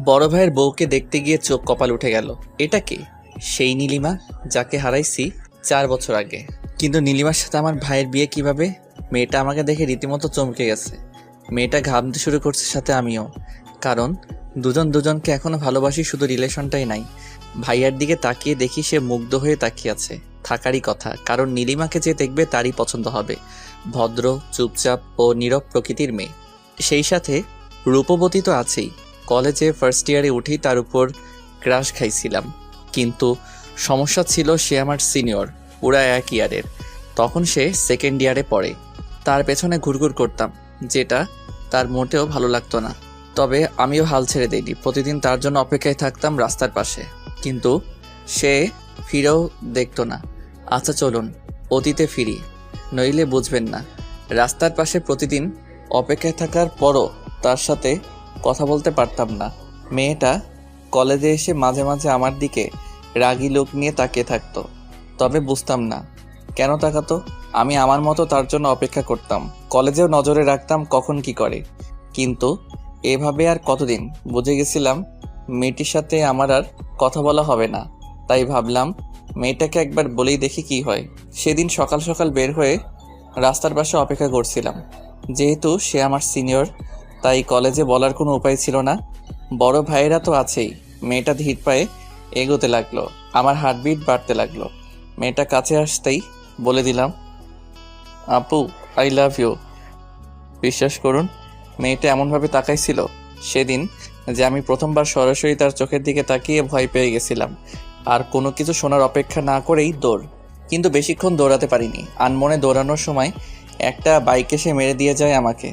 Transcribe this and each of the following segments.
বড় ভাইয়ের বউকে দেখতে গিয়ে চোখ কপাল উঠে গেল। এটা কে? সেই নীলিমা যাকে হারাইছি 4 বছর আগে। কিন্তু নীলিমার সাথে আমার ভাইয়ের বিয়ে কিভাবে? মেয়েটা আমাকে দেখে রীতিমতো চমকে গেছে। মেয়েটা ঘামতে শুরু করছে, সাথে আমিও। কারণ দুজন দুজনকে এখনো ভালোবাসি, শুধু রিলেশনটাই নাই। ভাইয়ার দিকে তাকিয়ে দেখি সে মুগ্ধ হয়ে তাকিয়ে আছে। থাকারই কথা, কারণ নীলিমাকে যে দেখবে তারই পছন্দ হবে। ভদ্র, চুপচাপ ও নীরব প্রকৃতির মেয়ে। সেই সাথে রূপবতী তো আছেই। কলেজে ফার্স্ট ইয়ারে উঠেই তার উপর ক্রাশ খাইছিলাম। কিন্তু সমস্যা ছিল, সে আমার সিনিয়র, পুরা 1 ইয়ারের। তখন সে সেকেন্ড ইয়ারে পড়ে। তার পেছনে ঘুরঘুর করতাম, যেটা তার মোটেও ভালো লাগতো না। তবে আমিও হাল ছেড়ে দিইনি। প্রতিদিন তার জন্য অপেক্ষায় থাকতাম রাস্তার পাশে, কিন্তু সে ফিরেও দেখতো না। আচ্ছা চলুন অতীতে ফিরি, নইলে বুঝবেন না। রাস্তার পাশে প্রতিদিন অপেক্ষায় থাকার পরও তার সাথে কথা বলতে পারতাম না। মেয়েটা কলেজে এসে মাঝে মাঝে আমার দিকে রাগী লোক নিয়ে তাকিয়ে থাকতো, তবে বুঝতাম না কেন তাকাতো। আমি আমার মতো তার জন্য অপেক্ষা করতাম। কলেজেও নজরে রাখতাম কখন কি করে। কিন্তু এভাবে আর কতদিন? বুঝে গেছিলাম মেয়েটির সাথে আমার আর কথা বলা হবে না। তাই ভাবলাম মেয়েটাকে একবার বলেই দেখি কি হয়। সেদিন সকাল সকাল বের হয়ে রাস্তার পাশে অপেক্ষা করছিলাম। যেহেতু সে আমার সিনিয়র, তাই কলেজে বলার কোনো উপায় ছিল না। বড় ভাইয়েরা তো আছেই। মেয়েটা ধীর পায়ে এগোতে লাগলো, আমার হার্টবিট বাড়তে লাগলো। মেয়েটা কাছে আসতেই বলে দিলাম, আপু আই লাভ ইউ। বিশ্বাস করুন, মেয়েটা এমনভাবে তাকাইছিল সেদিন যে আমি প্রথমবার সরাসরি তার চোখের দিকে তাকিয়ে ভয় পেয়ে গেছিলাম। আর কোনো কিছু শোনার অপেক্ষা না করেই দৌড়। কিন্তু বেশিক্ষণ দৌড়াতে পারিনি। আনমনে দৌড়ানোর সময় একটা বাইক এসে মেরে দিয়ে যায় আমাকে।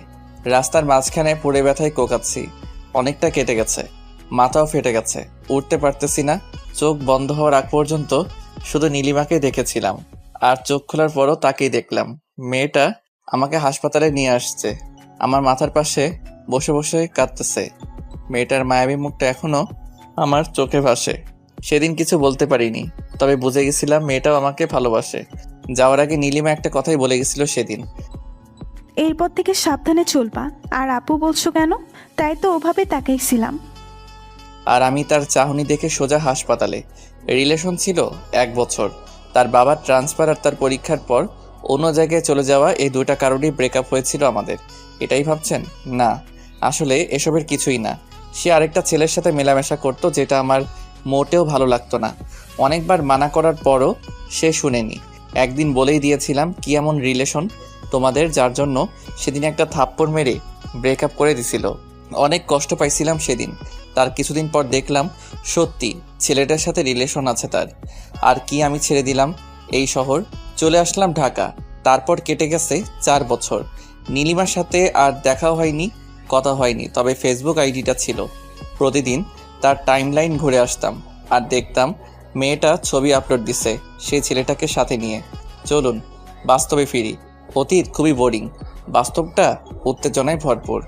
রাস্তার মাঝখানে পড়ে ব্যথায় কোকাচ্ছি। অনেকটা কেটে গেছে, মাথাও ফেটে গেছে, উঠতে পারতেছি না। চোখ বন্ধ হওয়ার আগ পর্যন্ত শুধু নীলিমাকে দেখেছিলাম, আর চোখ খোলার পরও তাকেই দেখলাম। মেয়েটা আমাকে হাসপাতালে নিয়ে আসছে, আমার মাথার পাশে বসে বসে কাঁদতেছে। মেয়েটার মায়াবী মুখটা এখনো আমার চোখে ভাসে। সেদিন কিছু বলতে পারিনি, তবে বুঝে গেছিলাম মেয়েটাও আমাকে ভালোবাসে। যাওয়ার আগে নীলিমা একটা কথাই বলে গেছিল সেদিন, এরপর থেকে সাবধানে চলবা। আর আপু বলছো কেন? তাই তো ওভাবে তাকাইছিলাম। আর আমি তার চাহনি দেখে সোজা হাসপাতালে। রিলেশন ছিল 1 বছর। তার বাবার ট্রান্সফার আর তার পরীক্ষার পর অন্য জায়গায় চলে যাওয়া, এই দুইটা কারণেই ব্রেকআপ হয়েছিল আমাদের। এটাই ভাবছেন? না, আসলে এসবের কিছুই না। সে আরেকটা ছেলের সাথে মেলামেশা করতো, যেটা আমার মোটেও ভালো লাগতো না। অনেকবার মানা করার পরও সে শুনেনি। একদিন বলেই দিয়েছিলাম কি এমন রিলেশন তোমাদের, যার জন্য সেদিন একটা থাপ্পড় মেরে ব্রেকআপ করে দিছিল। অনেক কষ্ট পাইছিলাম সেদিন। তার কিছুদিন পর দেখলাম সত্যি ছেলেটার সাথে রিলেশন আছে তার। আর কি আমি ছেড়ে দিলাম এই শহর, চলে আসলাম ঢাকা। তারপর কেটে গেছে 4 বছর। নীলিমার সাথে আর দেখাও হয়নি, কথা হয়নি, তবে ফেসবুক আইডিটা ছিল। প্রতিদিন তার টাইমলাইন ঘুরে আসতাম আর দেখতাম মেয়েটা ছবি আপলোড দিছে সেই ছেলেটাকে সাথে নিয়ে। চলুন বাস্তবে ফিরি। অতীত খুবই বোরিং, বাস্তবটা উত্তেজনায় ভরপুর।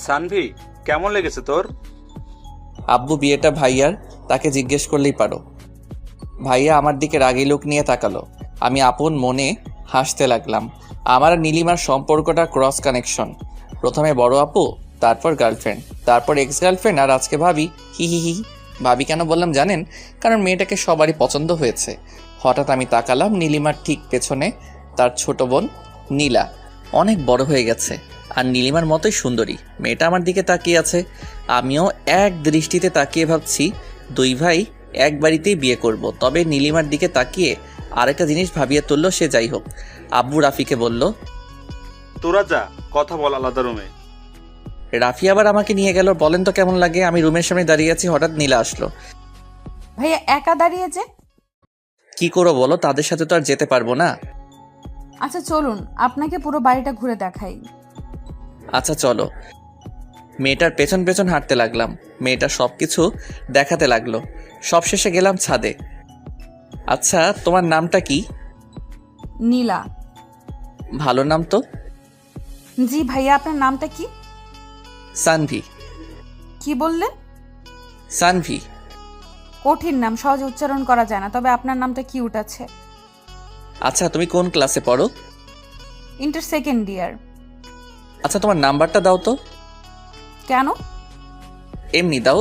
সানভি, কেমন লেগেছে তোর? আব্বু বিয়েটা ভাইয়ার, তাকে জিজ্ঞেস করলেই পারো। ভাইয়া আমার দিকে রাগী লোক নিয়ে তাকালো। আমি আপন মনে হাসতে লাগলাম। আমার আর নীলিমার সম্পর্কটা ক্রস কানেকশন। প্রথমে বড় আপু, তারপর গার্লফ্রেন্ড, তারপর এক্স গার্লফ্রেন্ড, আর আজকে ভাবি। হি হি হি। ভাবি কেন বললাম জানেন? কারণ মেয়েটাকে সবারই পছন্দ হয়েছে। হঠাৎ আমি তাকালাম নীলিমার ঠিক পেছনে তার ছোট বোন নীলা। অনেক বড় হয়ে গেছে আর নীলিমার মতোই সুন্দরী। মেয়েটা আমার দিকে তাকিয়ে আছে। আমিও এক দৃষ্টিতে তাকিয়ে ভাবছি দুই ভাই এক বাড়িতেই বিয়ে করব। তবে নীলিমার দিকে তাকিয়ে আরেকটা জিনিস ভাবিয়ে তুললো সে। যাই হোক, আব্বু রাফিকে বলল, তোরা যা, কথা বল আলাদা রুমে। রাফি আবার আমাকে নিয়ে গেল। বলেন তো কেমন লাগে? আমি রুমের সামনে দাঁড়িয়ে আছি, হঠাৎ নীলা আসলো। ভাইয়া একা দাঁড়িয়ে যে? কি করো বলো, তাদের সাথে তো আর যেতে পারবো না। আচ্ছা চলুন আপনাকে পুরো বাড়িটা ঘুরে দেখাই। আচ্ছা চলো। মেয়েটার পেছন পেছন হাঁটতে লাগলাম। মেয়েটা সবকিছু দেখাতে লাগলো। সবশেষে গেলাম ছাদে। আচ্ছা তোমার নামটা কি? নীলা। ভালো নাম তো। জি ভাইয়া, আপনার নামটা কি? সানভি। কি বললেন? সানভি। কঠিন নাম, সহজে উচ্চারণ করা যায় না, তবে আপনার নামটা কিউট আছে। আচ্ছা তুমি কোন ক্লাসে পড়ো? Inter second year. আচ্ছা তোমার নাম্বারটা দাও তো। কেন? এমনি দাও।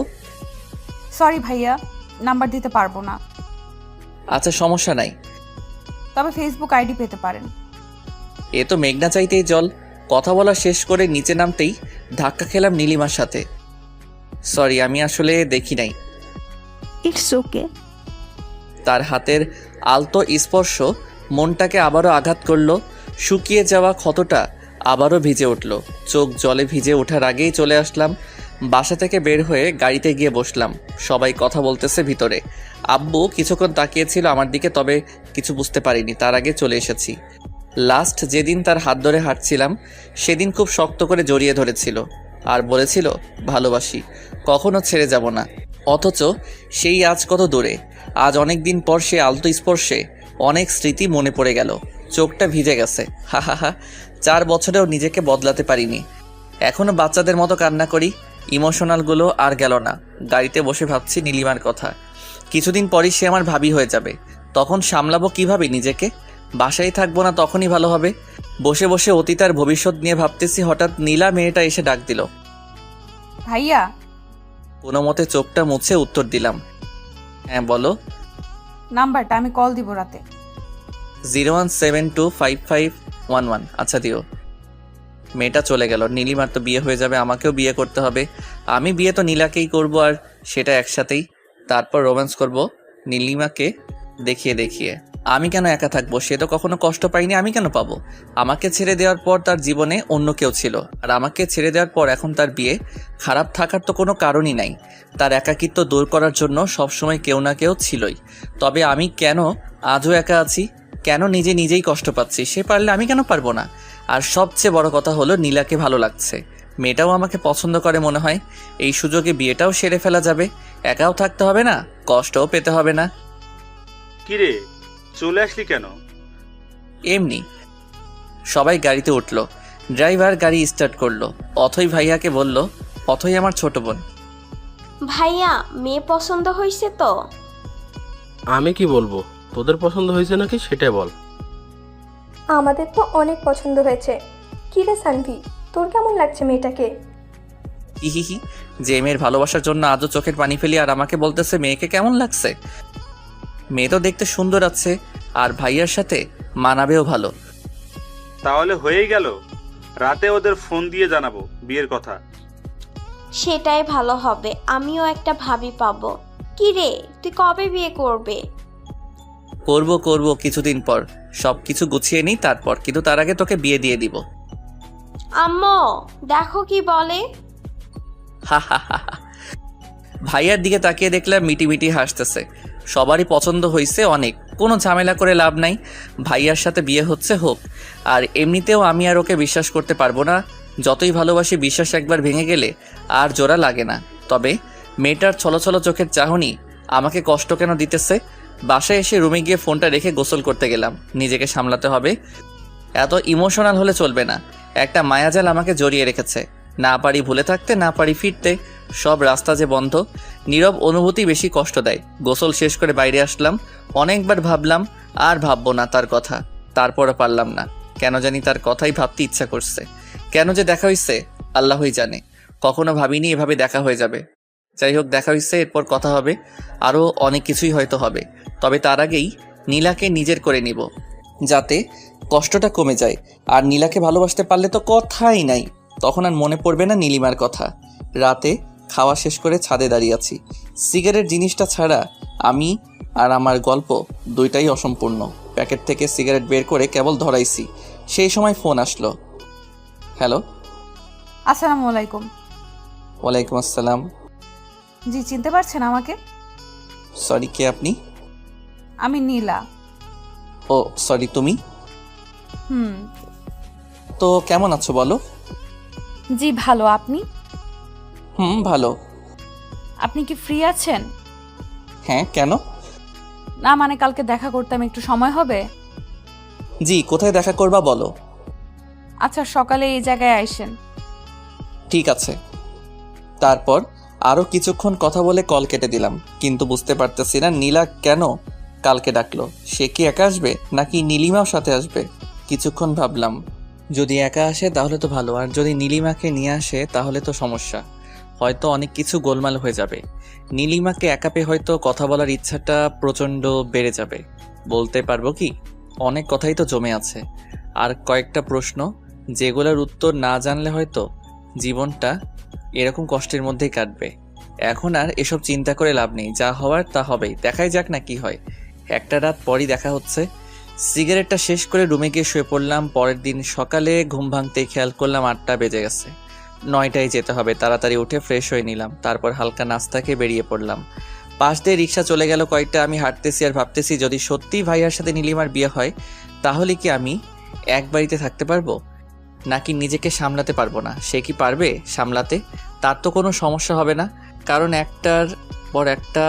সরি ভাইয়া, নাম্বার দিতে পারবো না। আচ্ছা সমস্যা নাই। তবে ফেসবুক আইডি পেতে পারেন। এ তো মেঘনা চাইতেই জল। কথা বলা শেষ করে নিচে নামতেই ধাক্কা খেলাম নীলিমার সাথে। সরি, আমি আসলে দেখি নাই। It's okay. তার হাতের আলতো স্পর্শ মনটাকে আবারও আঘাত করলো। শুকিয়ে যাওয়া ক্ষতটা আবারও ভিজে উঠল। চোখ জলে ভিজে ওঠার আগেই চলে আসলাম। বাসা থেকে বের হয়ে গাড়িতে গিয়ে বসলাম। সবাই কথা বলতেছে ভিতরে। আব্বু কিছুক্ষণ তাকিয়েছিল আমার দিকে, তবে কিছু বুঝতে পারিনি। তার আগে চলে এসেছি। লাস্ট যেদিন তার হাত ধরে হাঁটছিলাম সেদিন খুব শক্ত করে জড়িয়ে ধরেছিল আর বলেছিল ভালোবাসি, কখনো ছেড়ে যাব না। অথচ সেই আজ কত দূরে। আজ অনেক দিন পর সে আলতো স্পর্শে অনেক স্মৃতি মনে পড়ে গেল। চোখটা ভিজে গেছে। হা হা হা, 4 বছরেও নিজেকে বদলাতে পারিনি। এখনো বাচ্চাদের মতো কান্না করি। ইমোশনালগুলো আর গেল না। গাড়িতে বসে ভাবছি নীলিমার কথা। কিছুদিন পরই সে আমার ভাবি হয়ে যাবে। তখন সামলাবো কিভাবে নিজেকে? বাসায় থাকবো না, তখনই ভালো হবে। বসে বসে অতীত আর ভবিষ্যৎ নিয়ে ভাবতেছি, হঠাৎ নীলা মেয়েটা এসে ডাক দিল। ভাইয়া, কোনো মতে চোখটা মুছে উত্তর দিলাম, হ্যাঁ বলো। নাম্বারটা আমি কল দিব রাতে। 017255111। আচ্ছা দিও। মেয়েটা চলে গেল। নীলিমার তো বিয়ে হয়ে যাবে, আমাকেও বিয়ে করতে হবে। আমি বিয়ে তো নীলাকেই করব, আর সেটা একসাথেই। তারপর রোম্যান্স করব নীলিমাকে দেখিয়ে দেখিয়ে। আমি কেন একা থাকবো? সে তো কখনো কষ্ট পাইনি, আমি কেন পাবো? আমাকে ছেড়ে দেওয়ার পর তার জীবনে অন্য কেউ ছিল, আর আমাকে ছেড়ে দেওয়ার পর এখন তার বিয়ে। খারাপ থাকার তো কোনো কারণই নাই। তার একাকিত্ব দূর করার জন্য সবসময় কেউ না কেউ ছিলই। তবে আমি কেন আজও একা আছি? কেন নিজেই কষ্ট পাচ্ছি? সে পারলে আমি কেন পারবো না? আর সবচেয়ে বড় কথা হলো নীলাকে ভালো লাগছে। মেয়েটাও আমাকে পছন্দ করে মনে হয়। এই সুযোগে বিয়েটাও সেরে ফেলা যাবে। একাও থাকতে হবে না, কষ্টও পেতে হবে না। কিরে, চলে আসলি কেন? এমনি। সবাই গাড়িতে উঠলো। ড্রাইভার গাড়ি স্টার্ট করলো। অথই ভাইয়াকে বলল, অথই আমার ছোট বোন। ভাইয়া, মেয়ে পছন্দ হয়েছে তো? আমি কি বলবো, তোদের পছন্দ হয়েছে নাকি সেটাই বল। আমাদের তো অনেক পছন্দ হয়েছে। কি রে সানভি, তোর কেমন লাগছে মেয়েটাকে? হিহিহি, যে মেয়ের ভালোবাসার জন্য আজও চোখের পানি ফেলি, আর আমাকে বলতেছে মেয়েকে কেমন লাগছে। মেয়ে তো দেখতে সুন্দর আছে, আর ভাইয়ার সাথে মানাবেও ভালো। তাহলে হয়েই গেল। রাতে ওদের ফোন দিয়ে জানাবো বিয়ের কথা। সেটাই ভালো হবে, আমিও একটা ভাবি পাবো। কি রে, তুই কবে বিয়ে করবে? করব কিছুদিন পর। সব কিছু গুছিয়ে নিই তারপর, কিন্তু তার আগে তোকে বিয়ে দিয়ে দিব। আম্মু, দেখো কি বলে। হা হা হা হা। ভাইয়ার দিকে তাকিয়ে দেখলাম মিটি হাসতেছে। সবারই পছন্দ হয়েছে অনেক, কোনো ঝামেলা করে লাভ নাই। ভাইয়ার সাথে বিয়ে হচ্ছে হোক। আর এমনিতেও আমি আর ওকে বিশ্বাস করতে পারবো না। যতই ভালোবাসি, বিশ্বাস একবার ভেঙে গেলে আর জোড়া লাগে না। তবে মেয়েটার ছলছল চোখের চাহনি আমাকে কষ্ট কেন দিতেছে? বাসায় এসে রুমে গিয়ে ফোনটা রেখে গোসল করতে গেলাম। নিজেকে সামলাতে হবে। এত ইমোশনাল হলে চলবে না। একটা মায়াজাল আমাকে জড়িয়ে রেখেছে। না পারি ভুলে থাকতে, না পারি ফিরতে। সব রাস্তা যে বন্ধ। নীরব অনুভূতি বেশি কষ্ট দেয়। গোসল শেষ করে বাইরে আসলাম। অনেকবার ভাবলাম আর ভাববো না তার কথা। তারপরও পারলাম না। কেন জানি তার কথাই ভাবতে ইচ্ছা করছে। কেন যে দেখা হইছে আল্লাহই জানে। কখনো ভাবিনি এভাবে দেখা হয়ে যাবে। যাই হোক, দেখা হইছে, এরপর কথা হবে। আরও অনেক কিছুই হয়তো হবে। তবে তার আগেই নীলাকে নিজের করে নিব, যাতে কষ্টটা কমে যায়। আর নীলাকে ভালোবাসতে পারলে তো কথাই নাই। তখন আর মনে পড়বে না নীলিমার কথা। রাতে খাওয়া শেষ করে ছাদে দাঁড়িয়ে আছি। সিগারেট জিনিসটা ছাড়া আমি আর আমার গল্প দুইটাই অসম্পূর্ণ। প্যাকেট থেকে সিগারেট বের করে কেবল ধরাইছি, সেই সময় ফোন আসলো। হ্যালো। আসসালামু আলাইকুম। ওয়ালাইকুম আসসালাম। জি, চিনতে পারছেন আমাকে? সরি, কে আপনি? আমি নীলা। ও সরি, তুমি? তো কেমন আছো বলো? জি ভালো, আপনি? ভালো। আপনি কি ফ্রি আছেন? হ্যাঁ, কেন? না মানে কালকে দেখা করতাম, একটু সময় হবে? জি, কোথায় দেখা করবা বলো। আচ্ছা, সকালে এই জায়গায় আইসেন। ঠিক আছে। তারপর আরও কিছুক্ষণ কথা বলে কল কেটে দিলাম। কিন্তু বুঝতে পারতেছি না নীলা কেন কালকে ডাকলো। সে কি একা আসবে নাকি নীলিমাও সাথে আসবে? কিছুক্ষণ ভাবলাম, যদি একা আসে তাহলে তো ভালো, আর যদি নীলিমাকে নিয়ে আসে তাহলে তো সমস্যা। হয়তো অনেক কিছু গোলমাল হয়ে যাবে। নীলিমাকে একা পেয়ে হয়তো কথা বলার ইচ্ছাটা প্রচণ্ড বেড়ে যাবে। বলতে পারবো কি, অনেক কথাই তো জমে আছে, আর কয়েকটা প্রশ্ন যেগুলোর উত্তর না জানলে হয়তো জীবনটা এরকম কষ্টের মধ্যেই কাটবে। এখন আর এসব চিন্তা করে লাভ নেই, যা হওয়ার তা হবেই, দেখাই যাক না কি হয়। একটা রাত পরই দেখা হচ্ছে। সিগারেটটা শেষ করে রুমে গিয়ে শুয়ে পড়লাম। পরের দিন সকালে ঘুম ভাঙতেই খেয়াল করলাম 8টা বেজে গেছে। 9টায় যেতে হবে। তাড়াতাড়ি উঠে ফ্রেশ হয়ে নিলাম, তারপর হালকা নাস্তা খেয়ে বেরিয়ে পড়লাম। পাশ দিয়ে রিক্সা চলে গেল কয়েকটা। আমি হাঁটতেছি আর ভাবতেছি, যদি সত্যিই ভাইয়ার সাথে নীলিমার বিয়ে হয় তাহলে কি আমি এক বাড়িতে থাকতে পারবো, নাকি নিজেকে সামলাতে পারবো না? সে কি পারবে সামলাতে? তার তো কোনো সমস্যা হবে না, কারণ একটার পর একটা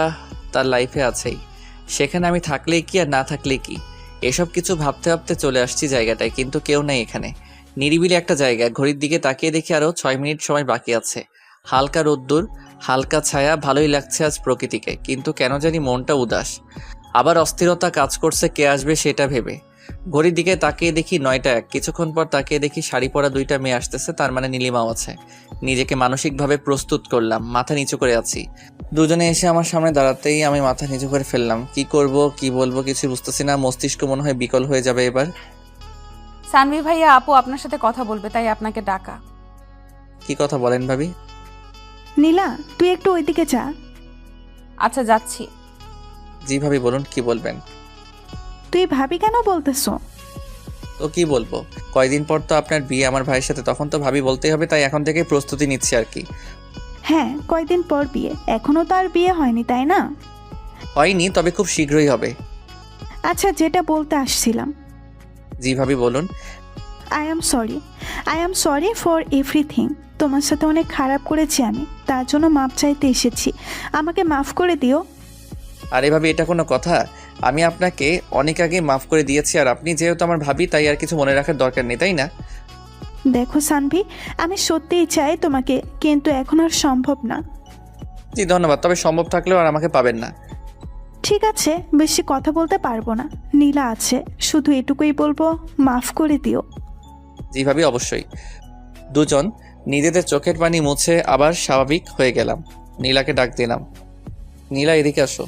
তার লাইফে আছেই। সেখানে আমি থাকলেই কি আর না থাকলেই কি, এসব কিছু ভাবতে ভাবতে চলে আসছি জায়গাটায়, কিন্তু কেউ নেই এখানে। নিরিবিলি একটা জায়গা। ঘড়ির দিকে তাকিয়ে দেখি আরও 6 মিনিট সময় বাকি আছে। হালকা রোদ্দুর, হালকা ছায়া, ভালোই লাগছে আজ প্রকৃতিকে, কিন্তু কেন জানি মনটা উদাস। আবার অস্থিরতা কাজ করছে কে আসবে সেটা ভেবে। ঘড়ির দিকে তাকিয়ে দেখি 9টা 1। কিছুক্ষণ পর তাকিয়ে দেখি শাড়ি পরা 2টা মেয়ে আসতেছে, তার মানে নীলিমাও আছে। নিজেকে মানসিকভাবে প্রস্তুত করলাম, মাথা নিচু করে আছি। দুজনে এসে আমার সামনে দাঁড়াতেই আমি মাথা নিচু করে ফেললাম। কি করব, কি বলবো কিছু বুঝতেছি না। মস্তিষ্ক মনে হয় বিকল হয়ে যাবে এবার। সানভি ভাইয়া, আপু আপনার সাথে কথা বলবে, তাই আপনাকে ডাকা। কি কথা বলেন ভাবি? নীলা, তুই একটু ওইদিকে যা। আচ্ছা, যাচ্ছি। জি ভাবি বলুন, কি বলবেন? তুই ভাবি কেন বলতেছো? তো কি বলবো, কয়দিন পর তো আপনার বিয়ে আমার ভাইয়ের সাথে, তখন তো ভাবি বলতেই হবে, তাই এখন থেকে প্রস্তুতি নিচ্ছি আর কি। হ্যাঁ, কয়দিন পর বিয়ে, এখনো তো আর বিয়ে হয়নি, তাই না? হয়নি, তবে খুব শীঘ্রই হবে। আচ্ছা, যেটা বলতে আসছিলাম, জি ভাবি বলুন। I am sorry for everything. তোমার সাথে অনেক খারাপ করেছি আমি, তার জন্য মাপ চাইতে এসেছি। আমাকে মাফ করে দিও। আরে ভাবি, এটা কোনো কথা? আমি আপনাকে অনেক আগে মাফ করে দিয়েছি, আর আপনি যেহেতু আমার ভাবি তাই আর কিছু মনে রাখার দরকার নেই, তাই না? দেখো সানভি, আমি সত্যিই চাই তোমাকে, কিন্তু এখন আর সম্ভব না। জি ধন্যবাদ, তবে সম্ভব থাকলেও আর আমাকে পাবেন না। ঠিক আছে, বেশি কথা বলতে পারবো না। নীলা আছে, শুধু এটুকুই বলবো, মাফ করে দিও। জি ভাবি, অবশ্যই। দুজন নিজেদের চোখের পানি মুছে আবার স্বাভাবিক হয়ে গেলাম। নীলাকে ডাক দিলাম, নীলা এদিকে আসো।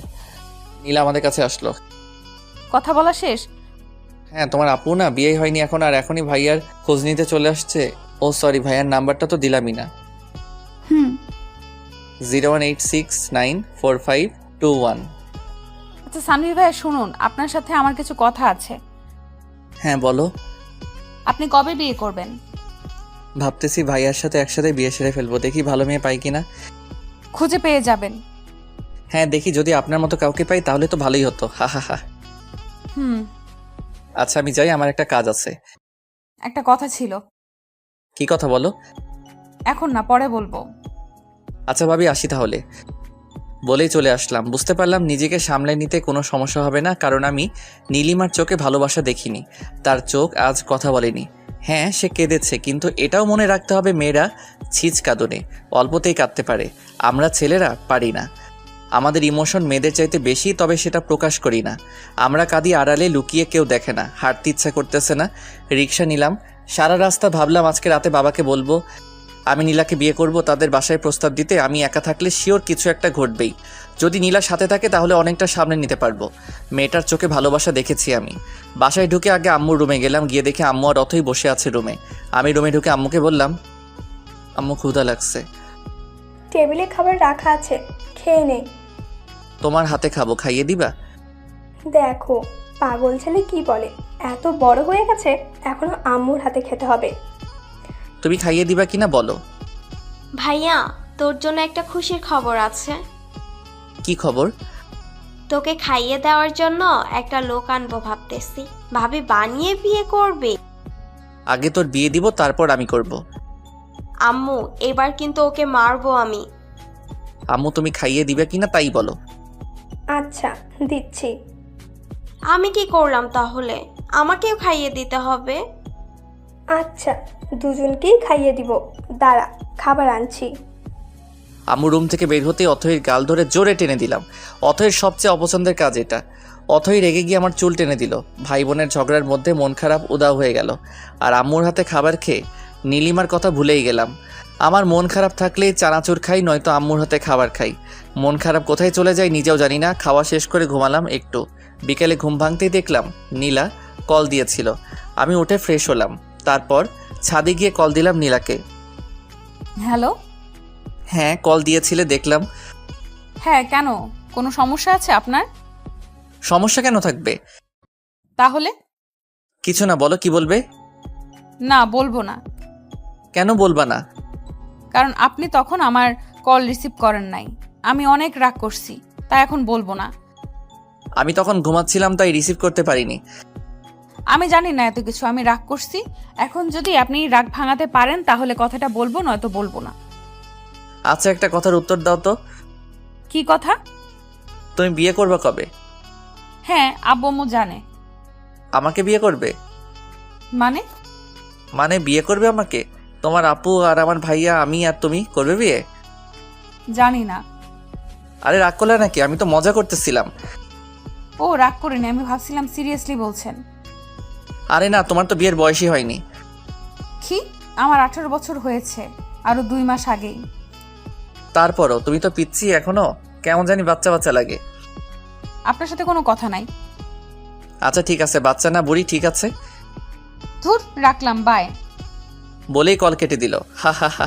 নীলা আমাদের কাছে আসলো। কথা বলা শেষ? হ্যাঁ, তোমার আপু না বিয়ে হয়নি এখন, আর এখনই ভাইয়ার খোঁজ নিতে চলে আসছে। ও সরি, ভাইয়ার নাম্বারটা তো দিলামই না। হুম 018694521। আচ্ছা সানভি ভাইয়া, শুনুন, আপনার সাথে আমার কিছু কথা আছে। হ্যাঁ বলো। আপনি কবে বিয়ে করবেন? ভাবতেছি ভাইয়ার সাথে একসাথে বিয়ে সেরে ফেলবো, দেখি ভালো মেয়ে পাই কিনা। খুঁজে পেয়ে যাবেন। হ্যাঁ দেখি, যদি আপনার মতো কাউকে পাই তাহলে তো ভালোই হতো। হা হা হা। হুম। আচ্ছা আমি যাই, আমার একটা কাজ আছে। একটা কথা ছিল। কি কথা বলো? এখন না, পরে বলবো। আচ্ছা ভাবি, আসি তাহলে। বলেই চলে আসলাম। বুঝতে পারলাম নিজেকে সামলে নিতে কোনো সমস্যা হবে না, কারণ আমি নীলিমার চোখে ভালোবাসা দেখিনি। তার চোখ আজ কথা বলেনি। হ্যাঁ সে কেঁদেছে, কিন্তু এটাও মনে রাখতে হবে মেয়েরা ছিচ কাঁদনে অল্পতেই কাঁদতে পারে, আমরা ছেলেরা পারি না। আমাদের ইমোশন মেয়েদের চাইতে বেশি, তবে সেটা প্রকাশ করি না। আমরা কাঁদি আড়ালে, লুকিয়ে, কেউ দেখে না। হাঁটতে ইচ্ছা করতেছে না, রিক্সা নিলাম। সারা রাস্তা ভাবলাম আজকে রাতে বাবাকে বলবো আমি নীলাকে বিয়ে করব। তাদের বাসায় প্রস্তাব দিতে আমি একা থাকলে শিওর কিছু একটা ঘটবেই। যদি নীলা সাথে থাকে তাহলে অনেকটা সামনে নিতে পারবো। মেয়েটার চোখে ভালোবাসা দেখেছি আমি। বাসায় ঢুকে আগে আম্মুর রুমে গেলাম, গিয়ে দেখে আম্মু আর অথই বসে আছে রুমে। আমি রুমে ঢুকে আম্মুকে বললাম, আম্মু ক্ষুধা লাগছে। টেবিলে খাবার রাখা আছে, খেয়ে নে। তোমার হাতে খাবো, খাইয়ে দিবা? দেখো পাগল ছেলে কি বলে, এত বড় হয়ে গেছে এখনো আম্মুর হাতে খেতে হবে। তুমি খাইয়ে দিবা কিনা বলো। ভাইয়া, তোর জন্য একটা খুশির খবর আছে। কি খবর? তোকে খাইয়ে দেওয়ার জন্য একটা লোক আনবো ভাবতেছি। ভাবি বানিয়ে বিয়ে করবে। আগে তোর বিয়ে দিব, তারপর আমি করব। আম্মু, এবার কিন্তু ওকে মারবো আমি। আম্মু তুমি খাইয়ে দিবে কিনা তাই বলো। আচ্ছা দিচ্ছি। আমি কি করলাম তাহলে? আমাকেও খাইয়ে দিতে হবে। আচ্ছা দুজনকেই খাইয়ে দিব, দাঁড়া খাবার আনছি। আম্মু রুম থেকে বের হতে অথৈর গাল ধরে জোরে টেনে দিলাম। অথৈর সবচেয়ে অপছন্দের কাজ এটা। অথৈ রেগে গিয়ে আমার চুল টেনে দিল। ভাই বোনের ঝগড়ার মধ্যে মন খারাপ উদাও হয়ে গেল। আর আম্মুর হাতে খাবার খেয়ে নীলিমার কথা ভুলেই গেলাম। আমার মন খারাপ থাকলে চানাচুর খাই, নয়তো আম্মুর হাতে খাবার খাই। মন খারাপ কোথায় চলে যায় নিজেও জানি না। খাওয়া শেষ করে ঘুমালাম একটু। বিকেলে ঘুম ভাঙতেই দেখলাম নীলা কল দিয়েছিল। আমি উঠে ফ্রেশ হলাম, তারপর ছাদে গিয়ে কল দিলাম নীলাকে। হ্যালো। হ্যাঁ, কল দিয়েছিলে দেখলাম। হ্যাঁ, কেন? কোনো সমস্যা আছে আপনার? সমস্যা কেন থাকবে? তাহলে? কিছু না, বলো কি বলবে। না, বলবো না। কেন বলবা না? কারণ আপনি তখন আমার কল রিসিভ করেন নাই। আমি অনেক রাগ করছি, তাই এখন বলবো না। আমি তখন ঘুমাচ্ছিলাম, তাই রিসিভ করতে পারিনি। আমি জানি না এত কিছু, আমি রাগ করছি। এখন যদি আপনি রাগ ভাঙাতে পারেন তাহলে কথাটা বলবো, নয়তো বলবো না। আচ্ছা, একটা কথার উত্তর দাও তো। কি কথা? তুমি বিয়ে করবে কবে? হ্যাঁ, আব্বু আম্মু জানে। আমাকে বিয়ে করবে? মানে? মানে বিয়ে করবে আমাকে? তোমার আপু আর আমার ভাইয়া, আমি আর তুমি করবে বিয়ে? জানি না। আরে রাগ করলে নাকি? আমি তো মজা করতেছিলাম। ও, রাগ করিনি, আমি ভাবছিলাম সিরিয়াসলি বলছেন। আরে না, তোমার তো বিয়ের বয়সই হয়নি। কি? আমার 18 বছর হয়েছে, আরো 2 মাস আগেই। তারপরও তুমি তো পিচ্ছি এখনো, কেমন জানি বাচ্চা বাচ্চা লাগে। আপনার সাথে কোনো কথা নাই। আচ্ছা ঠিক আছে, বাচ্চা না বুড়ি, ঠিক আছে। ধুর, রাখলাম, বাই। বলেই কল কেটে দিল। হা হা হা।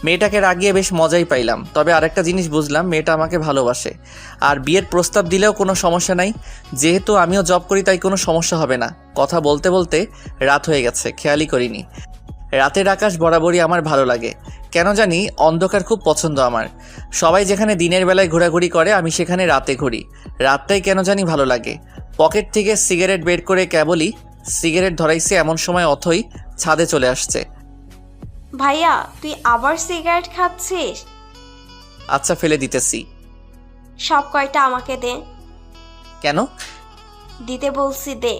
মেয়েটাকে রাগিয়ে বেশ মজাই পাইলাম। তবে আরেকটা জিনিস বুঝলাম, মেয়েটা আমাকে ভালোবাসে। আর বিয়ের প্রস্তাব দিলেও কোনো সমস্যা নাই, যেহেতু আমিও জব করি তাই কোনো সমস্যা হবে না। কথা বলতে বলতে রাত হয়ে গেছে, খেয়ালই করিনি। রাতের আকাশ বরাবরই আমার ভালো লাগে, কেন জানি অন্ধকার খুব পছন্দ আমার। সবাই যেখানে দিনের বেলায় ঘোরাঘুরি করে, আমি সেখানে রাতে ঘুরি। রাতটাই কেন জানি ভালো লাগে। পকেট থেকে সিগারেট বের করে কেবলই সিগারেট ধরাইছে, এমন সময় অথই ছাদে চলে আসছে। ভাইয়া, তুই আবার সিগারেট খাচ্ছিস? আচ্ছা, ফেলে দিতেছি। সব কয়টা আমাকে দে। কেন? দিতে বলছি, দে।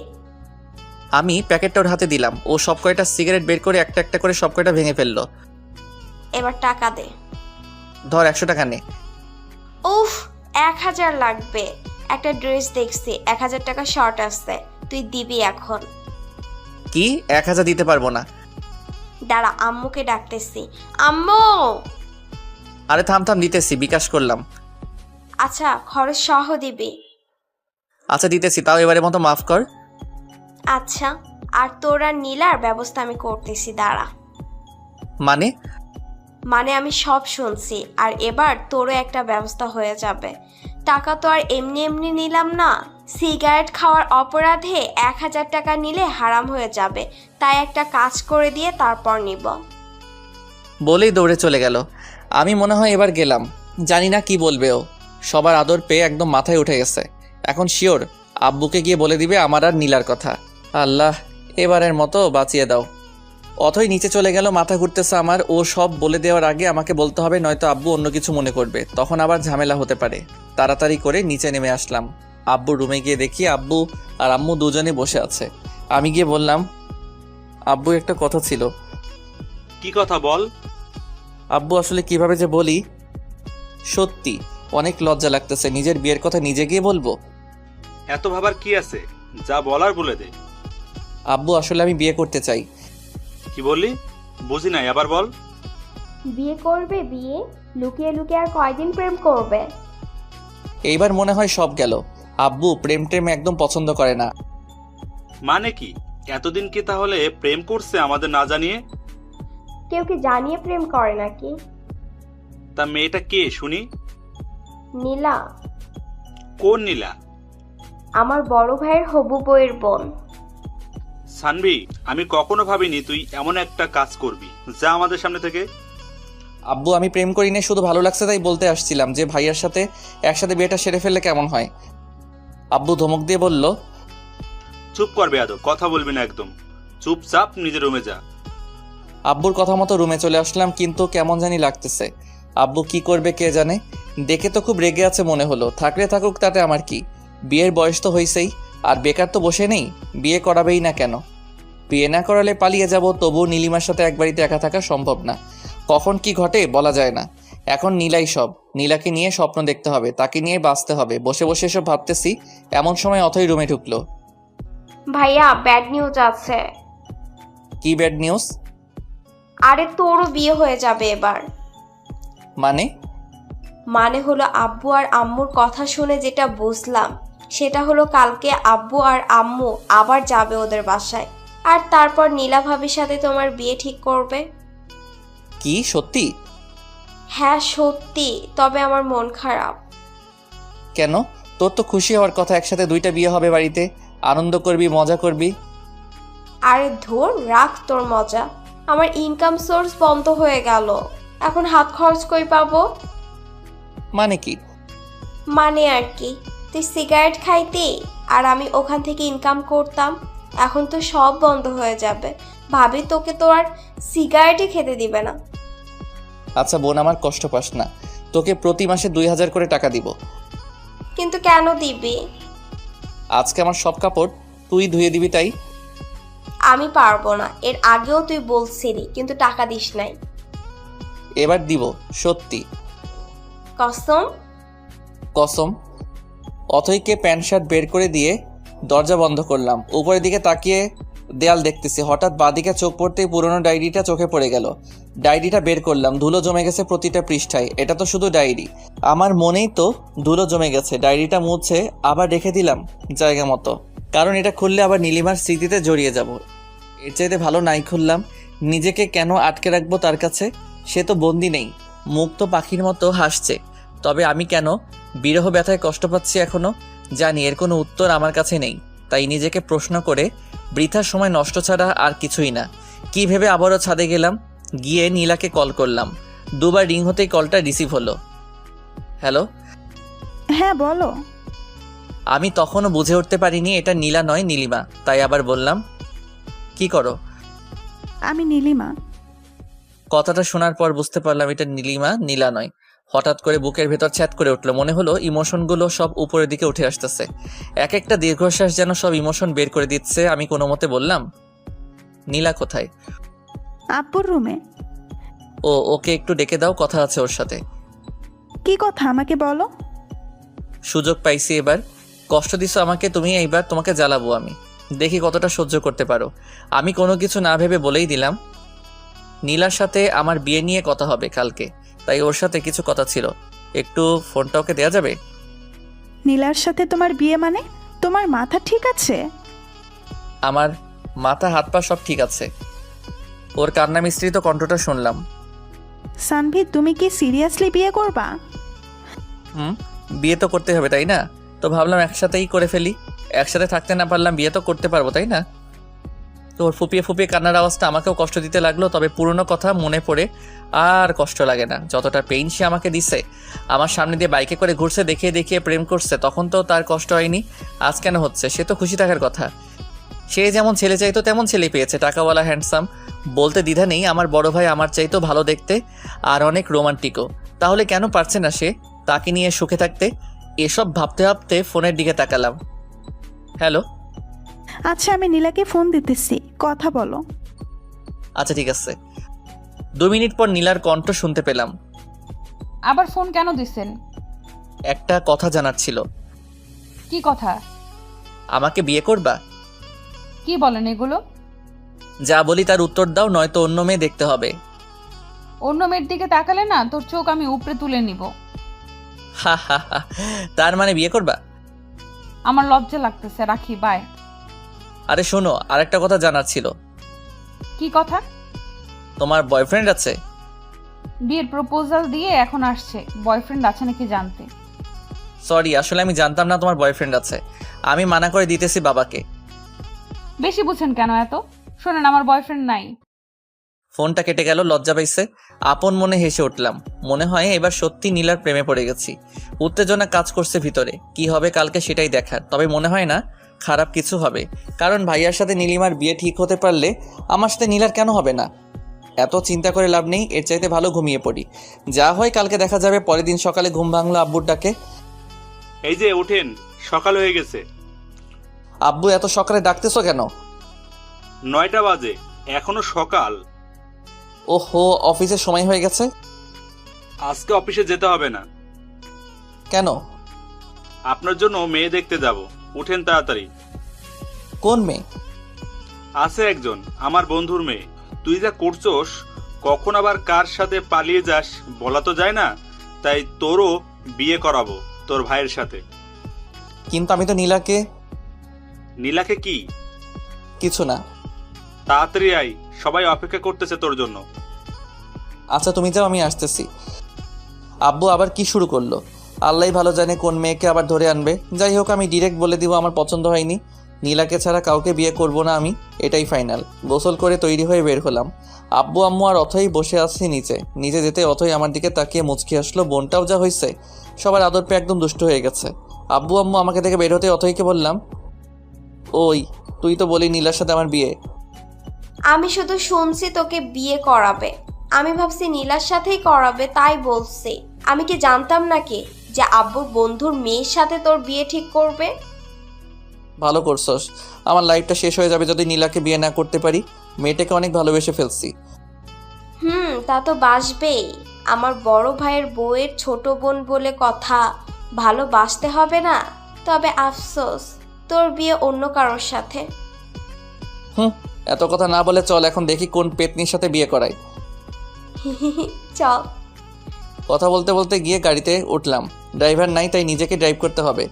আমি প্যাকেটটা ওর হাতে দিলাম। ও সব কয়টা সিগারেট বের করে একটা একটা করে সব কয়টা ভেঙে ফেললো। এবার টাকা দে। ধর, 100 টাকা নে। উফ, 1000 লাগবে। একটা ড্রেস দেখছি, 1000 টাকা শর্ট আসছে, তুই দিবি এখন। কি? 1000 দিতে পারবো না। দাঁড়া, আম্মুকে ডাকতেছি। আম্মু! আরে থাম থাম, দিতেছি, বিকাশ করলাম। আচ্ছা, খরচ সহ দিবি। আচ্ছা দিতেছি, তাও এবারের মতো মাফ কর। আচ্ছা, আর তোর আর নীলার ব্যবস্থা আমি করতেছি, দাঁড়া। মানে? মানে আমি সব শুনছি, আর এবার তোরও একটা ব্যবস্থা হয়ে যাবে। টাকা তো আর এমনি এমনি নিলাম না। সিগারেট খাওয়ার অপরাধে 1000 টাকা নিলে হারাম হয়ে যাবে, তাই একটা কাজ করে দিয়ে তারপর নিব। বলেই দৌড়ে চলে গেল। আমি মনে হয় এবার গেলাম, জানি না কি বলবে ও। সবার আদর পেয়ে একদম মাথায় উঠে গেছে। এখন শিওর আব্বুকে গিয়ে বলে দিবে আমার আর নীলার কথা। আল্লাহ, এবারের মতো বাঁচিয়ে দাও। অথই নিচে চলে গেল, মাথা ঘুরতেছে আমার। ও সব বলে দেওয়ার আগে আমাকে বলতে হবে, নয়তো আব্বু অন্য কিছু মনে করবে, তখন আবার ঝামেলা হতে পারে। তাড়াতাড়ি করে নিচে নেমে আসলাম। আব্বুর রুমে গিয়ে দেখি আব্বু আর আম্মু দুজনে বসে আছে। আমি গিয়ে বললাম, আব্বু একটা কথা ছিল। কি কথা বল? আব্বু আসলে কিভাবে যে বলি, সত্যি অনেক লজ্জা লাগতেছে। নিজের বিয়ের কথা নিজে গিয়ে বলবো? এত ভাবার কি আছে, যা বলার বলে দে। আব্বু আসলে আমি বিয়ে করতে চাই। কি বললি? বুঝি নাই, আবার বল। বিয়ে করবে? বিয়ে লুকিয়ে লুকিয়ে আর কয়দিন প্রেম করবে? এইবার মনে হয় সব গেল। আব্বু প্রেম টেম একদম পছন্দ করে না। মানে কি? এতদিন কি তাহলে প্রেম করছে আমাদের না জানিয়ে? কেউ কি জানিয়ে প্রেম করে নাকি? তা মেয়েটা কে শুনি? নীলা। কোন নীলা? আমার বড় ভাইয়ের হবু বউয়ের বোন। সানভি, আমি কখনো ভাবিনি তুই এমন একটা কাজ করবি। যা আমাদের সামনে থেকে। আব্বু আমি প্রেম করি না, শুধু ভালো লাগছে তাই বলতে আসছিলাম যে ভাইয়ার সাথে একসাথে বিয়েটা সেরে ফেললে কেমন হয়। আব্বু ধমক দিয়ে বলল, চুপ কর বেয়াদব, কথা বলবি না একদম। চুপচাপ নিজের রুমে যা। আব্বুর কথা মতো রুমে চলে আসলাম, কিন্তু কেমন জানি লাগতেছে। আব্বু কি করবে কে জানে। দেখে তো খুব রেগে আছে মনে হলো। থাকলে থাকুক, তাতে আমার কি। বিয়ের বয়স তো হয়েছেই, আর বেকার তো বসে নেই। বিয়ে করাবেই না কেন? বিয়ে না করালে পালিয়ে যাব, তবুও নীলিমার সাথে এক বাড়িতে একা থাকা সম্ভব না। কখন কি ঘটে বলা যায় না। এখন নীলাই সব। নীলাকে নিয়ে স্বপ্ন দেখতে হবে, তাকে নিয়ে বাঁচতে হবে। বসে বসে এসব ভাবতেছি, এমন সময় অথই রুমে ঢুকলো। ভাইয়া, ব্যাড নিউজ আছে। কি ব্যাড নিউজ? আরে তোরও বিয়ে হয়ে যাবে এবার। মানে হলো আব্বু আর আম্মুর কথা শুনে যেটা বুঝলাম সেটা হলো কালকে আব্বু আর আম্মু আবার যাবে ওদের বাসায়, আর তারপর নীলা ভাবির সাথে তোমার বিয়ে ঠিক করবে। কি সত্যি? হ্যাঁ সত্যি, তবে আমার মন খারাপ। কেন? তোর তো খুশি হওয়ার কথা, একসাথে 2টা বিয়ে হবে বাড়িতে, আনন্দ করবি, মজা করবি। আরে ধর, রাখ তোর মজা। আমার ইনকাম সোর্স বন্ধ হয়ে গেল, এখন হাত খরচ কই পাবো? মানে কি? মানে আর কি, তুই সিগারেট খাইতি আর আমি ওখান থেকে ইনকাম করতাম, এখন তো সব বন্ধ হয়ে যাবে। ভাবি তোকে তো আর সিগারেটই খেতে দিবে না। আচ্ছা বোন, আমার কষ্ট পাস না, তোকে প্রতি মাসে 2000 করে টাকা দিব। কিন্তু কেন দিবি? আজকে আমার সব কাপড় তুই ধুয়ে দিবি, তাই। আমি পারবো না, এর আগেও তুই বলছিলি কিন্তু টাকা দিস নাই। এবার দিব, সত্যি কসম? কসম। অথইকে প্যান্ট শার্ট বের করে দিয়ে দরজা বন্ধ করলাম। উপরের দিকে তাকিয়ে দেয়াল দেখতেছি, হঠাৎ বাঁদিকে চোখ পড়তেই পুরনো ডায়েরিটা চোখে পড়ে গেল। ডায়েরিটা বের করলাম, ধুলো জমে গেছে প্রতিটা পৃষ্ঠায়। এটা তো শুধু ডায়েরি, আমার মনেই তো ধুলো জমে গেছে। ডায়েরিটা মুছে আবার রেখে দিলাম জায়গা মতো, কারণ এটা খুললে আবার নীলিমার স্মৃতিতে জড়িয়ে যাব। এর চাইতে ভালো নাই খুললাম। নিজেকে কেন আটকে রাখবো তার কাছে? সে তো বন্দি নেই, মুক্ত পাখির মতো হাসছে। তবে আমি কেন বিরহ ব্যথায় কষ্ট পাচ্ছি এখনো জানি এর কোনো উত্তর আমার কাছে নেই। তাই নিজেকে প্রশ্ন করে বৃথা সময় নষ্ট ছাড়া আর কিছুই না। কি ভেবে আবারও ছাদে গেলাম, গিয়ে নীলাকে কল করলাম। 2বার রিং হতেই কলটা রিসিভ হলো। হ্যালো। হ্যাঁ বলো। আমি তখনও বুঝে উঠতে পারিনি এটা নীলা নয় নীলিমা, তাই আবার বললাম, কি করো? আমি নীলিমা। কথাটা শোনার পর বুঝতে পারলাম এটা নীলিমা, নীলা নয়। হঠাৎ করে বুকের ভেতর ছ্যাদ করে উঠলো, মনে হলো ইমোশনগুলো সব উপরের দিকে উঠে আসতেছে। এক একটা দীর্ঘশ্বাস যেন সব ইমোশন বের করে দিচ্ছে। আমি কোনো মতে বললাম, নীলা কোথায়? আব্বুর রুমে। ওকে একটু ডেকে দাও, কথা আছে ওর সাথে। কি কথা আমাকে বলো। সুযোগ পাইছি এবার, কষ্ট দিছো আমাকে তুমি, এইবার তোমাকে জ্বালাবো আমি, দেখি কতটা সহ্য করতে পারো। আমি কোনো কিছু না ভেবে বলেই দিলাম, নীলার সাথে আমার বিয়ে নিয়ে কথা হবে কালকে, তাই ওর সাথে কিছু কথা ছিল, একটু ফোনটা ওকে দেওয়া যাবে? নীলার সাথে তোমার বিয়ে মানে? তোমার মাথা ঠিক আছে? আমার মাথা হাত পা সব ঠিক আছে। ওর কান্না মিশ্রিত কণ্ঠটা শুনলাম। সানভি, তুমি কি সিরিয়াসলি বিয়ে করবা? বিয়ে তো করতে হবে তাই না? তো ভাবলাম একসাথেই করে ফেলি, একসাথে থাকতে না পারলাম বিয়ে তো করতে পারবো তাই না? তো ওর ফুপিয়ে ফুপিয়ে কান্নার আওয়াজটা আমাকেও কষ্ট দিতে লাগলো। তবে পুরনো কথা মনে পড়ে আর কষ্ট লাগে না। যতটা পেইন সে আমাকে দিছে, আমার সামনে দিয়ে বাইকে করে ঘুরছে, দেখিয়ে দেখিয়ে প্রেম করছে, তখন তো তার কষ্ট হয়নি, আজ কেন হচ্ছে? সে তো খুশি থাকার কথা। সে যেমন ছেলে চাইতো তেমন ছেলে পেয়েছে, টাকাওয়ালা, হ্যান্ডসাম। বলতে দ্বিধা নেই, আমার বড় ভাই আমার চাইতো ভালো দেখতে আর অনেক রোমান্টিকও। তাহলে কেন পারছে না সে তাকে নিয়ে সুখে থাকতে? এসব ভাবতে ভাবতে ফোনের দিকে তাকালাম। হ্যালো। আচ্ছা, আমি নীলাকে ফোন দিতেছি, কথা বলো। আচ্ছা ঠিক আছে। 2 মিনিট পর নীলার কণ্ঠ শুনতে পেলাম। আবার ফোন কেন দিছেন? একটা কথা জানার ছিল। কি কথা? আমাকে বিয়ে করবা? কি বলেন এগুলো? যা বলি তার উত্তর দাও, নয়তো অন্য মেয়ে দেখতে হবে। অন্য মেয়ের দিকে তাকালে না তোর চোখ আমি উপরে তুলে নিব। হা হা হা, তার মানে বিয়ে করবা? আমার লজ্জা লাগতেছে, রাখি, বাই। আরে শোনো, আরেকটা কথা জানার ছিল। কি কথা? তোমার বয়ফ্রেন্ড আছে? বিয়ের প্রপোজাল দিয়ে এখন আসছে, বয়ফ্রেন্ড আছে নাকি জানতে। সরি, আসলে আমি জানতাম না তোমার বয়ফ্রেন্ড আছে। আমি মানা করে দিতেছি বাবাকে। বেশি বুঝেন কেন এত? শোনেন, আমার বয়ফ্রেন্ড নাই। ফোনটা কেটে গেল, লজ্জা পাইছে। আপন মনে হেসে উঠলাম। মনে হয় এবার সত্যি নীলার প্রেমে পড়ে গেছি। উত্তেজনা কাজ করছে ভিতরে, কি হবে কালকে সেটাই দেখার। তবে মনে হয় না খারাপ কিছু হবে, কারণ ভাইয়ার সাথে নীলিমার বিয়ে ঠিক হতে পারলে আমার সাথে নীলার কেন হবে না? এত চিন্তা করে লাভ নেই, এর চাইতে ভালো ঘুমিয়ে পড়ি। যা হয় কালকে দেখা যাবে। পরের দিন সকালে ঘুম ভাঙলো আব্বুর ডাকে। এই যে ওঠেন, সকাল হয়ে গেছে। আব্বু, এত সকালে ডাকতেছো কেন? 9টা বাজে, এখনো সকাল। ওহো, অফিসের সময় হয়ে গেছে। আজকে অফিসে যেতে হবে না। কেন? আপনার জন্য মেয়ে দেখতে যাব, উঠেন তাড়াতাড়ি। কোন মেয়ে? আছে একজন, আমার বন্ধুর মেয়ে। তুই যা করছোস কখন আবার কার সাথে পালিয়ে যাস বলা তো যায় না, তাই তোরও বিয়ে করাবো তোর ভাইয়ের সাথে। কিন্তু আমি তো নীলাকে। নীলাকে কি? কিছু না। তাড়াতাড়ি আয়, সবাই অপেক্ষা করতেছে তোর জন্য। আচ্ছা তুমি যাও, আমি আসতেছি। আব্বু আবার কি শুরু করলো? আল্লাহই ভালো জানে কোন মেয়েকে আবার ধরে আনবে। যাই হোক, আমি ডিরেক্ট বলে দিব আমার পছন্দ হয়নি, নীলাকে ছাড়া কাউকে বিয়ে করব না আমি, এটাই ফাইনাল। গোসল করে তৈরি হয়ে বের হলাম। আব্বু আম্মু আর অথই বসে আছি নিচে যেতে অথই আমার দিকে তাকিয়ে মুচকি আসলো। বোনটাও যা হয়েছে, সবার আদর পেয়ে একদম দুষ্ট হয়ে গেছে। আব্বু আম্মু আমাকে দেখে বের হতে অথইকে বললাম, ওই তুই তো বলি নীলার সাথে আমার বিয়ে। আমি শুধু শুনছি তোকে বিয়ে করাবে, আমি ভাবছি নীলার সাথেই করাবে, তাই বলছি। আমি কি জানতাম নাকি যে আব্বুর বন্ধুর মেয়ের সাথে তোর বিয়ে ঠিক করবে? ভালো করছস, আমার লাইফটা শেষ হয়ে যাবে যদি নীলাকে বিয়ে না করতে পারি। মেয়েটাকে অনেক ভালোবেসে ফেলছি। তা তো বাসবেই। আমার বড় ভাইয়ের বউয়ের ছোট বোন বলে কথা, ভালোবাসতে হবে না? তবে আফসোস, তোর বিয়ে অন্য কারোর সাথে। এত কথা না বলে চল এখন দেখি কোন পেতনির সাথে বিয়ে করায়। চল। কথা বলতে বলতে গিয়ে গাড়িতে উঠলাম। ড্রাইভার নাই, তাই নিজেকে ড্রাইভ করতে হবে।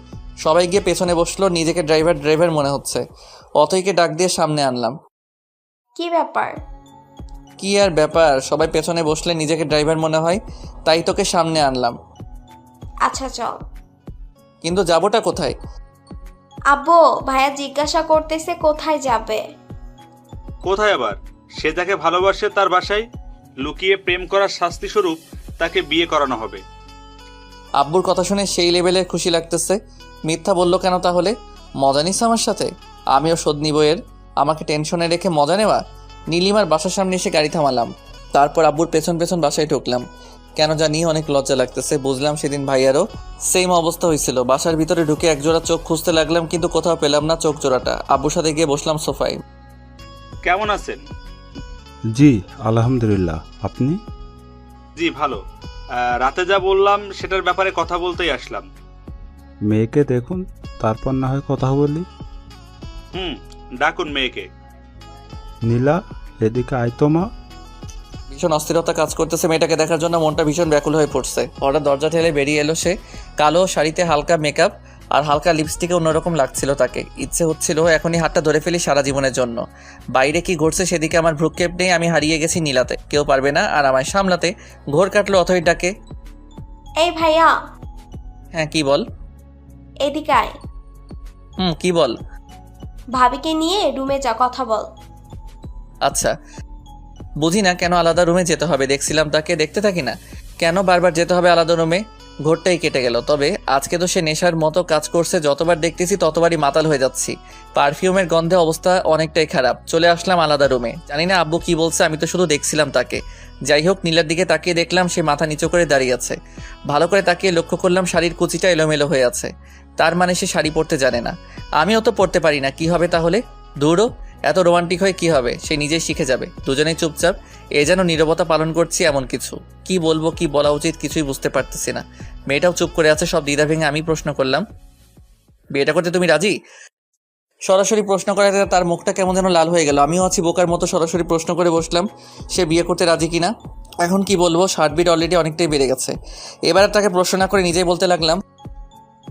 সবাই গিয়ে পেছনে বসলো, নিজেকে ড্রাইভার মনে হচ্ছে। অথইকে ডাক দিয়ে সামনে আনলাম। কি ব্যাপার? কি আর ব্যাপার, সবাই পেছনে বসলে নিজেকে ড্রাইভার মনে হয়, তাই তোকে সামনে আনলাম। আচ্ছা চল। কিন্তু যাবোটা কোথায়? আব্বু ভাইয়া জিজ্ঞাসা করতেছে কোথায় যাবে। কোথায় আবার? সে যাকে ভালোবাসে তার বাসায় লুকিয়ে প্রেম করার শাস্তি স্বরূপ তাকে বিয়ে করানো হবে। আব্বুর কথা শুনে সেই লেভেলের খুশি লাগতেছে। মিথ্যা বললো কেন তাহলে? মজা নিস আমার সাথে? আমিও শোধ নিব এর। আমাকে টেনশনে রেখে মজা নেওয়া। নীলিমার বাসার সামনে এসে গাড়ি থামালাম। তারপর আব্বুর পেছন পেছন বাসায় ঢুকলাম। কেন জানি অনেক লজ্জা লাগতেছে। বুঝলাম সেদিন ভাইয়ারও সেম অবস্থা হয়েছিল। বাসার ভিতরে ঢুকে একজোড়া চোখ খুঁজতে লাগলাম, কিন্তু কোথাও পেলাম না চোখ জোড়াটা। আব্বুর সাথে গিয়ে বসলাম সোফায়। কেমন আছেন? জি আলহামদুলিল্লাহ, আপনি? জি ভালো। রাতে যা বললাম সেটার ব্যাপারে কথা বলতেই আসলাম। মেয়েকে দেখুন, তারপর না হয় কথা বলি। ডাকুন মেয়েকে। নীলা, এদিকে আয় তো মা। ভীষণ অস্থিরতা কাজ করতেছে মেয়েটাকে দেখার জন্য, মনটা ভীষণ ব্যাকুল হয়ে পড়ছে। হঠাৎ দরজা ঠেলে বেরিয়ে এলো সে। কালো শাড়িতে হালকা মেকআপ আর হালকা লিপস্টিকে অন্যরকম লাগছিল তাকে। ইচ্ছে হচ্ছিল এখনই হাতটা ধরে ফেলি সারা জীবনের জন্য। বাইরে কি ঘটছে সেদিকে আমার ভ্রুক্ষেপ নেই। আমি হারিয়ে গেছি নীলাতে, কেউ পারবে না আর আমায় সামলাতে। ঘোর কাটলো অথই ডাকে। এই ভাইয়া। হ্যাঁ কি বল? এদিকে আয়। কি বল? ভাবিকে নিয়ে রুমে যা, কথা বল। আচ্ছা, বুঝি না কেন আলাদা রুমে যেতে হবে। দেখছিলাম তাকে, দেখতে থাকি না কেন বারবার যেতে হবে আলাদা রুমে? ঘোরটাই কেটে গেল। তবে আজকে তো সে নেশার মতো কাজ করছে, যতবার দেখতেছি ততবারই মাতাল হয়ে যাচ্ছি। পারফিউমের গন্ধে অবস্থা অনেকটাই খারাপ। চলে আসলাম আলাদা রুমে। জানি না আব্বু কি বলছে, আমি তো শুধু দেখছিলাম তাকে। যাই হোক, নীলার দিকে তাকিয়ে দেখলাম সে মাথা নিচু করে দাঁড়িয়ে আছে। ভালো করে তাকিয়ে লক্ষ্য করলাম শাড়ির কুচিটা এলোমেলো হয়ে আছে। তার মানে সে শাড়ি পরতে জানে না। আমিও তো পরতে পারি না, কি হবে তাহলে? দূরও এত রোমান্টিক হয়ে কি হবে? সে নিজেই শিখে যাবে। দুজনেই চুপচাপ, এ যেন নীরবতা পালন করছি এমন কিছু। কি বলবো, কি বলা উচিত কিছুই বুঝতে পারতেছি না। মেয়েটাও চুপ করে আছে। সব দ্বিধা ভেঙে আমি প্রশ্ন করলাম, বিয়েটা করতে তুমি রাজি? সরাসরি প্রশ্ন করাতে তার মুখটা কেমন যেন লাল হয়ে গেল। আমিও আছি বোকার মতো সরাসরি প্রশ্ন করে বসলাম সে বিয়ে করতে রাজি কিনা। এখন কি বলবো, হার্টবিট অলরেডি অনেকটাই বেড়ে গেছে। এবার তাকে প্রশ্ন না করে নিজেই বলতে লাগলাম,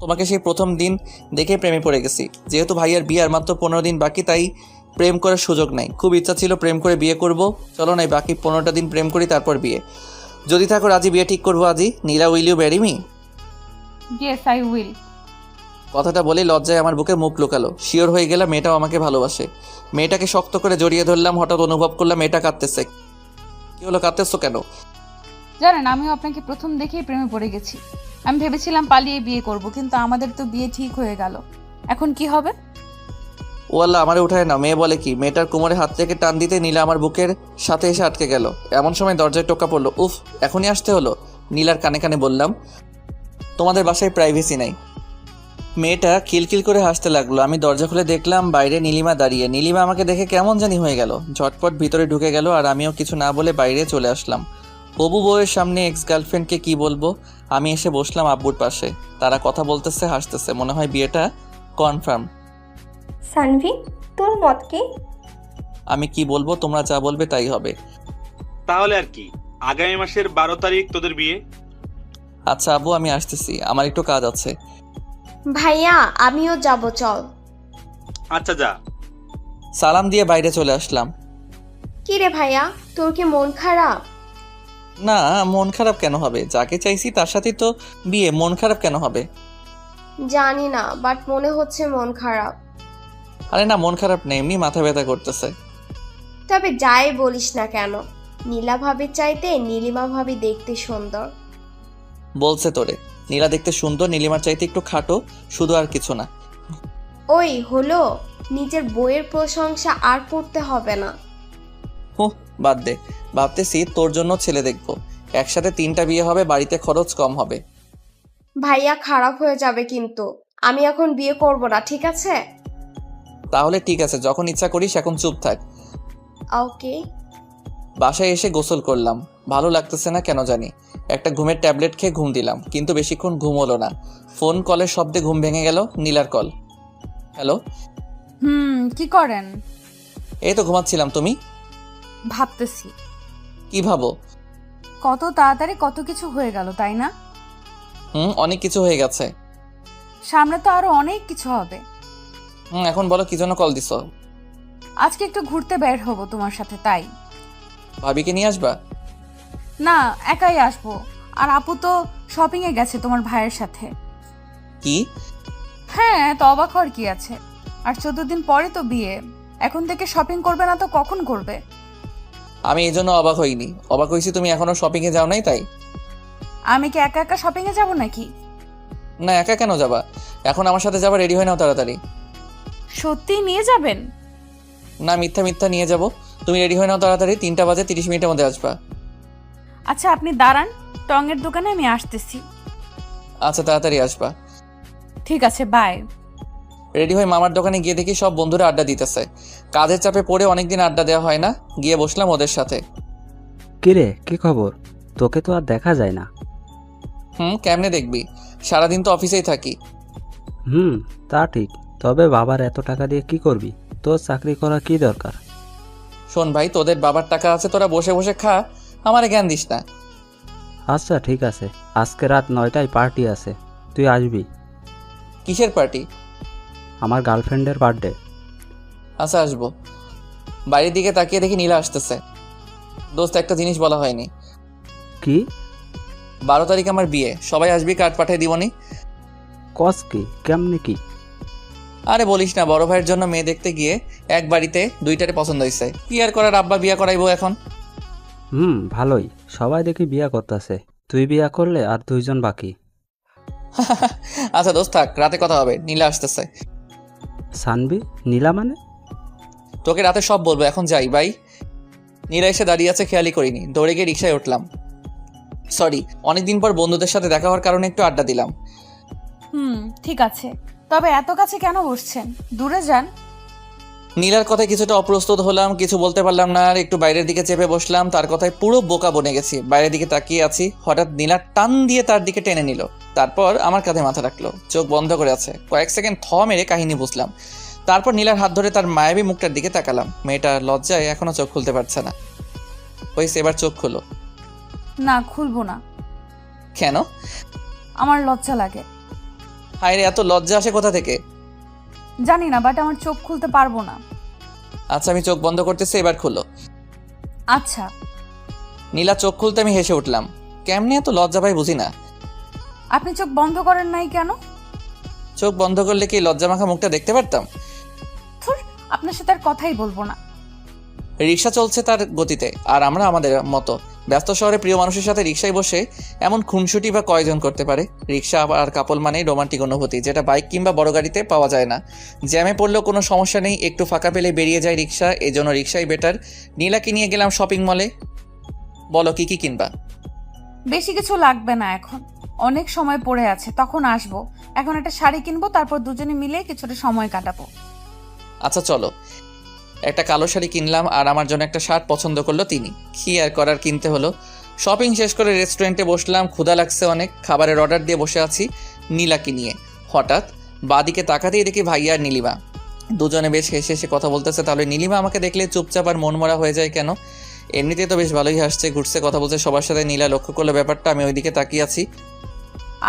তোমাকে সেই প্রথম দিন দেখে প্রেমে পড়ে গেছি। যেহেতু ভাইয়ার বিয়ার মাত্র 15 দিন বাকি, তাই প্রেম করার সুযোগ নাই। খুব ইচ্ছা ছিল প্রেম করে বিয়ে করব। চলো নাই বাকি 15টা দিন প্রেম করি, তারপর বিয়ে। যদি থাকো রাজি, বিয়ে ঠিক করবো আজই। Nila, will you marry me? Yes I will. কথাটা বলে লজ্জায় আমার বুকে মুখ লুকালো। শিওর হয়ে গেলাম মেয়েটাও আমাকে ভালোবাসে। মেয়েটাকে শক্ত করে জড়িয়ে ধরলাম। হঠাৎ অনুভব করলাম মেয়েটা কাঁদতেছে। কি হলো, কাঁদতেছো কেন? জানেন, আমিও আপনাকে প্রথম দেখেই প্রেমে পড়ে গেছি। আমি ভেবেছিলাম পালিয়ে বিয়ে করব, কিন্তু আমাদের তো বিয়ে ঠিক হয়ে গেল। এখন কি হবে? ও আল্লাহ, আমারে উঠায় না। মেয়ে বলে কি? মেয়েটার কোমরে হাত থেকে টান দিতে নীলা আমার বুকের সাথে এসে আটকে গেল। এমন সময় দরজায় টোকা পড়লো। উফ, এখনই আসতে হলো। নীলার কানে কানে বললাম, তোমাদের বাসায় প্রাইভেসি নাই। মেয়েটা খিলখিল করে হাসতে লাগলো। আমি দরজা খুলে দেখলাম বাইরে নীলিমা দাঁড়িয়ে। নীলিমা আমাকে দেখে কেমন জানি হয়ে গেল, ঝটপট ভিতরে ঢুকে গেল আর আমিও কিছু না বলে বাইরে চলে আসলাম। হবু বউয়ের সামনে এক্স গার্লফ্রেন্ডকে কি বলবো? আমি এসে বসলাম আব্বুর পাশে। তারা কথা বলতেছে, হাসতেছে। মনে হয় বিয়েটা কনফার্ম। সানভি, তোর মত কি? আমি কি বলবো, তোমরা যা বলবে তাই হবে। তাহলে আর কি, আগামী মাসের 12 তারিখ তোদের বিয়ে। আচ্ছা আব্বু, আমি আসতেছি, আমার একটু কাজ আছে। ভাইয়া আমিও যাব, চল। আচ্ছা যা। সালাম দিয়ে বাইরে চলে আসলাম। কি রে ভাইয়া, তোর কি মন খারাপ? না, মন খারাপ কেন হবে? যাকে চাইছি তার সাথে তো বিয়ে, মন খারাপ কেন হবে? জানি না, বাট মনে হচ্ছে মন খারাপ। আরে না, মন খারাপ নেই, এমনি মাথা ব্যথা করতেছে। তবে যাই বলিস না কেন, নীলা ভাবির চাইতে নীলিমা ভাবি দেখতে সুন্দর। বলছে তোরে? নীলা দেখতে সুন্দর, নীলিমার চাইতে একটু খাটো, শুধু, আর কিছু না। ওই হলো, নিজের বইয়ের প্রশংসা আর করতে হবে না। হুঁ, বাদ দে। ভাবতেছি তোর জন্য ছেলে দেখবো, একসাথে 3টা বিয়ে হবে, বাড়িতে খরচ কম হবে। ভাইয়া খারাপ হয়ে যাবে কিন্তু, আমি এখন বিয়ে করব না, ঠিক আছে? তাহলে ঠিক আছে, যখন ইচ্ছা করিস, এখন চুপ থাক। ওকে। বাসায় এসে গোসল করলাম, ভালো লাগতেছে না কেন জানি। একটা ঘুমের ট্যাবলেট খেয়ে ঘুম দিলাম, কিন্তু বেশিক্ষণ ঘুম হলো না। ফোন কলের শব্দে ঘুম ভেঙে গেল। নীলার কল। হ্যালো। কি করেন? এই তো ঘুমাচ্ছিলাম, তুমি? ভাবতেছি কি ভাবো? কত তাড়াতাড়ি কত কিছু হয়ে গেল, তাই না? অনেক কিছু হয়ে গেছে। সামনে তো আরো অনেক কিছু হবে। এখন বলো কি জন্য কল দিছো? আজকে একটু ঘুরতে বের হব তোমার সাথে, তাই। ভাবিকে নিয়ে আসবা? না, একাই আসবো। আর আপু তো শপিং এ গেছে তোমার ভাইয়ের সাথে। কি? হ্যাঁ, তো অবাক হওয়ার কি আছে? আর 14 দিন পরে তো বিয়ে, এখন থেকে শপিং করবে না তো কখন করবে? আমি এই জন্য অবাক হইনি, অবাক হয়েছি তুমি এখনো শপিং এ যাও নাই তাই। আমি কি একা একা শপিং এ যাব নাকি? না, একা কেন যাবা? এখন আমার সাথে যাবা, রেডি হয়ে নাও তাড়াতাড়ি। সত্যি নিয়ে যাবেন? না, মিথ্যা মিথ্যা নিয়ে যাব। তুমি রেডি হয়ে নাও তাড়াতাড়ি, 3টা বাজে 30 মিনিটের মধ্যে আসবা। আচ্ছা আপনি দাঁড়ান, টঙের দোকানে আমি আসতেছি। আচ্ছা, তাড়াতাড়ি আসবা। ঠিক আছে, বাই। রেডি হয়ে মামার দোকানে গিয়ে দেখি সব বন্ধুরা আড্ডা দিতেছে। কাজের চাপে পড়ে অনেকদিন আড্ডা দেওয়া হয় না, গিয়ে বসলাম ওদের সাথে। কিরে, কি খবর? তোকে তো আর দেখা যায় না। কেমনে দেখবি, সারাদিন তো অফিসেই থাকি। তা ঠিক, তবে বাবার এত টাকা দিয়ে কি করবি? তোর চাকরি করা কি দরকার? শোন ভাই, তোদের বাবার টাকা আছে, তোরা বসে বসে খা, আমারে জ্ঞান দিস না। আচ্ছা ঠিক আছে, আজকে রাত 9টায় পার্টি আছে, তুই আসবি। কিসের পার্টি? আমার গার্লফ্রেন্ডের বার্থডে। আচ্ছা, আসবো। বাইরের দিকে তাকিয়ে দেখি নীলা আসতেছে। দোস্ত, একটা জিনিস বলা হয়নি। কি? 12 তারিখ আমার বিয়ে, সবাই আসবি, কার্ড পাঠিয়ে দিবনি। কস কি? কেমনে কি? আরে বলিস না, বড় ভাইয়ের জন্য মেয়ে দেখতে গিয়ে এক বাড়িতে 2টারে পছন্দ হয়েছে, কি আর করার, আব্বা বিয়ে করাইবো এখন। ভালোই, সবাই দেখি বিয়া করতেছে, তুই বিয়া করলে আর 2জন বাকি। আচ্ছা দোস্ত থাক, রাতে কথা হবে, নীলা আসতেছে। সানবি? নীলা মানে? তোকে রাতে সব বলবো, এখন যাই, বাই। নীলা এসে দাঁড়িয়ে আছে, খেয়ালই করিনি, দৌড়ে গিয়ে রিক্সায় উঠলাম। সরি, অনেকদিন পর বন্ধুদের সাথে দেখা হওয়ার কারণে একটু আড্ডা দিলাম। ঠিক আছে, তবে এত কাছে কেন বসছেন? দূরে যান। নীলার কথায় কিছুটা অপ্রস্তুত হলাম, কিছু বলতে পারলাম না, আর একটু বাইরের দিকে চেপে বসলাম। তার কথায় পুরো বোকা বনে গেছি, বাইরের দিকে তাকিয়ে আছি, হঠাৎ নীলা টান দিয়ে তার দিকে টেনে নিল, তারপর আমার কাঁধে মাথা রাখলো, চোখ বন্ধ করে আছে। কয়েক সেকেন্ড মেরে কাহিনী বুঝলাম। তারপর নীলার হাত ধরে তার মায়াবী মুখটার দিকে তাকালাম। মেয়েটা লজ্জায় এখনো চোখ খুলতে পারছে না। হয়েছে, এবার চোখ খুলো। না, খুলবো না। কেন? আমার লজ্জা লাগে। হায় রে, এত লজ্জা আসে কোথা থেকে? জানি না, বাট আমার চোখ খুলতে পারবো না। আচ্ছা, আমি চোখ বন্ধ করতেছি, এবার খুলো। আচ্ছা। নীলা চোখ খুলতে আমি হেসে উঠলাম। কেমনে এত লজ্জা পাই বুঝি না। আপনি চোখ বন্ধ করেন নাই কেন? চোখ বন্ধ করলে কি লজ্জা মাখা মুখটা দেখতে পারতাম? ধুর, আপনার সাথে আর কথাই বলবো না। রিক্সা চলছে তার গতিতে, আর আমরা আমাদের মতো। ব্যস্ত শহরে প্রিয় মানুষের সাথে রিক্সায় বসে এমন খুনসুটি বা কয়জন করতে পারে? রিক্সা আর কাপল মানেই রোমান্টিক অনুভূতি, যেটা বাইক কিংবা বড় গাড়িতে পাওয়া যায় না। জ্যামে পড়লেও কোনো সমস্যা নেই, একটু ফাঁকা পেলে বেরিয়ে যায় রিক্সা, এজন্য রিক্সাই বেটার। নীলাকে নিয়ে গেলাম শপিং মলে। বলো কি কি কিনবা? বেশি কিছু লাগবে না, এখন অনেক সময় পড়ে আছে, তখন আসবো। এখন একটা শাড়ি কিনবো, তারপর দুজনে মিলে কিছুটা সময় কাটাবো। আচ্ছা চলো। একটা কালো শাড়ি কিনলাম, আর আমার জন্য একটা শার্ট পছন্দ করলো তিনি। কি আর করার, কিনতে হলো। শপিং শেষ করে রেস্টুরেন্টে বসলাম, ক্ষুধা লাগছে অনেক, খাবারের অর্ডার দিয়ে বসে আছি নীলাকে নিয়ে। হঠাৎ বাদিকে তাকাতেই দেখি ভাইয়া আর নীলিমা দুজনে বেশ হেসে হেসে কথা বলতেছে। তাহলে নীলিমা আমাকে দেখলে চুপচাপ আর মনমরা হয়ে যায় কেন? এমনিতেই তো বেশ ভালোই হাসছে, ঘুরছে, কথা বলছে সবার সাথে। নীলা লক্ষ্য করলো ব্যাপারটা, আমি ওইদিকে তাকিয়ে আছি।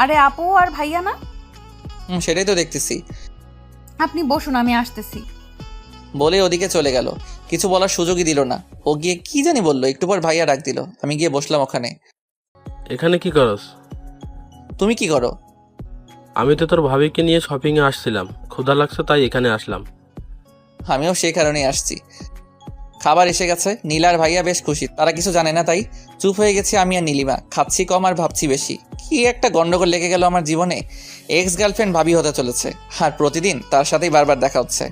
আরে আপু আর ভাইয়া না? সেটাই তো দেখতেছি। আপনি বসুন, আমি আসতেছি। বলে ওদিকে চলে গেল, কিছু বলার সুযোগই দিল না। ও গিয়ে কি জানি বললো, একটু পর ভাইয়া ডাক দিল। আমি গিয়ে বসলাম ওখানে। এখানে কি করস? তুমি কি করো? আমি তো তোর ভাবিকে নিয়ে শপিংয়ে আসছিলাম, ক্ষুধা লাগছে তাই এখানে আসলাম। আমিও সেই কারণেই আসছি। খাবার এসে গেছে। নীলা আর ভাইয়া বেশ খুশি, তারা কিছু জানে না তাই। চুপ হয়ে গেছি আমি আর নীলিমা। খাচ্ছি কম আর ভাবছি বেশি। কি একটা গন্ডগোল লেগে গেল আমার জীবনে। এক্স গার্লফ্রেন্ড ভাবি হতে চলেছে, আর প্রতিদিন তার সাথেই বারবার দেখা হচ্ছে।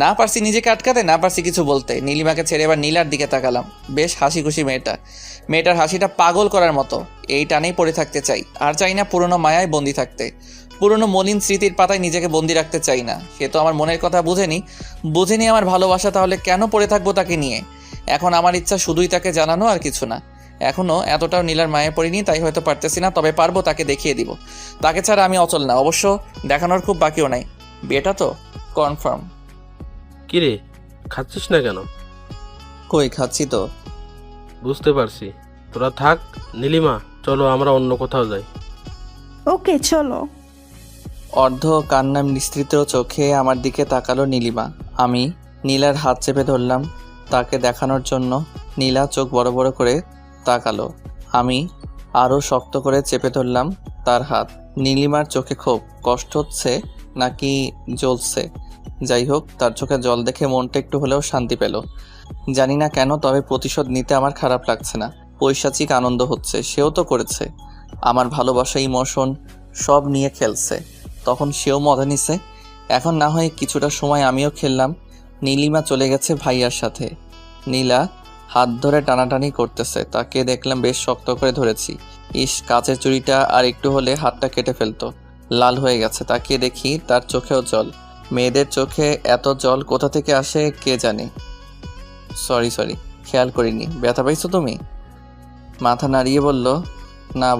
না পারছি নিজেকে আটকাতে, না পারছি কিছু বলতে। নীলিমাকে ছেড়ে এবার নীলার দিকে তাকালাম। বেশ হাসি খুশি মেয়েটা। মেয়েটার হাসিটা পাগল করার মতো। এই টানেই পড়ে থাকতে চাই, আর চাই না পুরনো মায়ায় বন্দি থাকতে। পুরনো মলিন স্মৃতির পাতায় নিজেকে বন্দি রাখতে চাই না। সে তো আমার মনের কথা বুঝেনি আমার ভালোবাসা, তাহলে কেন পড়ে থাকবো তাকে নিয়ে? এখন আমার ইচ্ছা শুধুই তাকে জানানো, আর কিছু না। এখনও এতটাও নীলার মায়ে পড়িনি, তাই হয়তো পারতেছি না, তবে পারবো, তাকে দেখিয়ে দিব। তাকে ছাড়া আমি অচল না। অবশ্য দেখানোর খুব বাকিও নাই। বিয়েটা তো কনফার্ম। কিরে, খাচ্ছিস না কেন? কই, খাচ্ছি তো। বুঝতে পারছি, তোরা থাক। নীলিমা, চলো আমরা অন্য কোথাও যাই। ওকে চলো। অর্ধ কান্না মিশ্রিত চোখে আমার দিকে তাকালো নীলিমা। আমি নীলার হাত চেপে ধরলাম তাকে দেখানোর জন্য। নীলা চোখ বড় বড় করে তাকালো। আমি আরও শক্ত করে চেপে ধরলাম তার হাত। নীলিমার চোখে খুব কষ্ট হচ্ছে নাকি জ্বলছে, যাই হোক, তার চোখে জল দেখে মনটা একটু হলেও শান্তি পেল। জানি না কেন, তবে প্রতিশোধ নিতে আমার খারাপ লাগছে না। পৈশাচিক আনন্দ হচ্ছে। সেও তো করেছে, আমার ভালোবাসা, ইমোশন সব নিয়ে খেলছে, তখন সেও মজা নিছে। এখন না হয় কিছুটা সময় আমিও খেললাম। নীলিমা চলে গেছে ভাইয়ার সাথে। নীলা হাত ধরে টানাটানি করতেছে, তাকে দেখলাম বেশ শক্ত করে ধরেছি। ইস, কাচের চুড়িটা আর একটু হলে হাতটা কেটে ফেলতো। লাল হয়ে গেছে, তাকিয়ে দেখি তার চোখেও জল। মেয়েদের চোখে এত জল কোথা থেকে আসে কে জানে। সরি, খেয়াল করিনি। ব্যথা পাইছো তুমি? মাথা নাড়িয়ে বলল না,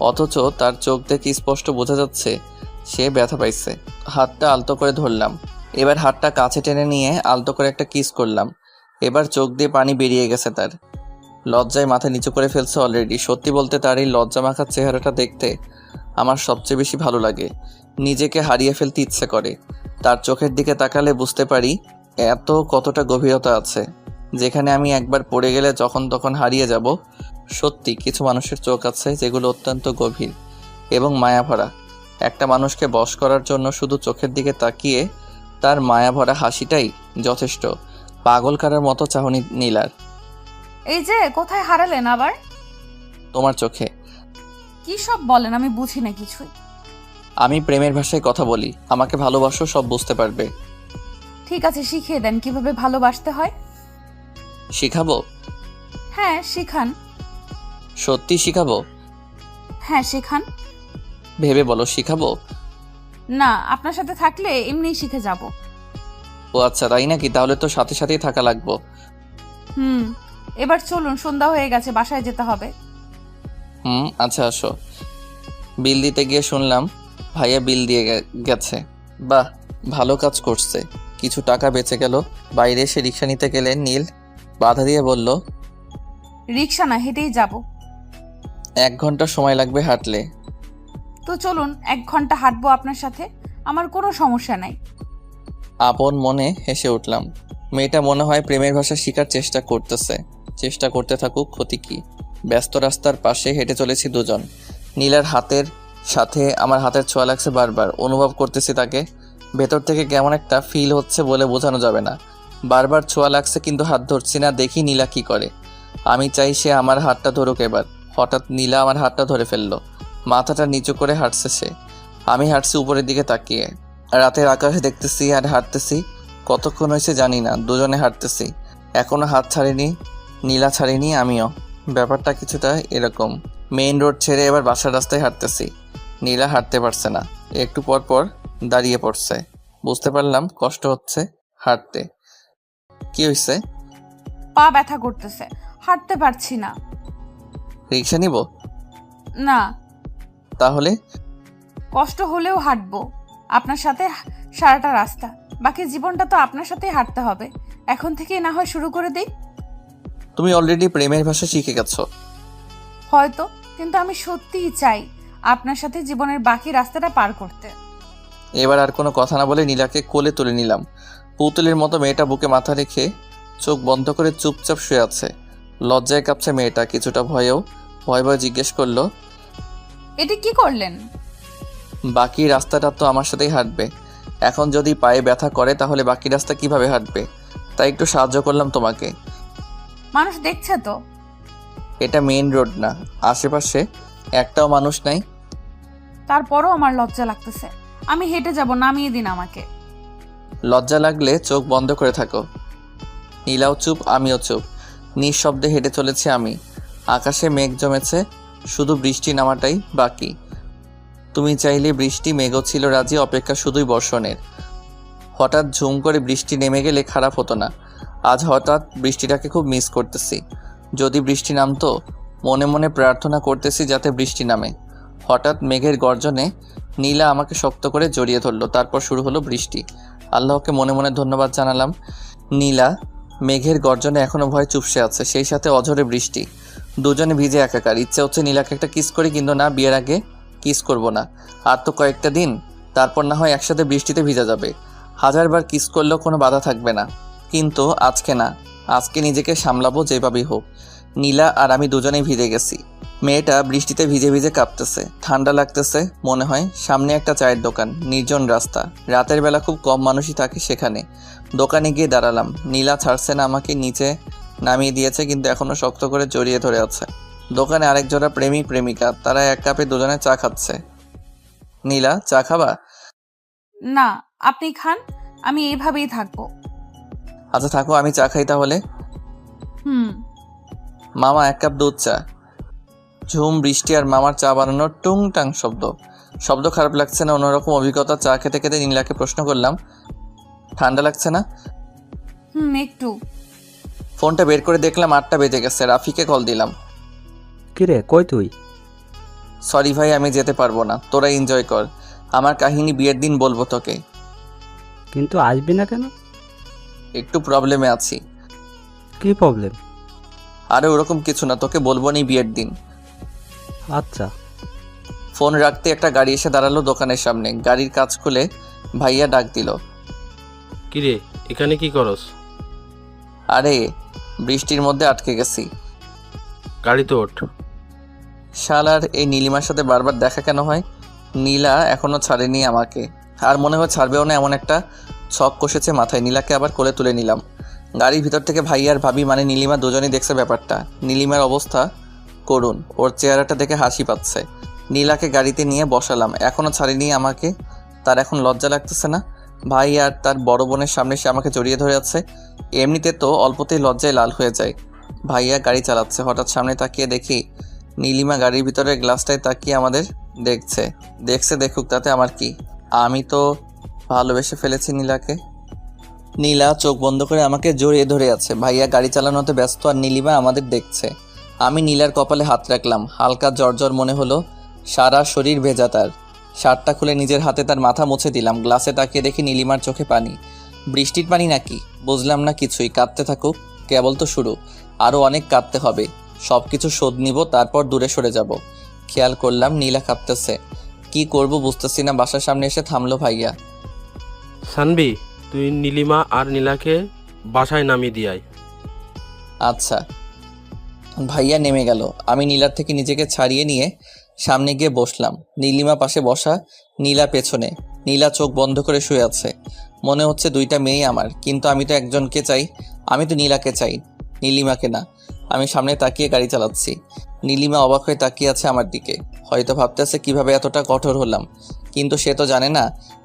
অথচ তার চোখ দেখে স্পষ্ট বোঝা যাচ্ছে সে ব্যথা পাইছে। হাতটা আলতো করে ধরলাম। এবার হাতটা কাছে টেনে নিয়ে আলতো করে একটা কিস করলাম। এবার চোখ দিয়ে পানি বেরিয়ে গেছে তার। লজ্জায় মাথা নিচু করে ফেলছে অলরেডি। সত্যি বলতে তার এই লজ্জা মাখার চেহারাটা দেখতে আমার সবচেয়ে বেশি ভালো লাগে। নিজেকে হারিয়ে ফেলতে ইচ্ছে করে। তার চোখের দিকে তাকালে বুঝতে পারি কতটা গভীরতা আছে, যেখানে আমি একবার পড়ে গেলে যখন তখন হারিয়ে যাব। সত্যি কিছু মানুষের চোখ আছে যেগুলো অত্যন্ত গভীর এবং মায়াভরা। একটা মানুষকে বশ করার জন্য শুধু চোখের দিকে তাকিয়ে তার মায়াভরা হাসিটাই যথেষ্ট। পাগল কারার মতো চাহনি নীলার। এই যে কোথায় হারালেন আবার? তোমার চোখে। কি সব বলেন, আমি বুঝি না কিছুই। আমি প্রেমের ভাষায় কথা বলি, আমাকে ভালোবাসো, সব বুঝতে পারবে। ঠিক আছে, শিখিয়ে দেন কিভাবে ভালোবাসতে হয়। শিখাবো? হ্যাঁ শিখান। সত্যি শিখাবো? হ্যাঁ শেখান। ভেবে বলো, শিখাবো? না, আপনার সাথে থাকলে এমনিই শিখে যাব। ও আচ্ছা, তাই নাকি? তাহলে তো সাথে সাথেই থাকা লাগবো। এবার চলুন, সন্ধ্যা হয়ে গেছে, বাসায় যেতে হবে। আচ্ছা, আসো। বিল দিতে গিয়ে শুনলাম ভাইয়া বিল দিয়ে গেছে। বাহ, ভালো কাজ করছে, কিছু টাকা বেঁচে গেল। বাইরে এসে রিক্সা নিতে গেলেন নীল। বাধা দিয়ে বলল, রিক্সা না, হেঁটেই যাব। 1 ঘন্টা সময় লাগবে হাঁটলে। তো চলুন, 1 ঘন্টা হাঁটবো আপনার সাথে, আমার কোনো সমস্যা নাই। আপন মনে হেসে উঠলাম। মেয়েটা মনে হয় প্রেমের ভাষা শেখার চেষ্টা করতে থাকুক, ক্ষতি কি। ব্যস্ত রাস্তার পাশে হেঁটে চলেছি দুজন। নীলার হাতের সাথে আমার হাতের ছোঁয়া লাগছে বারবার। অনুভব করতেছি তাকে। ভেতর থেকে কেমন একটা ফিল হচ্ছে বলে বোঝানো যাবে না। বারবার ছোঁয়া লাগছে কিন্তু হাত ধরছি না। দেখি নীলা কি করে। আমি চাই সে আমার হাতটা ধরুক এবার। হঠাৎ নীলা আমার হাতটা ধরে ফেললো। মাথাটা নিচু করে হাঁটছে সে। আমি হাঁটছি উপরের দিকে তাকিয়ে। রাতের আকাশ দেখতেছি আর হাঁটতেছি। কতক্ষণ হয়েছে জানি না, দুজনে হাঁটতেছি। এখনো হাত ছাড়েনি নীলা, ছাড়েনি আমিও। ব্যাপারটা কিছুটা এরকম। মেইন রোড ছেড়ে এবার বাসার রাস্তায় হাঁটতেছি। নীলা হাঁটতে পারছে না, একটু পর পর দাঁড়িয়ে পড়ছে। বুঝতে পারলাম কষ্ট হচ্ছে হাঁটতে। কি হয়েছে? পা ব্যথা করতেছে, হাঁটতে পারছি না। রিক্সা নিব? না। তাহলে? কষ্ট হলেও হাঁটবো আপনার সাথে সারাটা রাস্তা। বাকি জীবনটা তো আপনার সাথেই হাঁটতে হবে। এখন থেকেই না হয় শুরু করে দিই। তুমি অলরেডি প্রেমের ভাষা শিখে গেছো। হয়তো, কিন্তু আমি সত্যিই চাই আপনার সাথে জীবনের বাকি রাস্তাটা পার করতে। এবার আর কোনো কথা না বলে নীলাকে কোলে তুলে নিলাম। পুতুলের মতো মেয়েটা বুকে মাথা রেখে চোখ বন্ধ করে চুপচাপ শুয়ে আছে। লজ্জায় কাঁপছে মেয়েটা, কিছুটা ভয়েও। ভয় ভয় জিজ্ঞেস করলো, এটি কি করলেন? বাকি রাস্তাটা তো আমার সাথেই হাঁটবে। এখন যদি পায়ে ব্যথা করে তাহলে বাকি রাস্তা কিভাবে হাঁটবে? তাই একটু সাহায্য করলাম তোমাকে। মানুষ দেখছে তো। এটা মেইন রোড না, আশেপাশে একটাও মানুষ নাই। তারপরও আমার লজ্জা লাগতেছে। আমি হেঁটে যাব, নামিয়ে দিন আমাকে। লজ্জা লাগলে চোখ বন্ধ করে থাকো। নীলাও চুপ, আমিও চুপ। নিঃশব্দে হেঁটে চলেছি আমি। আকাশে মেঘ জমেছে, শুধু বৃষ্টি নামাটাই বাকি। তুমি চাইলে বৃষ্টি, মেঘও ছিল রাজি, অপেক্ষা শুধুই বর্ষণের। হঠাৎ ঝুম করে বৃষ্টি নেমে গেলে খারাপ হতো না। আজ হঠাৎ বৃষ্টিটাকে খুব মিস করতেছি। যদি বৃষ্টি নামতো, মনে মনে প্রার্থনা করতেছি যাতে বৃষ্টি নামে। হঠাৎ মেঘের গর্জনে নীলা আমাকে শক্ত করে জড়িয়ে ধরলো। তারপর শুরু হলো বৃষ্টি। আল্লাহকে মনে মনে ধন্যবাদ জানালাম। নীলা মেঘের গর্জনে এখনো ভয় চুপসে আছে, সেই সাথে অঝরে বৃষ্টি। দুজনে ভিজে একাকার। ইচ্ছে হচ্ছে নীলাকে একটা কিস করি, কিন্তু না, বিয়ের আগে কিস করব না। আর তো কয়েকটা দিন, তারপর না হয় একসাথে বৃষ্টিতে ভিজা যাবে। হাজারবার কিস করলেও কোনো বাধা থাকবে না, কিন্তু আজকে না। আজকে নিজেকে সামলাবো যেভাবেই হোক। নীলা আর আমি দুজনেই ভিজে গেছি। মেয়েটা বৃষ্টিতে ভিজে ভিজে কাঁপতেছে, ঠান্ডা লাগতেছে। মনে হয় সামনে একটা চায়ের দোকান, নির্জন রাস্তা, রাতের বেলা খুব কম মানুষই থাকে সেখানে। দোকানে গিয়ে দাঁড়ালাম। নীলা ছাড়ছে না আমাকে, নিচে নামিয়ে দিয়েছে কিন্তু এখনো শক্ত করে জড়িয়ে ধরে আছে। দোকানে আরেক জোড়া প্রেমিক প্রেমিকা, তারা এক কাপে দুজনে চা খাচ্ছে। নীলা, চা খাবা? না, আপনি খান, আমি এইভাবেই থাকবো। আচ্ছা থাকো, আমি চা খাই তাহলে। হুম। মামা, এক কাপ দুধ চা। ঝুম বৃষ্টি আর মামার চা বানানোর টুংটাং শব্দ খারাপ লাগছে না? অন্যরকম অভিজ্ঞতা। চা খেতে খেতে নীলাকে প্রশ্ন করলাম, ঠান্ডা লাগছে না? একটু। ফোনটা বের করে দেখলাম 8টা বেজে গেছে। রাফিকে কল দিলাম। কিরে, কই তুই? সরি ভাই, আমি যেতে পারবো না, তোরা এনজয় কর। আমার কাহিনী বিয়ের দিন বলবো তোকে। কিন্তু আসবি না কেন? একটু প্রবলেমে আছি। কি প্রবলেম? আরে ওরকম কিছু না, তোকে বলবো নি বিয়ের দিন। আচ্ছা। ফোন রাখতে একটা গাড়ি এসে দাঁড়ালো দোকানের সামনে। গাড়ির কাজ খুলে ভাইয়া ডাক দিল, কিরে, এখানে কি করস? আরে বৃষ্টির মধ্যে আটকে গেছি। গাড়িতে ওঠ। শালার এই নীলিমার সাথে বারবার দেখা কেন হয়? নীলা এখনো ছাড়েনি আমাকে, আর মনে হয় ছাড়বেও না, এমন একটা ছক কষেছে মাথায়। নীলাকে আবার কোলে তুলে নিলাম। গাড়ির ভিতর থেকে ভাইয়া আর ভাবি মানে নীলিমা দুজনেই দেখছে ব্যাপারটা। নীলিমার অবস্থা করুণ, ওর চেহারাটা দেখে হাসি পাচ্ছে। নীলাকে গাড়িতে নিয়ে বসালাম। এখনও ছাড়েনি আমাকে। তার এখন লজ্জা লাগতেছে না? ভাই আর তার বড় বোনের সামনে সে আমাকে জড়িয়ে ধরে আছে। এমনিতে তো অল্পতেই লজ্জায় লাল হয়ে যায়। ভাইয়া গাড়ি চালাচ্ছে। হঠাৎ সামনে তাকিয়ে দেখি নীলিমা গাড়ির ভিতরে গ্লাসটায় তাকিয়ে আমাদের দেখছে দেখুক, তাতে আমার কি? আমি তো ভালোবেসে ফেলেছি নীলাকে। নীলা চোখ বন্ধ করে আমাকে জড়িয়ে ধরে আছে। ভাইয়া গাড়ি চালানোতে ব্যস্ত আর নীলিমা আমাদের দেখছে। আমি নীলার কপালে হাত রাখলাম। হালকা জ্বর মনে হলো, সারা শরীর ভেজা। তার শার্টটা খুলে নিজের হাতে তার মাথা মুছে দিলাম। গ্লাসে তাকিয়ে দেখি নীলিমার চোখে পানি। বৃষ্টির পানি নাকি? বুঝলাম না কিছুই। কাঁদতে থাকুক, কেবল তো শুরু, আরও অনেক কাঁদতে হবে। সব কিছু শোধ নিব, তারপর দূরে সরে যাব। খেয়াল করলাম নীলা কাঁদতেছে। কি করব বুঝতেছি না। বাসার সামনে এসে থামলো ভাইয়া। সানবি, তুই নীলিমা আর নীলাকে বাসায় নামিয়ে দিয়াই। আচ্ছা। ভাইয়া নেমে গেল। আমি নীলার থেকে নিজেকে ছাড়িয়ে নিয়ে সামনে গিয়ে বসলাম। নীলিমা পাশে বসা, নীলা পেছনে। নীলা চোখ বন্ধ করে শুয়ে আছে। মনে হচ্ছে দুইটা মেয়ে আমার, কিন্তু আমি তো একজনকে চাই। আমি তো নীলাকে চাই, নীলিমাকে না। আমি সামনে তাকিয়ে গাড়ি চালাচ্ছি। নীলিমা অবাক হয়ে তাকিয়ে আছে আমার দিকে। হয়তো ভাবতেছে কিভাবে এতটা কঠোর হলাম, কিন্তু সে তো জানে না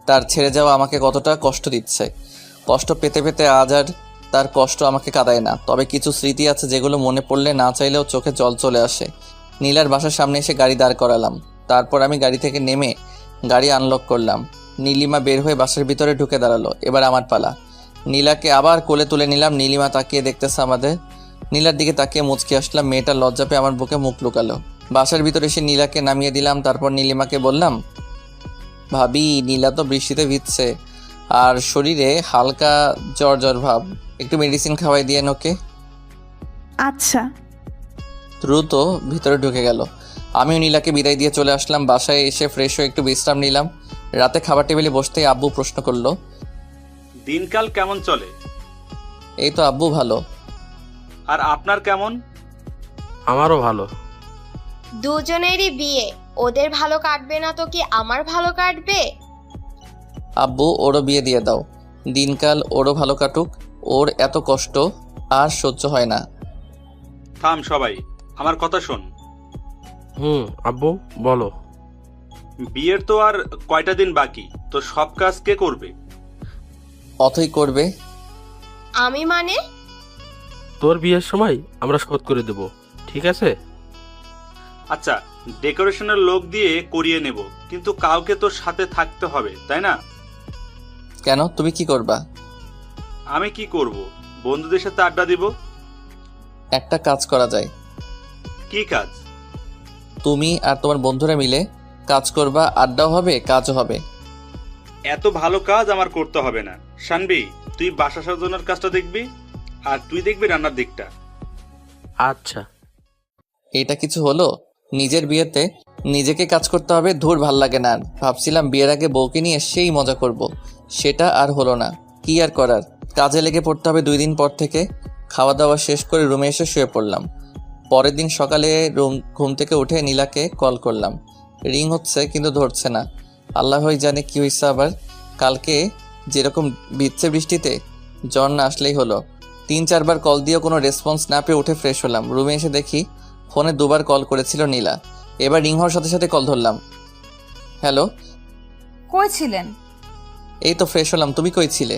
তার ছেড়ে যাওয়া আমাকে কতটা কষ্ট দিচ্ছে। কষ্ট পেতে পেতে আজ আর তার কষ্ট আমাকে কাঁদায় না। তবে কিছু স্মৃতি আছে যেগুলো মনে পড়লে না চাইলেও চোখে জল চলে আসে। নীলার বাসার সামনে এসে গাড়ি দাঁড় করালাম। তারপর আমি গাড়ি থেকে নেমে গাড়ি আনলক করলাম। নীলিমা বের হয়ে বাসার ভিতরে ঢুকে দাঁড়ালো। এবার আমার পালা। নীলাকে আবার কোলে তুলে নিলাম। নীলিমা তাকিয়ে দেখতেছে আমাদের। নীলার দিকে তাকিয়ে মুচকি আসলাম। মেয়েটার লজ্জা পেয়ে আমার বুকে মুখ লুকালো। বাসার ভিতরে এসে নীলাকে নামিয়ে দিলাম। তারপর নীলিমাকে বললাম, ভাবি নীলা তো বৃষ্টিতে ভিজছে আর শরীরে হালকা জ্বর ভাব, একটু মেডিসিন খাওয়াই দিয়ে ওকে। আচ্ছা। দ্রুত ভিতরে ঢুকে গেল। আমিও নীলাকে বিদায় দিয়ে চলে আসলাম বাসায়। এসে ফ্রেশ হয়ে একটু বিশ্রাম নিলাম। রাতে খাবার টেবিলে বসতেই আব্বু প্রশ্ন করলো, দিনকাল কেমন চলে? এই তো আব্বু ভালো। আর আপনার কেমন? আমারও ভালো। দুজনেরই বিয়ে, ওদের ভালো কাটবে না তো কি আমার ভালো কাটবে? আব্বু ওরও বিয়ে দিয়ে দাও, দিনকাল ওরও ভালো কাটুক। ওর এত কষ্ট আর সহ্য হয় না। থাম সবাই, আমার কথা শোন। আব্বু বলো। বিয়ের তো আর কয়টা দিন বাকি, তো সব কাজ কে করবে? অথই করবে। আমি মানে? তোর বিয়ের সময় আমরা শোধ করে দেব, ঠিক আছে? আচ্ছা, ডেকোরেশনের লোক দিয়ে করিয়ে নেব, কিন্তু কাউকে তো সাথে থাকতে হবে, তাই না? কেন, তুমি কি করবা? আমি কি করব? বন্ধুদের সাথে আড্ডা দিব। একটা কাজ করা যায়। কি কাজ? তুমি আর তোমার বন্ধুরা মিলে কাজ করবা, আড্ডাও হবে কাজও হবে। এত ভালো কাজ আমার করতে হবে না। শানবি, তুই বাসা সাজানোর কাজটা দেখবি, আর তুই দেখবি রান্নার দিকটা। আচ্ছা। এটা কিছু হলো? নিজের বিয়েতে নিজেকে কাজ করতে হবে, ধুর ভাল লাগে না। আর ভাবছিলাম বিয়ের আগে বউকে নিয়ে সেই মজা করব, সেটা আর হলো না। কি আর করার, কাজে লেগে পড়তে হবে 2 দিন পর থেকে। খাওয়া দাওয়া শেষ করে রুমে এসে শুয়ে পড়লাম। পরের দিন সকালে ঘুম থেকে উঠে নীলাকে কল করলাম। রিং হচ্ছে কিন্তু ধরছে না। আল্লাহই জানে কি হয়েছে আবার। কালকে যেরকম ভিজছে বৃষ্টিতে, জ্বর না আসলেই হলো। 3-4 বার কল দিয়েও কোনো রেসপন্স না পেয়ে উঠে ফ্রেশ হলাম। রুমে এসে দেখি ফোনে 2 বার কল করেছিল নীলা। এবার রিং হওয়ার সাথে সাথে কল ধরলাম। হ্যালো, কই ছিলেন? এই তো ফ্রেশ হলাম। তুমি কই ছিলে?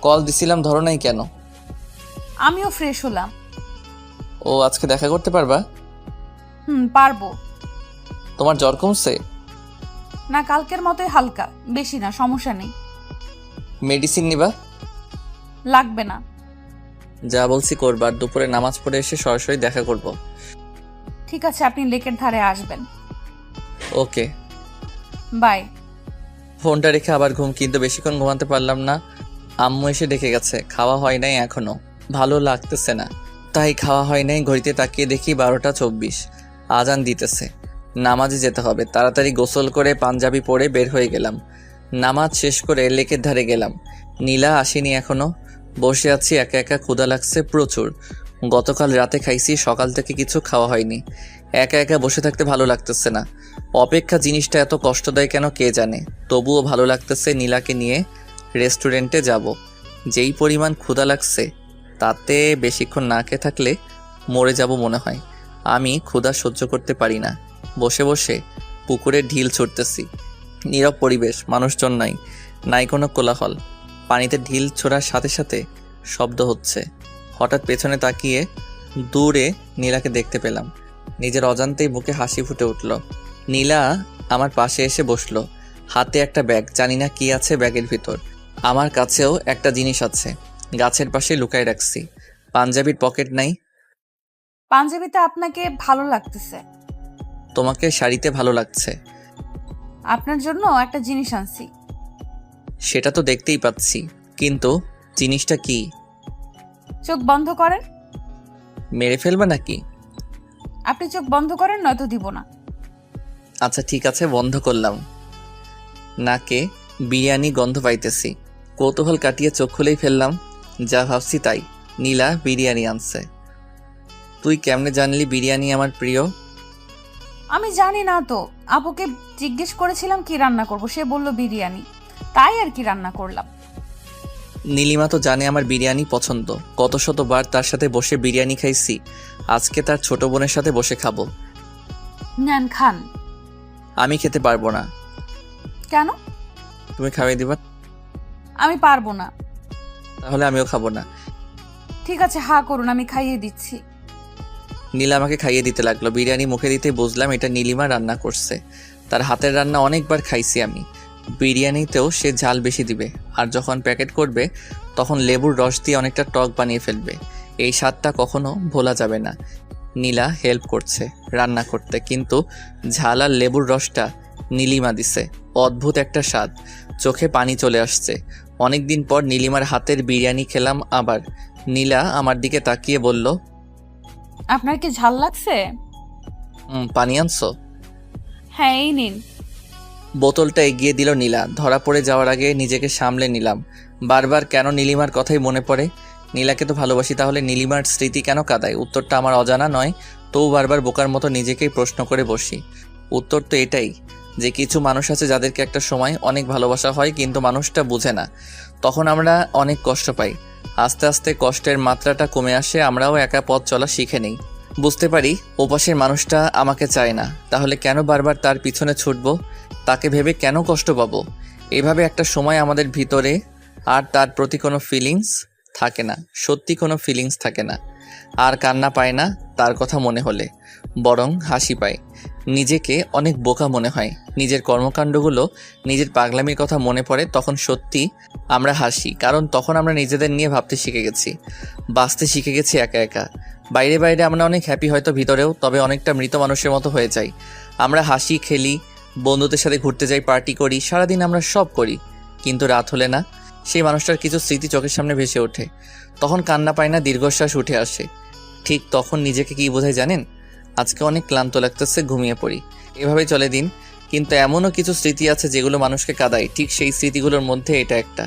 কল দিছিলাম, ধরো নাই কেন? আমিও ফ্রেশ হলাম। ও, আজকে দেখা করতে পারবা? পারবো। তোমার জ্বর কমছে? না, কালকের মতোই হালকা, বেশি না, সমস্যা নেই। মেডিসিন নিবা? লাগবে না। যা বলছি করবা। আর দুপুরে নামাজ পড়ে এসে সরাসরি দেখা করব। ঠিক আছে, আপনি লেকের ধারে আসবেন। ওকে, বাই। ফোনটা রেখে আবার ঘুম, কিন্তু বেশিক্ষণ ঘুমাতে পারলাম না। আম্মু এসে ডেকে গেছে। খাওয়া হয় নাই এখনো, ভালো লাগতেছে না, তাই খাওয়া হয় নাই। ঘড়িতে তাকিয়ে দেখি 12টা 24, আজান দিতেছে। নামাজে যেতে হবে। তাড়াতাড়ি গোসল করে পাঞ্জাবি পরে বের হয়ে গেলাম। নামাজ শেষ করে লেকের ধারে গেলাম। নীলা আসেনি এখনো। বসে আছি একা একা, ক্ষুধা লাগছে প্রচুর। গতকাল রাতে খাইছি, সকাল থেকে কিছু খাওয়া হয়নি। একা একা বসে থাকতে ভালো লাগতেছে না। অপেক্ষা জিনিসটা এত কষ্ট দেয় কেন কে জানে। তবুও ভালো লাগতেছে। নীলাকে নিয়ে রেস্টুরেন্টে যাব। যেই পরিমাণ ক্ষুধা লাগছে, তাতে বেশিক্ষণ না খেয়ে থাকলে মরে যাব মনে হয়। আমি ক্ষুধা সহ্য করতে পারি না। বসে বসে পুকুরে ঢিল ছুটতেছি। নীরব পরিবেশ, মানুষজন নাই, নাই কোনো কোলাহল। পানিতে ঢিল ছোড়ার সাথে সাথে শব্দ হচ্ছে। হঠাৎ পেছনে তাকিয়ে দূরে নীলাকে দেখতে পেলাম। নিজের অজান্তেই বুকে হাসি ফুটে উঠল। নীলা আমার পাশে এসে বসলো। হাতে একটা ব্যাগ, জানি না কি আছে ব্যাগের ভিতর। আমার কাছেও একটা জিনিস আছে, গাছের পাশে লুকায় রাখছি। পাঞ্জাবির পকেট নাই। পাঞ্জাবিতে আপনাকে ভালো লাগতেছে। তোমাকে শাড়িতে ভালো লাগছে। আপনার জন্য একটা জিনিস আনছি। সেটা তো দেখতেই পাচ্ছি, কিন্তু জিনিসটা কি? চোখ বন্ধ করেন। মেরে ফেলবে নাকি? আপনি চোখ বন্ধ করেন, নয়তো দিব না। আচ্ছা ঠিক আছে, বন্ধ করলাম। নাকে বিরিয়ানি গন্ধ পাইতেছি। কৌতূহল কাটিয়ে চোখ খুলেই ফেললাম। যা ভাবছি তাই, নীলা বিরিয়ানি আনছে। তুই কেমনে জানলি বিরিয়ানি আমার প্রিয়? আমি জানি না তো, আপুকে জিজ্ঞেস করেছিলাম কি রান্না করব, সে বলল বিরিয়ানি, তাই আর কি রান্না করলাম। নীলিমা তো জানে আমার বিরিয়ানি পছন্দ। কত শতবার তার সাথে বসে বিরিয়ানি খাইছি। আজকে তার ছোট বোনের সাথে বসে খাবো। নেন, খান। আমি খেতে পারবো না। কেন? তুমি খাইয়ে দিবা? আমি পারবো না। তাহলে আমিও খাবো না। ঠিক আছে, হা করুন, আমি খাইয়ে দিচ্ছি। নীলা আমাকে খাইয়ে দিতে লাগলো। বিরিয়ানি মুখে দিতে বুঝলাম এটা নীলিমা রান্না করছে। তার হাতের রান্না অনেকবার খাইছি আমি। বিরিয়ানিতেও সে ঝাল বেশি দিবে, আর যখন প্যাকেট করবে তখন লেবুর রস দিয়ে অনেকটা টক বানিয়ে ফেলবে। এই স্বাদটা কখনো ভোলা যাবে না। নীলা হেল্প করছে রান্না করতে, কিন্তু ঝাল আর লেবুর রসটা নীলিমা দিছে। অদ্ভুত একটা স্বাদ, চোখে পানি চলে আসছে। অনেকদিন পর নীলিমার হাতের বিরিয়ানি খেলাম আবার। নীলা আমার দিকে তাকিয়ে বলল, আপনার কি ঝাল লাগছে? পানি আনছো? হ্যাঁ, এই নিন। বোতলটা এগিয়ে দিল নীলা। ধরা পড়ে যাওয়ার আগে নিজেকে সামলে নিলাম। বারবার কেন নীলিমার কথাই মনে পড়ে। নীলাকে তো ভালোবাসি, তাহলে নীলিমার স্মৃতি কেন কাঁদায়? উত্তরটা আমার অজানা নয়, তবু বারবার বোকার মতো নিজেকেই প্রশ্ন করে বসি। উত্তর তো এটাই যে কিছু মানুষ আছে যাদেরকে একটা সময় অনেক ভালোবাসা হয়, কিন্তু মানুষটা বুঝে না। তখন আমরা অনেক কষ্ট পাই। আস্তে আস্তে কষ্টের মাত্রাটা কমে আসে, আমরাও একা পথ চলা শিখে নেই। বুঝতে পারি ওপাশের মানুষটা আমাকে চায় না, তাহলে কেন বারবার তার পিছনে ছুটবো? তাকে ভেবে কেন কষ্ট পাবো? এভাবে একটা সময় আমাদের ভিতরে আর তার প্রতি কোনো ফিলিংস থাকে না, সত্যি কোনো ফিলিংস থাকে না। আর কান্না পায় না তার কথা মনে হলে, বরং হাসি পায়। নিজেকে অনেক বোকা মনে হয়। নিজের কর্মকাণ্ডগুলো, নিজের পাগলামির কথা মনে পড়ে, তখন সত্যি আমরা হাসি, কারণ তখন আমরা নিজেদের নিয়ে ভাবতে শিখে গেছি, বাঁচতে শিখে গেছি একা একা। বাইরে বাইরে আমরা অনেক হ্যাপি হয়তো ভিতরেও, তবে অনেকটা মৃত মানুষের মতো হয়ে যাই। আমরা হাসি, খেলি, বন্ধুদের সাথে ঘুরতে যাই, পার্টি করি, সারাদিন আমরা সব করি, কিন্তু রাত হলে না, সেই মানুষটার কিছু স্মৃতি চোখের সামনে ভেসে ওঠে। তখন কান্না পায় না, দীর্ঘশ্বাস উঠে আসে। ঠিক তখন নিজেকে কি বোঝায় জানেন? আজকে অনেক ক্লান্ত লাগতেছে, ঘুমিয়ে পড়ি। এভাবেই চলে দিন। কিন্তু এমনও কিছু স্মৃতি আছে যেগুলো মানুষকে কাঁদায়, ঠিক সেই স্মৃতিগুলোর মধ্যে এটা একটা।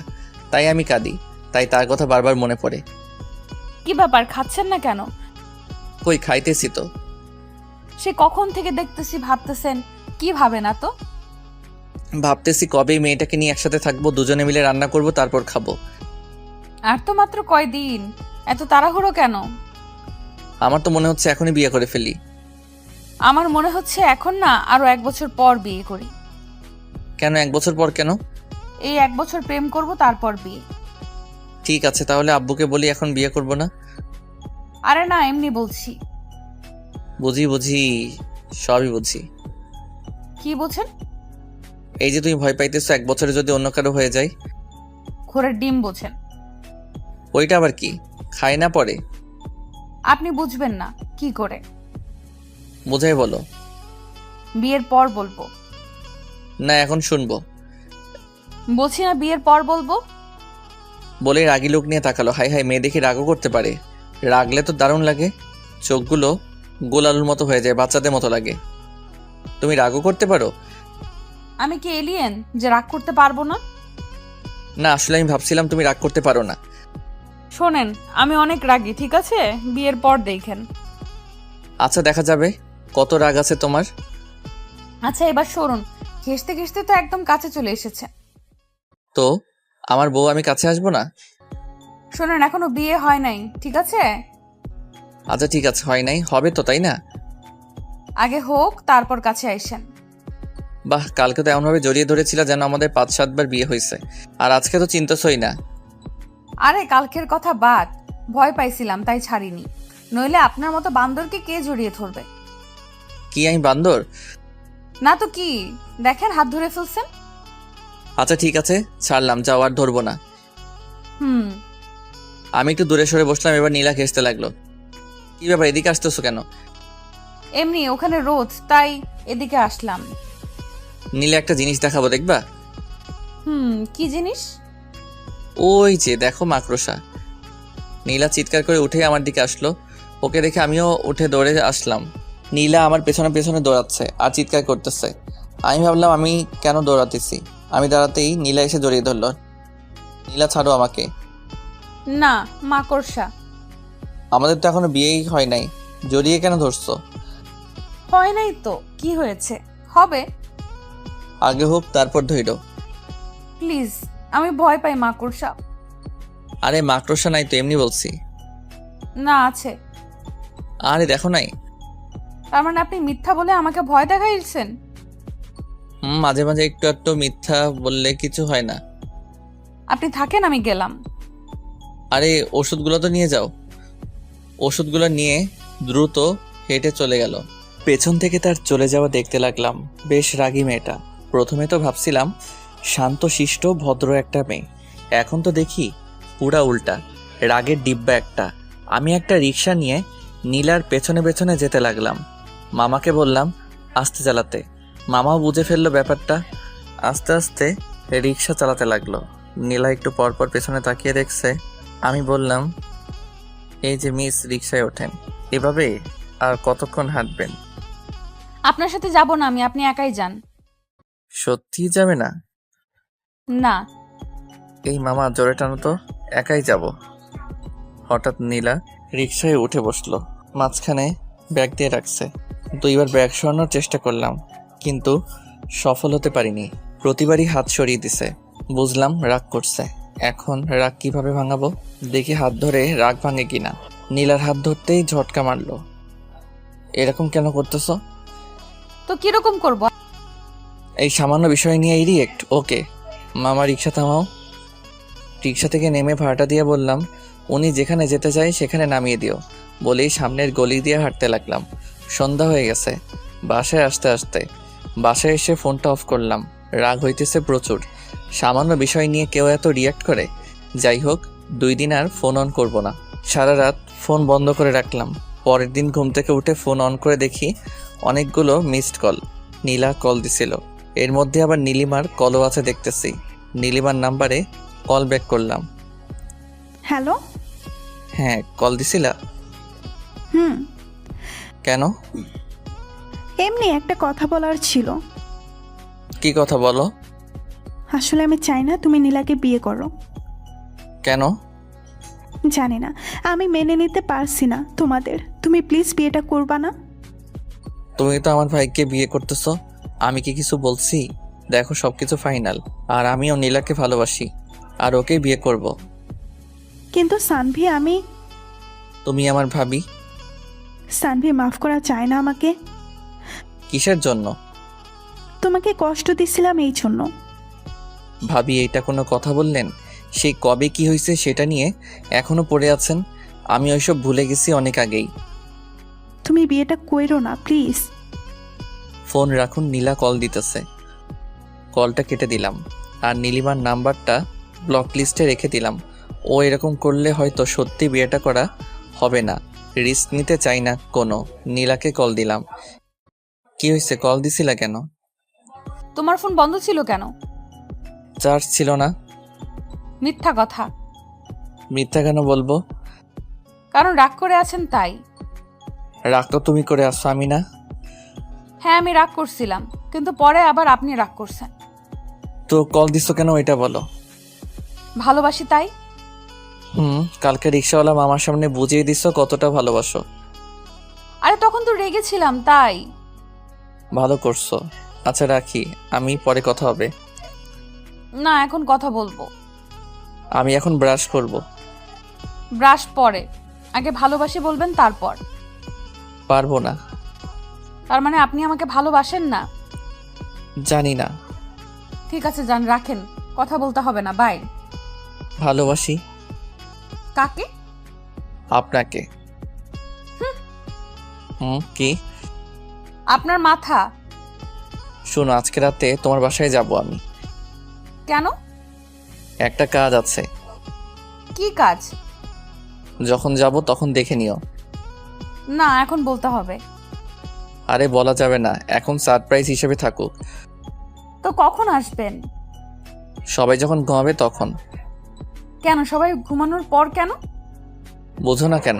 তাই আমি কাঁদি, তাই তার কথা বারবার মনে পড়ে। কি ব্যাপার, খাচ্ছেন না কেন? কই, খাইতেছি তো। সে কখন থেকে দেখতেছি ভাবতেছেন। কি ভাবে না তো? ভাবতেছি কবে মেয়েটাকে নিয়ে একসাথে থাকবো, দুজনে মিলে রান্না করব, তারপর খাবো। আর তো মাত্র কয়দিন, এত তাড়াহুড়ো কেন? আমার তো মনে হচ্ছে এখনই বিয়ে করে ফেলি। আমার মনে হচ্ছে এখন না, আরো 1 বছর পর বিয়ে করি। কেন 1 বছর পর কেন? এই 1 বছর প্রেম করব, তারপর বিয়ে। ঠিক আছে, তাহলে আব্বুকে বলি এখন বিয়ে করব না। আরে না, এমনি বলছি। বুঝি বুঝি, সবই বুঝি। কি বলছেন? এই যে তুমি ভয় পাইতেছো 1 বছরে যদি অন্য কারো হয়ে যায়। ঘোড়ার ডিম বোঝেন? ওইটা আবার কি? খায় না পরে? আপনি বুঝবেন না কি করে? বোঝাই বলো। বিয়ের পর বলবো। না, এখন শুনবো। বলছি না, বিয়ের পর বলবো। বলে রাগী লোক নিয়ে তাকালো। হাই হাই, মেয়ে দেখে রাগও করতে পারে। রাগলে তো দারুণ লাগে, চোখগুলো গোলালুর মতো হয়ে যায়, বাচ্চাদের মতো লাগে। তুমি রাগও করতে পারো? আমি কি এলিয়েন যে রাগ করতে পারবো না? না, আসলে আমি ভাবছিলাম তুমি রাগ করতে পারো না। শোনেন, আমি অনেক রাগী, ঠিক আছে? বিয়ের পর দেখেন। আচ্ছা, দেখা যাবে কত রাগ আছে তোমার। আচ্ছা, এবার সরুন। ঘেসতে ঘেসতে তো একদম কাছে চলে এসেছে। তো আমার বউ, আমি কাছে আসবো না? শোনেন, এখনো বিয়ে হয় নাই, ঠিক আছে? আচ্ছা ঠিক আছে, হয় নাই, হবে তো, তাই না? আগে হোক, তারপর কাছে আইসেন। বাহ, কালকে তো এমনভাবে জড়িয়ে ধরেছিল যেন আমাদের 5-7 বার বিয়ে হয়েছে, আর আজকে তো চিন্তাছই না। আরে কালকের কথা বাদ, ভয় পাইছিলাম তাই ছাড়িনি, নইলে আপনার মতো বান্দরকে কে জড়িয়ে ধরবে? কি আমি বান্দর? না তো কি, দেখেন হাত ধরে ফেলছেন। আচ্ছা ঠিক আছে, ছাড়লাম, যাও, আর ধরবো না। হুম। আমি একটু দূরে সরে বসলাম, এবার নীলা ঘেসতে লাগলো। কি ব্যাপার, এদিকে আসতেছো কেন? এমনি, ওখানে রোদ, তাই এদিকে আসলাম। নীলা একটা জিনিস দেখাবো, দেখবা? কি জিনিস? ওই যে দেখো, মাকড়সা। নীলা চিৎকার করে উঠে আমার দিকে আসলো। ওকে দেখে আমিও উঠে দৌড়ে আসলাম। নীলা আমার পেছনে পেছনে দৌড়াচ্ছে আর চিৎকার করতেছে। আমি ভাবলাম আমি কেন দৌড়াতেছি। আমি দাঁড়াতেই নীলা এসে জড়িয়ে ধরলো। নীলা, ছাড়ো আমাকে। না, মাকড়সা। আমাদের তো এখনো বিয়েই হয় নাই, জড়িয়ে কেন ধরছো? হয় নাই তো কি হয়েছে, হবে। আগে হোক, তারপর ধইরো। প্লিজ, আমি ভয় পাই মাকড়সা। আরে মাকড়সা নাই তো, এমনি বলছি। না, আছে। আরে দেখো নাই। তার মানে আপনি মিথ্যা বলে আমাকে ভয় দেখাইছেন? মাঝে মাঝে একটু একটু মিথ্যা বললে কিছু হয় না। আপনি থাকেন, আমি গেলাম। আরে ওষুধগুলো তো নিয়ে যাও। ওষুধগুলো নিয়ে দ্রুত হেঁটে চলে গেল। পেছন থেকে তার চলে যাওয়া দেখতে লাগলাম। বেশ রাগী মেয়েটা। প্রথমে তো ভাবছিলাম শান্ত শিষ্ট ভদ্র একটা মেয়ে, এখন তো দেখি পুরা উল্টা, রাগের ডিব্বা একটা। আমি একটা রিক্সা নিয়ে নীলার পেছনে পেছনে যেতে লাগলাম। মামাকে বললাম আস্তে চালাতে। মামাও বুঝে ফেললো ব্যাপারটা, আস্তে আস্তে রিক্সা চালাতে লাগলো। নীলা একটু পরপর পেছনে তাকিয়ে দেখছে। আমি বললাম, এই যে মিস, রিক্সায় ওঠেন। এভাবে আর কতক্ষণ হাঁটবেন? আপনার সাথে যাব না আমি, আপনি একাই যান। সত্যিই যাবে না? না। এই মামা জোরে টানো তো, একাই যাব। হঠাৎ নীলা রিকশায় উঠে বসলো, মাঝখানে ব্যাগ দিয়ে রাখছে। 2বার ব্যাগ সরানোর চেষ্টা করলাম, কিন্তু সফল হতে পারিনি। প্রতিবারই হাত সরিয়ে দিছে। বুঝলাম রাগ করছে। এখন রাগ কিভাবে ভাঙাবো? দেখি হাত ধরে রাগ ভাঙে কিনা। নীলার হাত ধরতেই ঝটকা মারলো। এরকম কেন করতেছো? তো কিরকম করব? এই সামান্য বিষয় নিয়ে এই রিয়েক্ট? ওকে মামা, রিক্সা থামাও। রিক্সা থেকে নেমে ভাড়াটা দিয়ে বললাম, উনি যেখানে যেতে চায় সেখানে নামিয়ে দিও। বলেই সামনের গলি দিয়ে হাঁটতে লাগলাম। সন্ধ্যা হয়ে গেছে। বাসায় বাসায় এসে ফোনটা অফ করলাম। রাগ হইতেছে প্রচুর। সামান্য বিষয় নিয়ে কেউ এত রিয়াক্ট করে? যাই হোক, 2 দিন আর ফোন অন করব না। সারা রাত ফোন বন্ধ করে রাখলাম। পরের দিন ঘুম থেকে উঠে ফোন অন করে দেখি অনেকগুলো মিসড কল। নীলা কল দিছিল। এর মধ্যে আবার নীলিমার কলও আছে দেখতেছি। নীলিমার নাম্বারে কল ব্যাক করলাম। হ্যালো। হ্যাঁ, কল দিছিলা? হুম। কেন? এমনি একটা কথা বলার ছিল। কি কথা বলো? আসলে আমি চাই না তুমি নীলাকে বিয়ে করো। কেন? জানি না, আমি মেনে নিতে পারছি না তোমাদের। তুমি প্লিজ বিয়েটা করবা না? তুমি তো আমার ভাইকে বিয়ে করতেছো, আমি কি কিছু বলছি? দেখো সবকিছু ফাইনাল। আর আমিও নীলাকে ভালোবাসি, আর ওকেই বিয়ে করব। কিন্তু সানভি, আমি তুমি আমার ভাবি। সানভি, মাফ করা চায় না আমাকে। কিসের জন্য? তোমাকে কষ্ট দিছিলাম এই জন্য। ভাবি, এইটা কোনো কথা বললেন? সেই কবে কি হয়েছে সেটা নিয়ে এখনো পড়ে আছেন? আমি ওইসব ভুলে গেছি অনেক আগেই। তুমি বিয়েটা কইরো না প্লিজ। ফোন রাখুন, নীলা কল দিতেছে। কলটা কেটে দিলাম আর নীলিমার নাম্বারটা ব্লক লিস্টে রেখে দিলাম। ও এরকম করলে হয়তো সত্যি বিয়েটা করা হবে না। রিস্ক নিতে চাই না কোনো। নীলাকে কল দিলাম। কি হয়েছে, কল দিছিলা কেন? তোমার ফোন বন্ধ ছিল কেন? চার্জ ছিল না। মিথ্যা কথা। মিথ্যা কেন বলবো? কারণ রাগ করে আছেন তাই। রাগ তো তুমি করে আসছো, আমি না। হ্যাঁ, আমি রাগ করছিলাম, কিন্তু পরে আবার আপনি রাগ করছেন। তো কল দিছো কেন এটা বলো। ভালোবাসি তাই। কালকে রিক্সাওয়ালা মামার সামনে বুঝিয়ে দিছো কতটা ভালোবাসো। আরে তখন তো রেগেছিলাম তাই। ভালো করছো। আচ্ছা রাখি, আমি পরে কথা হবে। না, এখন কথা বলবো। আমি এখন ব্রাশ করব। ব্রাশ পরে, আগে ভালোবাসি বলবেন তারপর। পারবো না। তার মানে আপনি আমাকে ভালোবাসেন না? জানি না। ঠিক আছে, যান, রাখেন, কথা বলতে হবে না, বাই। ভালোবাসি। কাকে? আপনাকে। কি? আপনার মাথা। শোনো, আজকে রাতে তোমার বাসায় যাব আমি। কেন? একটা কাজ আছে। কি কাজ? যখন যাব তখন দেখে নিও। না, এখন বলতে হবে। আরে বলা যাবে না, এখন সারপ্রাইজ হিসেবে থাকুক। তো কখন আসবেন? সবাই যখন ঘুমাবে তখন। কেন, সবাই ঘুমানোর পর কেন? বোঝো না কেন?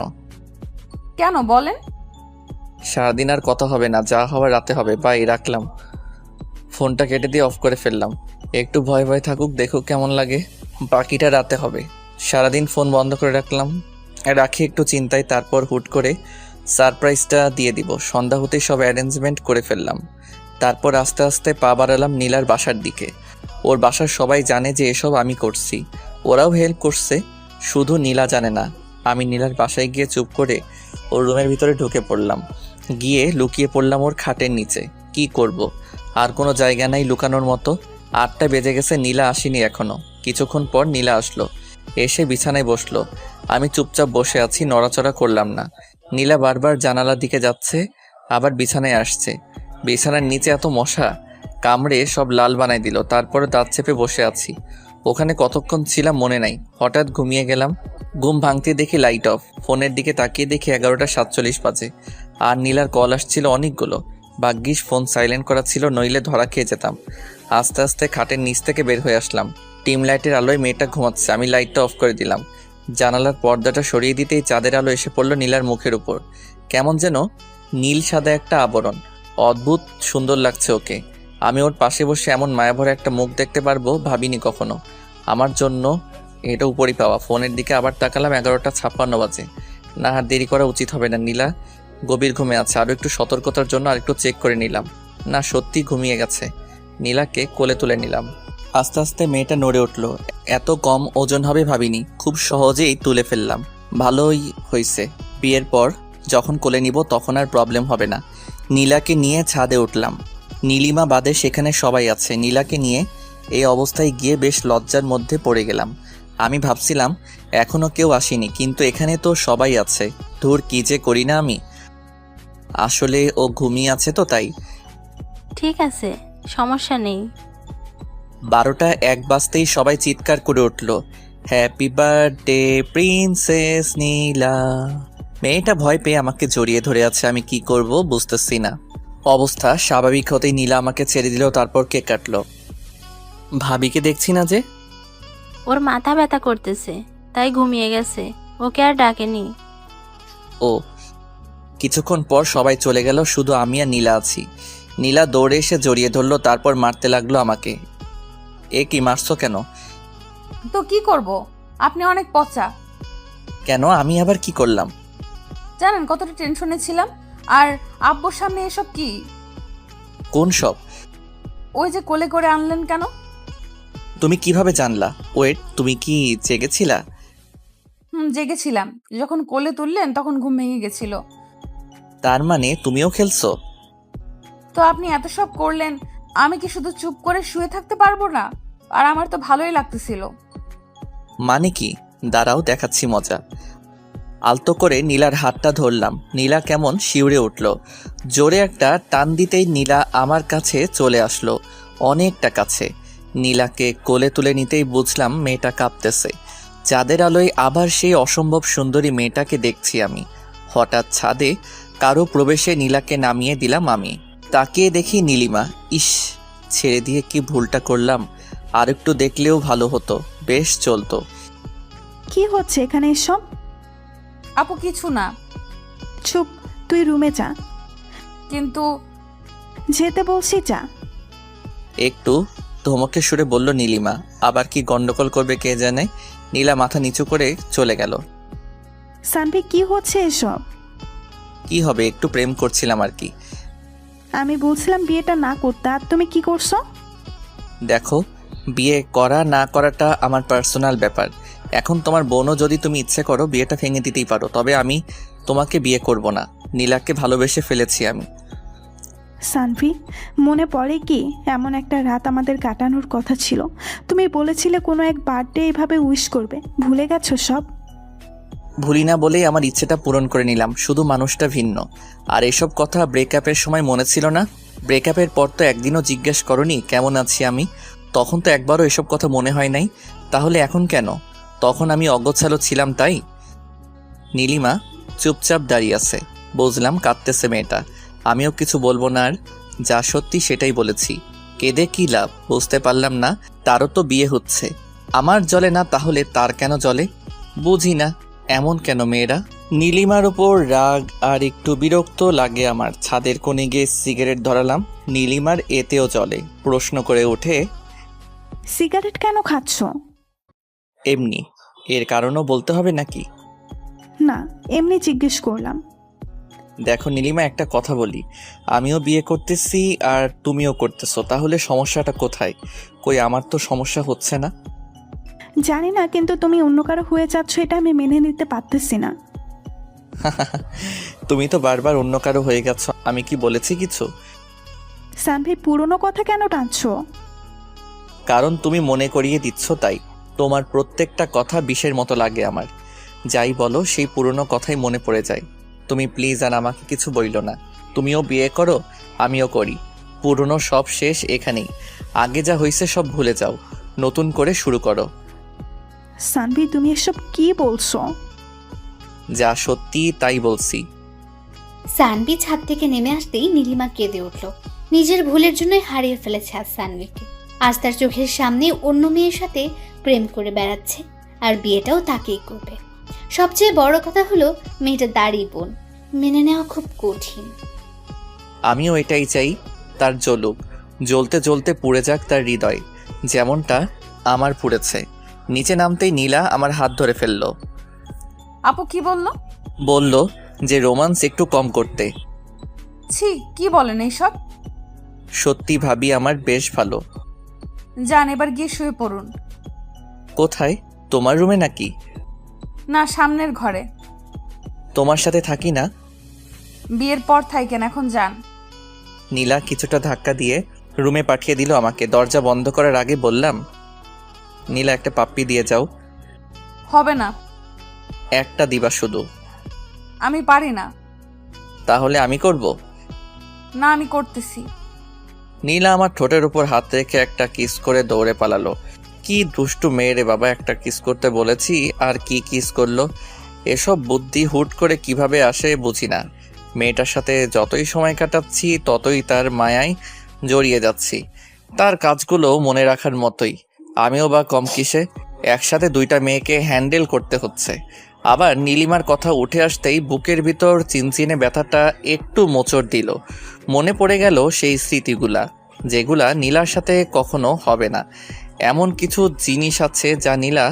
কেন বলেন? সারাদিন আর কথা হবে না, যা হওয়ার রাতে হবে। বাই, রাখলাম। ফোনটা কেটে দিয়ে অফ করে ফেললাম। একটু ভয় ভয় থাকুক, দেখুক কেমন লাগে। বাকিটা রাতে হবে। সারাদিন ফোন বন্ধ করে রাখি একটু চিন্তায়। তারপর হুট করে সারপ্রাইজটা দিয়ে দিব। সন্ধ্যা হতেই সব অ্যারেঞ্জমেন্ট করে ফেললাম। তারপর আস্তে আস্তে পা বাড়ালাম নীলার বাসার দিকে। ওর বাসার সবাই জানে যে এসব আমি করছি। ওরাও হেল্প করছে, শুধু নীলা জানে না। আমি নীলার বাসায় গিয়ে চুপ করে ওর রুমের ভিতরে ঢুকে পড়লাম। গিয়ে লুকিয়ে পড়লাম ওর খাটের নিচে। কি করব? আর কোনো জায়গা নাই লুকানোর মতো। 8টা বেজে গেছে, নীলা আসেনি এখনো। কিছুক্ষণ পর নীলা আসলো, এসে বিছানায় বসলো। আমি চুপচাপ বসে আছি, নড়াচড়া করলাম না। নীলা বারবার জানালার দিকে যাচ্ছে, আবার বিছানায় আসছে। বিছানার নিচে এত মশা, কামড়ে সব লাল বানাই দিল। তারপরে দাঁত চেপে বসে আছি। ওখানে কতক্ষণ ছিলাম মনে নাই। হঠাৎ ঘুমিয়ে গেলাম। ঘুম ভাঙতে দেখি লাইট অফ। ফোনের দিকে তাকিয়ে দেখি 11:47 বাজে। আর নীলার কল আসছিল অনেকগুলো। ভাগ্যিস ফোন সাইলেন্ট করা ছিল, নইলে ধরা খেয়ে যেতাম। আস্তে আস্তে খাটের নিচ থেকে বের হয়ে আসলাম। টিম লাইটের আলোয় মেয়েটা ঘুমাচ্ছে। আমি লাইটটা অফ করে দিলাম। জানালার পর্দাটা সরিয়ে দিতেই চাঁদের আলো এসে পড়লো নীলার মুখের উপর। কেমন যেন নীল সাদা একটা আবরণ। অদ্ভুত সুন্দর লাগছে ওকে। আমি ওর পাশে বসে এমন মায়াভরা একটা মুখ দেখতে পারবো ভাবিনি কখনো। আমার জন্য এটা উপরই পাওয়া। ফোনের দিকে আবার তাকালাম, 11:56 বাজে। না আর দেরি করা উচিত হবে না। নীলা গভীর ঘুমে আছে। আরও একটু সতর্কতার জন্য আরেকটু চেক করে নিলাম। না, সত্যি ঘুমিয়ে গেছে। নীলাকে কোলে তুলে নিলাম। আস্তে আস্তে মেয়েটা নড়ে উঠল। এত কম ওজন হবে ভাবিনি। খুব সহজেই তুলে ফেললাম। ভালোই হয়েছে। বিয়ের পর যখন কোলে নিব তখন আর প্রবলেম হবে না। নীলাকে নিয়ে ছাদে উঠলাম। নীলিমা বাদে সেখানে সবাই আছে। নীলাকে নিয়ে এই অবস্থায় গিয়ে বেশ লজ্জার মধ্যে পড়ে গেলাম। আমি ভাবছিলাম এখনও কেউ আসেনি, কিন্তু এখানে তো সবাই আছে। ধুর, কি যে করি না আমি। আসলে ও ঘুমিয়ে আছে তো তাই। ঠিক আছে, সমস্যা নেই। 12টা 1 বাজতেই সবাই চিৎকার করে উঠল, হ্যাপি বার্থডে প্রিন্সেস নীলা। মেয়েটা ভয় পেয়ে আমাকে জড়িয়ে ধরে আছে। আমি কি করব বুঝতেছি না। অবস্থা স্বাভাবিক হতেই নীলা আমাকে ছেড়ে দিল, তারপর কেক কাটলো। ভাবিকে দেখছি না যে। ওর মাথা ব্যথা করতেছে, তাই ঘুমিয়ে গেছে। ওকে আর ডাকেনি। ও, কিছুক্ষণ পর সবাই চলে গেল, শুধু আমি আর নীলা আছি। নীলা দৌড়ে এসে জড়িয়ে ধরলো, তারপর মারতে লাগলো আমাকে। এ কি, মারছো কেন? তো কি করব, আপনি অনেক পচা। কেন, আমি আবার কি করলাম? জানেন কতটা টেনশনে ছিলাম। আর আব্বুর সামনে এসব কি? কোন সব? ওই যে কোলে করে আনলেন কেন? তুমি কিভাবে জানলা? ওয়েট, তুমি কি জেগেছিলা? জেগেছিলাম। যখন কোলে তুললেন তখন ঘুম ভেঙে গেছিল। তার মানে তুমিও খেলছো? তো আপনি এত সব করলেন, আমি কি শুধু চুপ করে শুয়ে থাকতে পারবো না? আর আমার তো ভালোই লাগতেছিল। মানে কি? দাঁড়াও, দেখাচ্ছি মজা। আলতো করে নীলার হাতটা ধরলাম। নীলা কেমন শিউরে উঠল। জোরে একটা টান দিতেই নীলা আমার কাছে চলে আসলো, অনেকটা কাছে। নীলাকে কোলে তুলে নিতেই বুঝলাম মেয়েটা কাঁপতেছে। চাঁদের আলোয় আবার সেই অসম্ভব সুন্দরী মেয়েটাকে দেখছি আমি। হঠাৎ ছাদে কারো প্রবেশে নীলাকে নামিয়ে দিলাম আমি। তাকিয়ে দেখি নীলিমা। ইস, ছেড়ে দিয়ে কি ভুলটা করলাম। আর একটু দেখলেও ভালো হতো, বেশ চলতো। কি হচ্ছে এখানে এসব? আপু কিছু না। চুপ, তুই রুমে যা। কিন্তু যেতে বলছি যা। একটু ধমকে সুরে বলল নীলিমা। আবার কি গন্ডগোল করবে কে জানে। নীলা মাথা নিচু করে চলে গেল। সানভি, কি হচ্ছে এসব? কি হবে, একটু প্রেম করছিলাম আর কি। আমি বলছিলাম বিয়েটা না করতে, আর তুমি কি করছো? দেখো, বিয়ে করা না করাটা আমার পার্সোনাল ব্যাপার। এখন তোমার বোনও যদি তুমি ইচ্ছে করো বিয়েটা ভেঙে দিতেই পারো, তবে আমি তোমাকে বিয়ে করব না। নীলাকে ভালোবেসে ফেলেছি আমি। সানভি, মনে পড়ে কি এমন একটা রাত আমাদের কাটানোর কথা ছিল? তুমি বলেছিলে কোনো এক বার্থডে এভাবে উইশ করবে। ভুলে গেছো সব? ভুলি না বলেই আমার ইচ্ছেটা পূরণ করে নিলাম, শুধু মানুষটা ভিন্ন। আর এসব কথা ব্রেকআপের সময় মনে ছিল না? ব্রেকআপের পর তো একদিনও জিজ্ঞেস করনি কেমন আছি আমি। তখন তো একবারও এসব কথা মনে হয় নাই। তাহলে এখন কেন? তখন আমি অগোছালো ছিলাম তাই? নীলিমা চুপচাপ দাঁড়িয়ে আছে। বুঝলাম কাঁদতেছে মেয়েটা। আমিও কিছু বলবো না আর। যা সত্যি সেটাই বলেছি। কেঁদে কি লাভ বুঝতে পারলাম না। তারও তো বিয়ে হচ্ছে, আমার জ্বলে না, তাহলে তার কেন জ্বলে? বুঝি না এমন কেন মেয়েরা। নীলিমার ওপর রাগ আর একটু বিরক্ত লাগে আমার। ছাদের কোণে গিয়ে সিগারেট ধরালাম। নীলিমার এতেও চলে। প্রশ্ন করে ওঠে, সিগারেট কেন খাচ্ছ? এমনি। এর কারণও বলতে হবে নাকি? না, এমনি জিজ্ঞেস করলাম। দেখো নীলিমা, একটা কথা বলি। আমিও বিয়ে করতেছি আর তুমিও করতেছো, তাহলে সমস্যাটা কোথায়? কই, আমার তো সমস্যা হচ্ছে না। জানি না, কিন্তু তুমি অন্য কারো হয়ে যাচ্ছ, এটা আমি মেনে নিতে পারতেছি না। তুমি তো বারবার অন্য কারো হয়ে গেছো, আমি কি বলেছি কিছু? সানভি, পুরনো কথা কেন টানছো? কারণ তুমি মনে করিয়ে দিচ্ছ তাই। তোমার প্রত্যেকটা কথা বিষের মতো লাগে আমার। যাই বলো সেই পুরনো কথাই মনে পড়ে যায়। তুমি প্লিজ আর আমাকে কিছু বইলো না। তুমিও বিয়ে করো, আমিও করি। পুরনো সব শেষ এখানেই। আগে যা হয়েছে সব ভুলে যাও, নতুন করে শুরু করো। সানভি, তুমি এসব কি বলছো? যা সত্যি তাই বলছি। সানভি ছাদ থেকে নেমে আসতেই নীলিমা কেঁদে উঠল। নিজের ভুলের জন্যই হারিয়ে ফেলেছে আজ সানভিকে। আজ তার চোখের সামনে অন্য মেয়ের সাথে প্রেম করে বেড়াচ্ছে, আর বিয়েটাও তাকেই করবে। সবচেয়ে বড় কথা হলো মেয়েটা দাড়ি বোন, মেনে নেওয়া খুব কঠিন। আমিও এটাই চাই, তার জ্বলুক, জ্বলতে জ্বলতে পুড়ে যাক তার হৃদয়, যেমনটা আমার পুড়েছে। নিচে নামতেই নীলা আমার হাত ধরে ফেলল। আপু কি বললো? বলল যে রোমান্স একটু কম করতে। ছি, কি বলেন এইসব? সত্যি ভাবি আমার বেশ ভালো। যান, এবার গিয়ে শুয়ে পড়ুন। কোথায়? তোমার রুমে নাকি? না, সামনের ঘরে। তোমার সাথে থাকি না? বিয়ের পর থাকেন, এখন যান। নীলা কিছুটা ধাক্কা দিয়ে রুমে পাঠিয়ে দিল আমাকে। দরজা বন্ধ করার আগে বললাম, নীলা একটা পাপ্পি দিয়ে যাও। হবে না। একটা দিবা শুধু? আমি পারি না। তাহলে আমি করব? না, আমি করতেছি। নীলা আমার ঠোঁটের উপর হাত রেখে একটা কিস করে দৌড়ে পালালো। কি দুষ্টু মেয়ে রে বাবা, একটা কিস করতে বলেছি আর কি কিস করলো। এসব বুদ্ধি হুট করে কিভাবে আসে বুঝি না। মেয়েটার সাথে যতই সময় কাটাচ্ছি ততই তার মায়ায় জড়িয়ে যাচ্ছি। তার কাজগুলো মনে রাখার মতোই। আমিও বা কম কিসে, একসাথে দুইটা মেয়েকে হ্যান্ডেল করতে হচ্ছে। আবার নীলিমার কথা উঠে আসতেই বুকের ভিতর চিনচিনে ব্যথাটা একটু মোচড় দিল। মনে পড়ে গেল সেই স্মৃতিগুলা, যেগুলা নীলার সাথে কখনো হবে না। এমন কিছু জিনিস আছে যা নীলা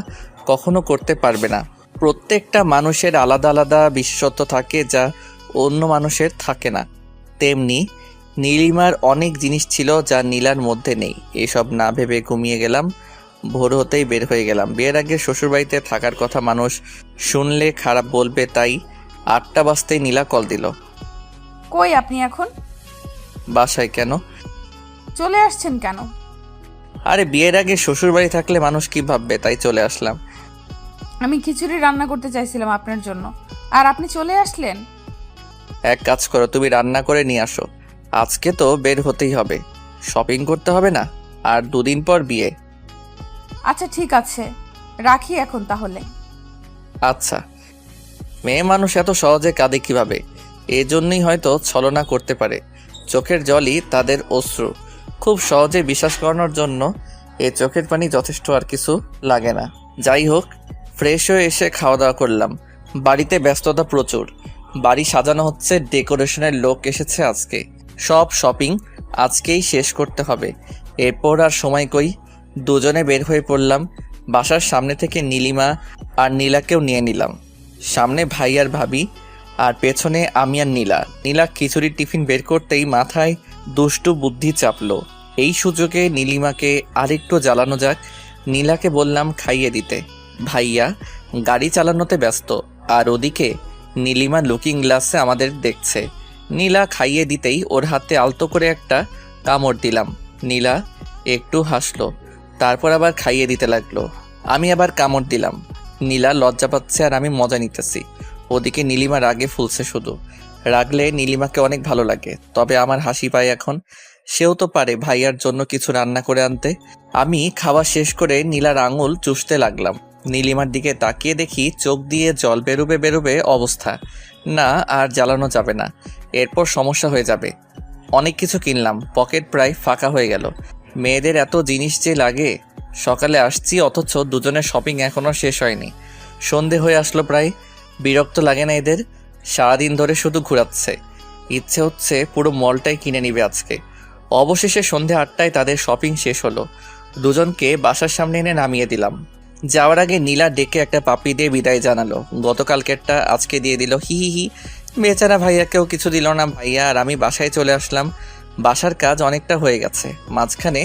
কখনো করতে পারবে না। প্রত্যেকটা মানুষের আলাদা আলাদা বিশেষত্ব থাকে যা অন্য মানুষের থাকে না। তেমনি নীলিমার অনেক জিনিস ছিল যা নীলার মধ্যে নেই। এসব না ভেবে ঘুমিয়ে গেলাম। ভোর হতেই বের হয়ে গেলাম। বিয়ের আগে শ্বশুরবাড়িতে থাকার কথা মানুষ শুনলে খারাপ বলবে, তাই 8টা বাজতেই নীলা কল দিল। কই আপনি এখন? বাসায়। কেন? চলে আসছেন কেন? আরে বিয়ের আগে শ্বশুরবাড়ি থাকলে মানুষ কি ভাববে, তাই চলে আসলাম। আমি খিচুড়ি রান্না করতে চাইছিলাম আপনার জন্য, আর আপনি চলে আসলেন। এক কাজ করো, তুমি রান্না করে নিয়ে আসো। আজকে তো বের হতেই হবে, শপিং করতে হবে না? আর 2 দিন পর বিয়ে। আচ্ছা ঠিক আছে, রাখি এখন তাহলে। আচ্ছা। মেয়ে মানুষ এত সহজে কাঁদে কিভাবে? এজন্যই হয়তো ছলনা করতে পারে। চোখের জলই তাদের অশ্রু। খুব সহজে বিশ্বাস করানোর জন্য এই চোখের পানি যথেষ্ট, আর কিছু লাগে না। যাই হোক, ফ্রেশ হয়ে এসে খাওয়া দাওয়া করলাম। বাড়িতে ব্যস্ততা প্রচুর। বাড়ি সাজানো হচ্ছে, ডেকোরেশনের লোক এসেছে আজকে। সব শপিং আজকেই শেষ করতে হবে। এরপর আর সময় কই, দুজনে বের হয়ে পড়লাম। বাসার সামনে থেকে নীলিমা আর নীলাকেও নিয়ে নিলাম। সামনে ভাই আর ভাবি, আর পেছনে আমি আর নীলা। নীলা খিচুড়ির টিফিন বের করতেই মাথায় দুষ্টু বুদ্ধি চাপলো। এই সুযোগে নীলিমাকে আরেকটু জ্বালানো যাক। নীলাকে বললাম খাইয়ে দিতে। ভাইয়া গাড়ি চালানোতে ব্যস্ত, আর ওদিকে নীলিমা লুকিং গ্লাসে আমাদের দেখছে। নীলা খাইয়ে দিতেই ওর হাতে আলতো করে একটা কামড় দিলাম। নীলা একটু হাসলো, তারপর আবার খাইয়ে দিতে লাগলো। আমি আবার কামড় দিলাম। নীলা লজ্জা পাচ্ছে আর আমি মজা নিতেছি। ওদিকে নীলিমা রাগে ফুলছে শুধু। রাগলে নীলিমাকে অনেক ভালো লাগে, তবে আমার হাসি পায় এখন। সেও তো পারে ভাইয়ার জন্য কিছু রান্না করে আনতে। আমি খাওয়া শেষ করে নীলার আঙুল চুষতে লাগলাম। নীলিমার দিকে তাকিয়ে দেখি চোখ দিয়ে জল বেরোবে বেরোবে অবস্থা। না, আর জ্বালানো যাবে না, এরপর সমস্যা হয়ে যাবে। অনেক কিছু কিনলাম, পকেট প্রায় ফাঁকা হয়ে গেল। মেয়েদের এত জিনিস যে লাগে। সকালে আসছি অথচ দুজনের শপিং এখনও শেষ হয়নি। সন্ধে হয়ে আসলো প্রায়। বিরক্ত লাগে না এদের? সারাদিন ধরে শুধু ঘোরাচ্ছে। ইচ্ছে হচ্ছে পুরো মলটাই কিনে নিবে আজকে। অবশেষে সন্ধে 8টায় তাদের শপিং শেষ হলো। দুজনকে বাসার সামনে এনে নামিয়ে দিলাম। যাওয়ার আগে নীলা ডেকে একটা পাপড়ি দিয়ে বিদায় জানালো। গতকালকেরটা আজকে দিয়ে দিল, হি হি হি। বেচারা ভাইয়াকেও কিছু দিল না। ভাইয়া আর আমি বাসায় চলে আসলাম। বাসার কাজ অনেকটা হয়ে গেছে, মাঝখানে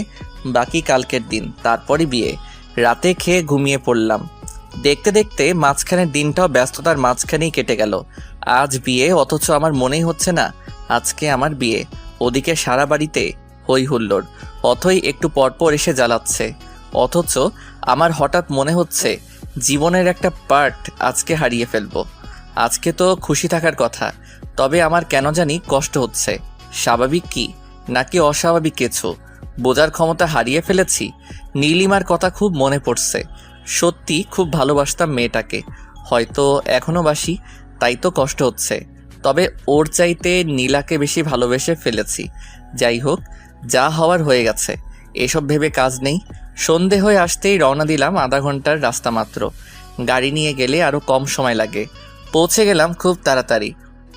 বাকি কালকের দিন, তারপরই বিয়ে। রাতে খেয়ে ঘুমিয়ে পড়লাম। দেখতে দেখতে মাঝখানের দিনটাও ব্যস্ততার মাঝখানেই কেটে গেল। আজ বিয়ে, অথচ আমার মনেই হচ্ছে না আজকে আমার বিয়ে। ওদিকে সারা বাড়িতে হই হুল্লোড়, অথই একটু পরপর এসে জ্বালাচ্ছে। অথচ আমার হঠাৎ মনে হচ্ছে জীবনের একটা পার্ট আজকে হারিয়ে ফেলবো। আজকে তো খুশি থাকার কথা, তবে আমার কেন জানি কষ্ট হচ্ছে। স্বাভাবিক কি নাকি অস্বাভাবিক কিছু বোঝার ক্ষমতা হারিয়ে ফেলেছি। নীলিমার কথা খুব মনে পড়ছে। সত্যি খুব ভালোবাসতাম মেয়েটাকে, হয়তো এখনো বাসি, তাই তো কষ্ট হচ্ছে। তবে ওর চাইতে নীলাকে বেশি ভালোবেসে ফেলেছি। যাই হোক, যা হওয়ার হয়ে গেছে, এসব ভেবে কাজ নেই। সন্ধে হয়ে আসতেই রওনা দিলাম। আধা ঘন্টার রাস্তা মাত্র। গাড়ি নিয়ে গেলে আরও কম সময় লাগে। পৌঁছে গেলাম খুব তাড়াতাড়ি।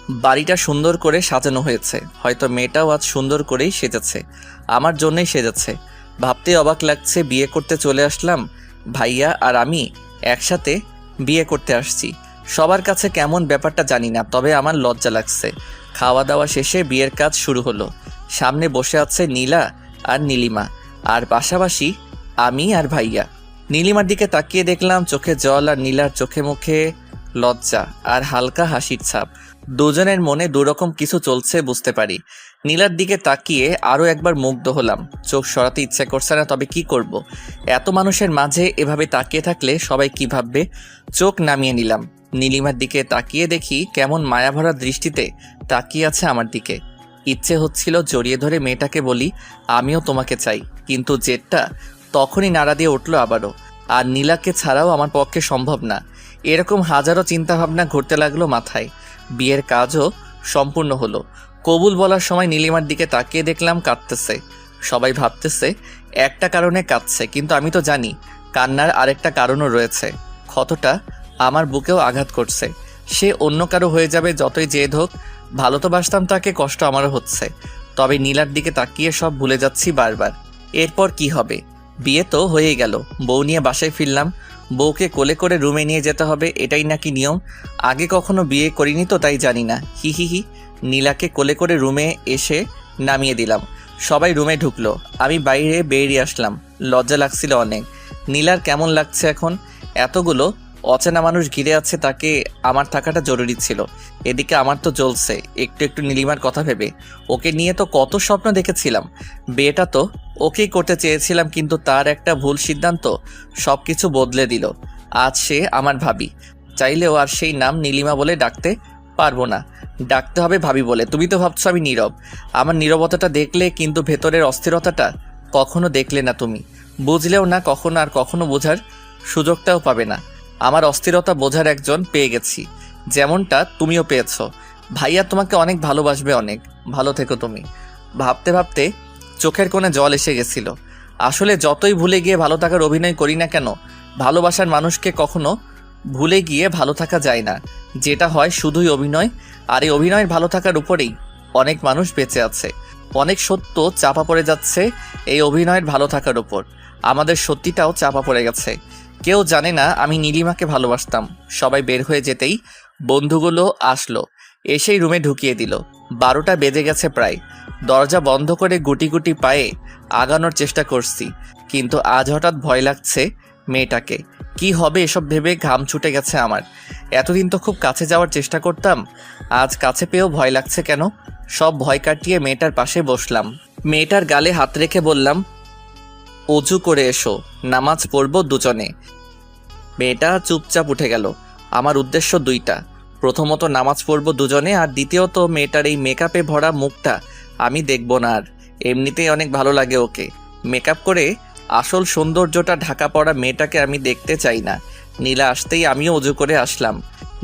বাড়িটা সুন্দর করে সাজানো হয়েছে, হয়তো মেয়েটাও আজ সুন্দর করেই সেজেছে, আমার জন্যই সেজেছে। ভাবতে অবাক লাগছে, বিয়ে করতে চলে আসলাম, ভাইয়া আর আমি একসাথে বিয়ে করতে আসছি। সবার কাছে কেমন ব্যাপারটা জানি না, তবে আমার লজ্জা লাগছে। খাওয়া দাওয়া শেষে বিয়ের কাজ শুরু হলো। সামনে বসে আছে নীলা আর নীলিমা, আর পাশাপাশি আমি আর ভাইয়া। নীলিমার দিকে তাকিয়ে দেখলাম চোখে জল, আর নীলার চোখে মুখে লজ্জা আর হালকা হাসির ছাপ। দুজনের মনে দুরকম কিছু চলছে বুঝতে পারি। নীলার দিকে তাকিয়ে আরও একবার মুগ্ধ হলাম। চোখ সরাতে ইচ্ছে করছে না, তবে কি করব, এত মানুষের মাঝে এভাবে তাকিয়ে থাকলে সবাই কি ভাববে। চোখ নামিয়ে নিলাম। নীলিমার দিকে তাকিয়ে দেখি কেমন মায়াভরা দৃষ্টিতে তাকিয়ে আছে আমার দিকে। ইচ্ছে হচ্ছিল জড়িয়ে ধরে মেয়েটাকে বলি আমিও তোমাকে চাই, কিন্তু জেদটা তখনই নাড়া দিয়ে উঠল আবারও। আর নীলাকে ছাড়াও আমার পক্ষে সম্ভব না। এরকম হাজারো চিন্তাভাবনা ঘুরতে লাগলো মাথায়। বিয়ের কাজও সম্পূর্ণ হলো। কবুল বলার সময় নীলিমার দিকে তাকিয়ে দেখলাম কাঁদতেছে। সবাই ভাবতেছে একটা কারণে কাঁদছে, কিন্তু আমি তো জানি কান্নার আরেকটা কারণও রয়েছে। ক্ষতটা আমার বুকেও আঘাত করছে। সে অন্য কারো হয়ে যাবে যতই জেদ হোক, ভালো তো বাসতাম তাকে, কষ্ট আমারও হচ্ছে। তবে নীলার দিকে তাকিয়ে সব ভুলে যাচ্ছি বারবার। এরপর কি হবে? বিয়ে তো হয়েই গেল, বউ নিয়ে বাসায় ফিরলাম। বউকে কোলে করে রুমে নিয়ে যেতে হবে, এটাই নাকি নিয়ম। আগে কখনো বিয়ে করিনি তো তাই জানি না। হি হি হি। নীলাকে কোলে করে রুমে এসে নামিয়ে দিলাম। সবাই রুমে ঢুকলো, আমি বাইরে বেরিয়ে আসলাম। লজ্জা লাগছিল অনেক। নীলার কেমন লাগছে এখন? এতগুলো অচেনা মানুষ ঘিরে আছে, তাকে আমার থাকাটা জরুরি ছিল। এদিকে আমার তো জ্বলছে একটু একটু নীলিমার কথা ভেবে। ওকে নিয়ে তো কত স্বপ্ন দেখেছিলাম। বিয়েটা তো ওকেই করতে চেয়েছিলাম, কিন্তু তার একটা ভুল সিদ্ধান্ত সব কিছু বদলে দিল। আজ সে আমার ভাবি। চাইলেও আর সেই নাম নীলিমা বলে ডাকতে পারবো না, ডাকতে হবে ভাবি বলে। তুমি তো ভাবছো আমি নীরব। আমার নীরবতাটা দেখলে, কিন্তু ভেতরের অস্থিরতাটা কখনো দেখলে না তুমি। বুঝলেও না কখনো, আর কখনো বোঝার সুযোগটাও পাবে না। আমার অস্থিরতা বোঝার একজন পেয়ে গেছি, যেমনটা তুমিও পেয়েছো। ভাইয়া তোমাকে অনেক ভালোবাসবে, অনেক ভালো থেকো তুমি। ভাবতে ভাবতে চোখের কোণে জল এসে গেছিল। আসলে যতই ভুলে গিয়ে ভালো থাকার অভিনয় করি না কেন, ভালোবাসার মানুষকে কখনো ভুলে গিয়ে ভালো থাকা যায় না। যেটা হয় শুধুই অভিনয়, আর এই অভিনয়ের ভালো থাকার উপরেই অনেক মানুষ বেঁচে আছে। অনেক সত্য চাপা পড়ে যাচ্ছে এই অভিনয়ের ভালো থাকার উপর। আমাদের সত্যিটাও চাপা পড়ে গেছে। কেউ জানে না আমি নীলিমাকে ভালোবাসতাম। সবাই বের হয়ে যেতেই বন্ধুগুলো আসলো, এসেই রুমে ঢুকিয়ে দিল। 12টা বেজে গেছে প্রায়। দরজা বন্ধ করে গুটি গুটি পায়ে আগানোর চেষ্টা করছি, কিন্তু আজ হঠাৎ ভয় লাগছে মেয়েটাকে। কি হবে এসব ভেবে ঘাম ছুটে গেছে আমার। এতদিন তো খুব কাছে যাওয়ার চেষ্টা করতাম, আজ কাছে পেয়েও ভয় লাগছে কেন? সব ভয় কাটিয়ে মেয়েটার পাশে বসলাম। মেয়েটার গালে হাত রেখে বললাম অজু করে এসো, নামাজ পড়বো দুজনে। মেয়েটা চুপচাপ উঠে গেল। আমার উদ্দেশ্য দুইটা, প্রথমত নামাজ পড়বো দুজনে, আর দ্বিতীয়ত মেয়েটার এই মেকআপে ভরা মুখটা আমি দেখব না আর। এমনিতেই অনেক ভালো লাগে ওকে। মেকআপ করে আসল সৌন্দর্যটা ঢাকা পড়া মেয়েটাকে আমি দেখতে চাই না। নীলা আসতেই আমিও অজু করে আসলাম।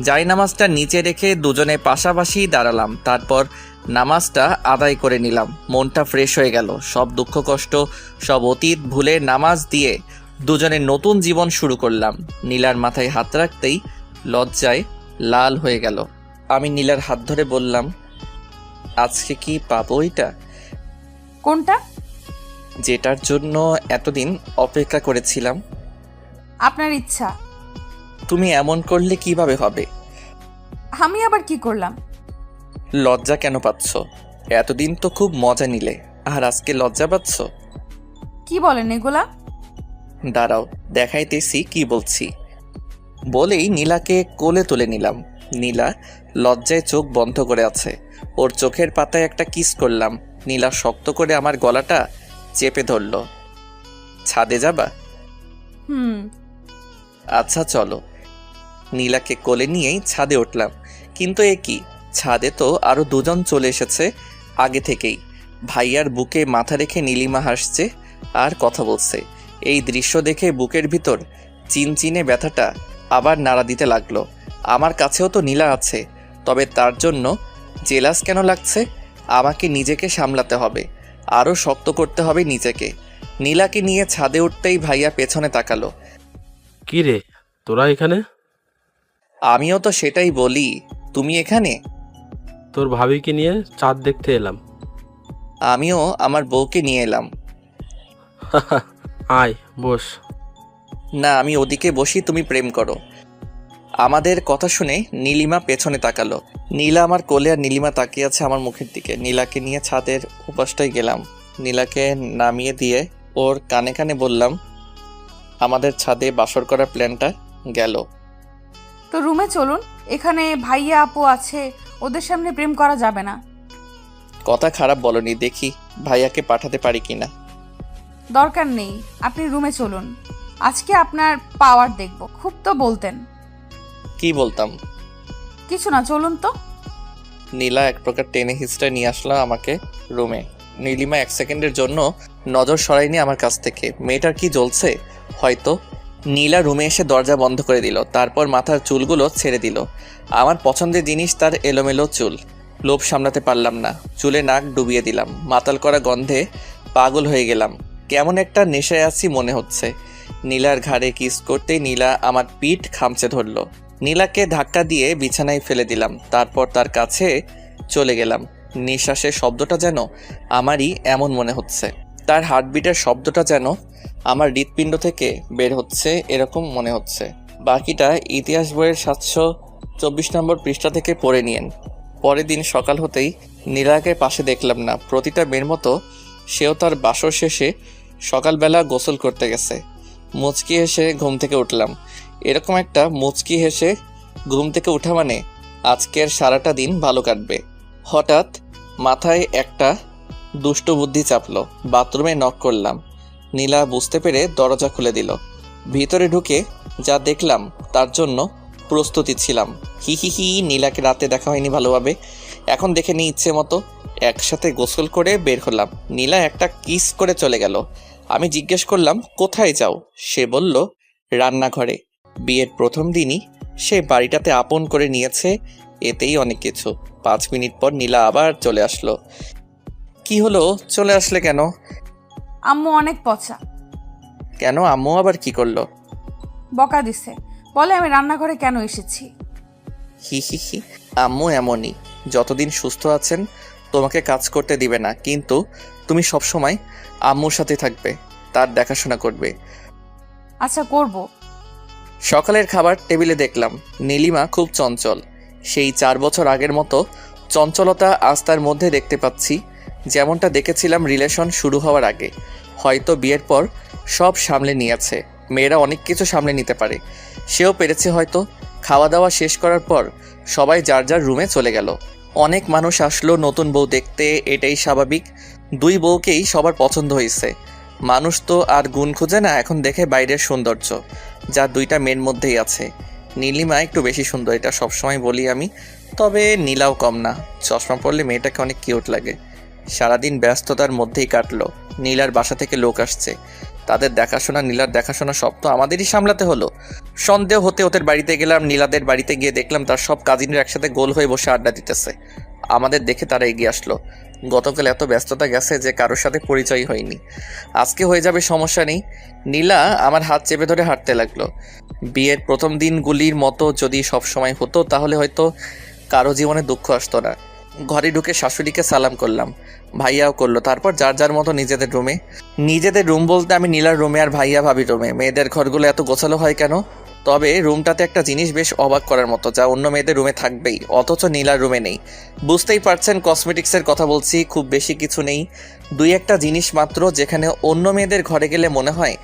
জায়নামাজটা নিচে রেখে দুজনে পাশাপাশি দাঁড়ালাম। তারপর নামাজটা আদায় করে নিলাম। মনটা ফ্রেশ হয়ে গেল। সব দুঃখ কষ্ট, সব অতীত ভুলে নামাজ দিয়ে দুজনে নতুন জীবন শুরু করলাম। নীলার মাথায় হাত রাখতেই লজ্জায় লাল হয়ে গেল। আমি নীলার হাত ধরে বললাম আজকে কি পাবো এটা? কোনটা? যেটার জন্য এতদিন অপেক্ষা করেছিলাম। আপনার ইচ্ছা। তুমি এমন করলে কিভাবে হবে? আমি আবার কি করলাম? লজ্জা কেন পাচ্ছ? এতদিন তো খুব মজা নিলে, আর আজকে লজ্জা পাচ্ছ? কি বলেন এগুলা? দাঁড়াও দেখাইতেছি কি বলছি। বলেই নীলাকে কোলে তুলে নিলাম। নীলা লজ্জায় চোখ বন্ধ করে আছে। ওর চোখের পাতায় একটা কিস করলাম। নীলা শক্ত করে আমার গলাটা চেপে ধরল। ছাদে যাবা? আচ্ছা চলো। নীলাকে কোলে নিয়েই ছাদে উঠলাম। কিন্তু এ কি, ছাদে তো আরো দুজন চলে এসেছে আগে থেকেই। ভাইয়ার বুকে মাথা রেখে নীলিমা হাসছে আর কথা বলছে। এই দৃশ্য দেখে বুকের ভিতর চিনচিনে ব্যথাটা আবার নাড়া দিতে লাগলো। আমার কাছেও তো নীলা আছে, তবে তার জন্য জেলাস কেন লাগছে? আমাকে নিজেকে সামলাতে হবে, আরও শক্ত করতে হবে নিজেকে। নীলাকে নিয়ে ছাদে উঠতেই ভাইয়া পেছনে তাকালো। কি রে, তোরা এখানে? আমিও তো সেটাই বলি, তুমি এখানে? তোর ভাবিকে নিয়ে চাঁদ দেখতে এলাম। আমিও আমার বউকে নিয়ে এলাম। আয় বস। না, আমি ওদিকে বসি, তুমি প্রেম করো। আমাদের কথা শুনে নীলিমা পেছনে তাকালো। নীলা আমার কোলে আর নীলিমা তাকিয়ে আছে আমার মুখের দিকে। নীলাকে নিয়ে ছাদের উপাসটায় গেলাম। নীলাকে নামিয়ে দিয়ে ওর কানে কানে বললাম আমাদের ছাদে বাসর করার প্ল্যানটা গেল। তো রুমে চলুন, এখানে ভাইয়া আপু আছে, ওদের সামনে প্রেম করা যাবে না। কথা খারাপ বলনি, দেখি ভাইয়াকে পাঠাতে পারি কিনা। দরকার নেই, আপনি রুমে চলুন, আজকে আপনার পাওয়ার দেখব। খুব তো বলতেন। কি বলতাম? কিছু না, চলুন তো। নীলা এক প্রকার টেনে হিস্ট্রে নিয়ে আসলো আমাকে রুমে। নীলিমা 1 সেকেন্ডের জন্য নজর সরায়নি আমার কাছ থেকে। মেয়েটার কি জ্বলছে হয়তো। নীলা রুমে এসে দরজা বন্ধ করে দিল, তারপর মাথার চুলগুলো ছেড়ে দিল। আমার পছন্দের জিনিস তার এলোমেলো চুল। লোভ সামলাতে পারলাম না, চুলে নাক ডুবিয়ে দিলাম। মাতাল করা গন্ধে পাগল হয়ে গেলাম, কেমন একটা নেশায় আছি মনে হচ্ছে। নীলার ঘাড়ে কিস করতেই নীলা আমার পিঠ খামচে ধরল। নীলাকে ধাক্কা দিয়ে বিছানায় ফেলে দিলাম, তারপর তার কাছে চলে গেলাম। নিঃশ্বাসের শব্দটা যেন আমারই এমন মনে হচ্ছে, তার হার্টবিটের শব্দটা যেন আমার হৃৎপিণ্ড থেকে বের হচ্ছে এরকম মনে হচ্ছে। বাকিটা ইতিহাস বইয়ের 724 নম্বর পৃষ্ঠা থেকে পড়ে নিয়েন। পরের দিন সকাল হতেই নীলাকে পাশে দেখলাম না। প্রতিটা মেয়ের মতো সেও তার বাসর শেষে সকালবেলা গোসল করতে গেছে। মুচকি হেসে ঘুম থেকে উঠলাম। এরকম একটা মুচকি হেসে ঘুম থেকে ওঠা মানে আজকের সারাটা দিন ভালো কাটবে। হঠাৎ মাথায় একটা দুষ্ট বুদ্ধি চাপলো। বাথরুমে নক করলাম। নীলা বুঝতে পেরে দরজা খুলে দিল। ভিতরে ঢুকে যা দেখলাম তার জন্য প্রস্তুতি ছিলাম। হি হি হি, নীলাকে রাতে দেখা হয়নি ভালোভাবে, এখন দেখে নিই ইচ্ছে মতো। একসাথে গোসল করে বের হলাম। নীলা একটা কিস করে চলে গেল। আমি জিজ্ঞেস করলাম কোথায় যাও? সে বলল রান্নাঘরে। বিয়ের প্রথম দিনই সে বাড়িটাতে আপন করে নিয়েছে, এতেই অনেক কিছু। 5 মিনিট পর নীলা আবার চলে আসলো। কি হলো, চলে আসলে কেন? আম্মু অনেক পচা। কেন, আম্মু আবার কি করলো? বকা দিছে, বলে আমি রান্নাঘরে কেন এসেছি। হি হি হি, আম্মু এমনই, যতদিন সুস্থ আছেন তোমাকে কাজ করতে দিবে না, কিন্তু তুমি সবসময় আম্মুর সাথে থাকবে, তার দেখাশোনা করবে। আচ্ছা করব। সকালের খাবার টেবিলে দেখলাম নীলিমা খুব চঞ্চল। সেই 4 বছর আগের মতো চঞ্চলতা আজ তার মধ্যে দেখতে পাচ্ছি, যেমনটা দেখেছিলাম রিলেশন শুরু হওয়ার আগে। হয়তো বিয়ের পর সব সামলে নিয়েছে। মেয়েরা অনেক কিছু সামলে নিতে পারে, সেও পেরেছে হয়তো। খাওয়া দাওয়া শেষ করার পর সবাই যার যার রুমে চলে গেল। অনেক মানুষ আসলো নতুন বউ দেখতে, এটাই স্বাভাবিক। 2 বউকেই সবার পছন্দ হয়েছে। মানুষ তো আর গুণ খুঁজে না, এখন দেখে বাইরের সৌন্দর্য, যা 2টা মেয়ের মধ্যেই আছে। নীলিমা একটু বেশি সুন্দর, এটা সবসময় বলি আমি, তবে নীলাও কম না। চশমা পরলে মেয়েটাকে অনেক কিউট লাগে। সারাদিন ব্যস্ততার মধ্যেই কাটলো। নীলার বাসা থেকে লোক আসছে, তাদের দেখাশোনা, নীলার দেখাশোনা সব তো আমাদেরই সামলাতে হলো। সন্দেহ হতে ওদের বাড়িতে গেলাম। নীলাদের বাড়িতে গিয়ে দেখলাম তার সব কাজিনরা একসাথে গোল হয়ে বসে আড্ডা দিতেছে। আমাদের দেখে তারা এগিয়ে আসলো। গতকাল এত ব্যস্ততা গেছে যে কারোর সাথে পরিচয় হয়নি, আজকে হয়ে যাবে, সমস্যা নেই। নীলা আমার হাত চেপে ধরে হাঁটতে লাগলো। বিয়ের প্রথম দিনগুলির মতো যদি সব সময় হতো তাহলে হয়তো কারো জীবনে দুঃখ আসতো না। ঘরে ঢুকে শাশুড়িকে সালাম করলাম, ভাইয়াও করলো। তারপর যার যার মতো নিজেদের রুমে। নিজেদের রুম বলতে আমি নীলার রুমে আর ভাইয়া ভাবির রুমে। মেয়েদের ঘরগুলো এত গোছালো হয় কেন? তবে রুমটাতে একটা জিনিস বেশ অবাক করার মতো, যা অন্য মেয়েদের রুমে থাকবেই, অথচ নীলার রুমে নেই। বুঝতেই পারছেন কসমেটিক্সের কথা বলছি। খুব বেশি কিছু নেই, 2-1টা জিনিস মাত্র, যেখানে অন্য মেয়েদের ঘরে গেলে মনে হয়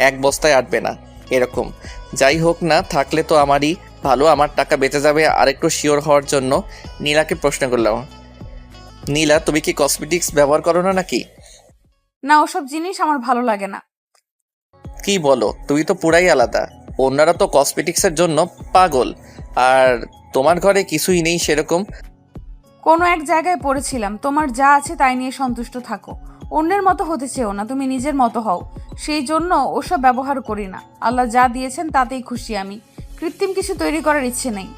1 বস্তায় আটবে না এরকম। যাই হোক না, থাকলে তো আমারই ভালো, আমার টাকা বেঁচে যাবে। আরেকটু শিওর হওয়ার জন্য নীলাকে প্রশ্ন করলাম, নীলা তুমি কি কসমেটিক্স ব্যবহার করো না নাকি? না, ওসব জিনিস আমার ভালো লাগে না। কি বলো, তুমি তো পুরাই আলাদা। অন্যরা তো কসমেটিক্সের জন্য পাগল, আর তোমার ঘরে কিছুই নেই সেরকম। কোনো এক জায়গায় পড়েছিলাম, তোমার যা আছে তাই নিয়ে সন্তুষ্ট থাকো, অন্যের মতো হতে চেও না, তুমি নিজের মতো হও। সেই জন্য ওসব ব্যবহার করি না। আল্লাহ যা দিয়েছেন তাতেই খুশি আমি, কৃত্রিম কিছু তৈরি করার ইচ্ছে নেই।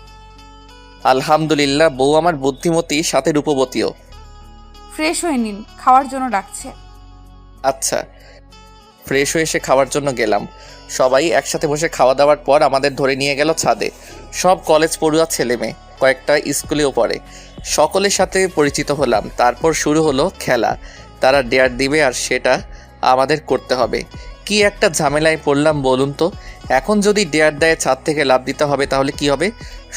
আলহামদুলিল্লাহ, বউ আমার বুদ্ধিমতী, সাথে রূপবতীও। ফ্রেশ হয়ে নিন, খাওয়ার জন্য ডাকছে। আচ্ছা। ফ্রেশ হয়ে এসে খাওয়ার জন্য গেলাম। সবাই একসাথে বসে খাওয়া দাওয়ার পর আমাদের ধরে নিয়ে গেল ছাদে। সব কলেজ পড়ুয়া ছেলে মেয়ে, কয়েকটা স্কুলেও পড়ে। সকলের সাথে পরিচিত হলাম। তারপর শুরু হলো খেলা। তারা ডেয়ার দিবে আর সেটা আমাদের করতে হবে। কি একটা ঝামেলায় পড়লাম বলুন তো। এখন যদি ডেয়ার দেয় ছাদ থেকে লাফ দিতে হবে, তাহলে কি হবে?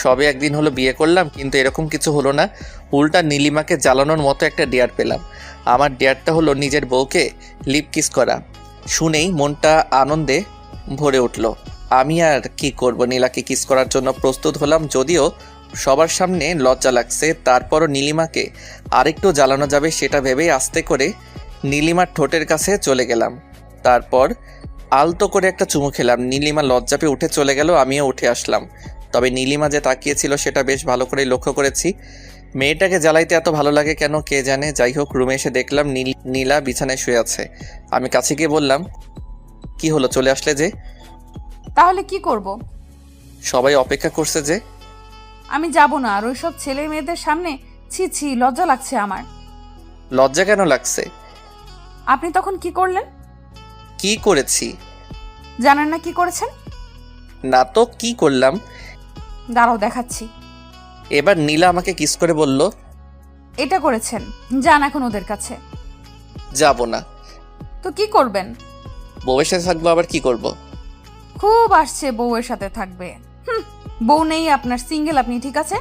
সবে একদিন হলো বিয়ে করলাম, কিন্তু এরকম কিছু হলো না। উল্টা নীলিমাকে জ্বালানোর মতো একটা ডেয়ার পেলাম। আমার ডেয়ারটা হলো নিজের বউকে লিপ কিস করা। শুনেই মনটা আনন্দে ভরে উঠল। আমি আর কি করব, নীলাকে কিস করার জন্য প্রস্তুত হলাম, যদিও সবার সামনে লজ্জা লাগছে। তারপরও নীলিমাকে আরেকটু জ্বালানো যাবে সেটা ভেবেই আস্তে করে নীলিমার ঠোঁটের কাছে চলে গেলাম। তারপর আলতো করে একটা চুমু খেলাম। নীলিমা লজ্জা পেয়ে উঠে চলে গেল, আমিও উঠে আসলাম। তবে নীলিমা যে তাকিয়েছিল সেটা বেশ ভালো করে লক্ষ্য করেছি। মেয়েটাকে জ্বালাইতে এত ভালো লাগে কেন কে জানে। যাই হোক, রুমে এসে দেখলাম নীলা বিছানায় শুয়ে আছে। আমি কাছে গিয়ে বললাম, কি হলো, চলে আসলে যে? তাহলে কি করব? সবাই অপেক্ষা করছে যে। আমি যাব না আর ওইসব ছেলে মেয়েদের সামনে। ছি ছি, লজ্জা লাগছে আমার। লজ্জা কেন লাগছে? আপনি তখন কি করলেন? কি করেছি? জানেন না কি করেছেন? না তো, কি করলাম? দাঁড়াও দেখাচ্ছি। এবার নীলা আমাকে কিস করে বলল, এটা করেছেন। যান এখন ওদের কাছে। যাব না। তো কি করবেন? বউয়ের সাথে থাকবো, আবার কি করব? খুব আসছে বউয়ের সাথে থাকবে। বউ নেই আপনার, সিঙ্গেল আপনি, ঠিক আছে?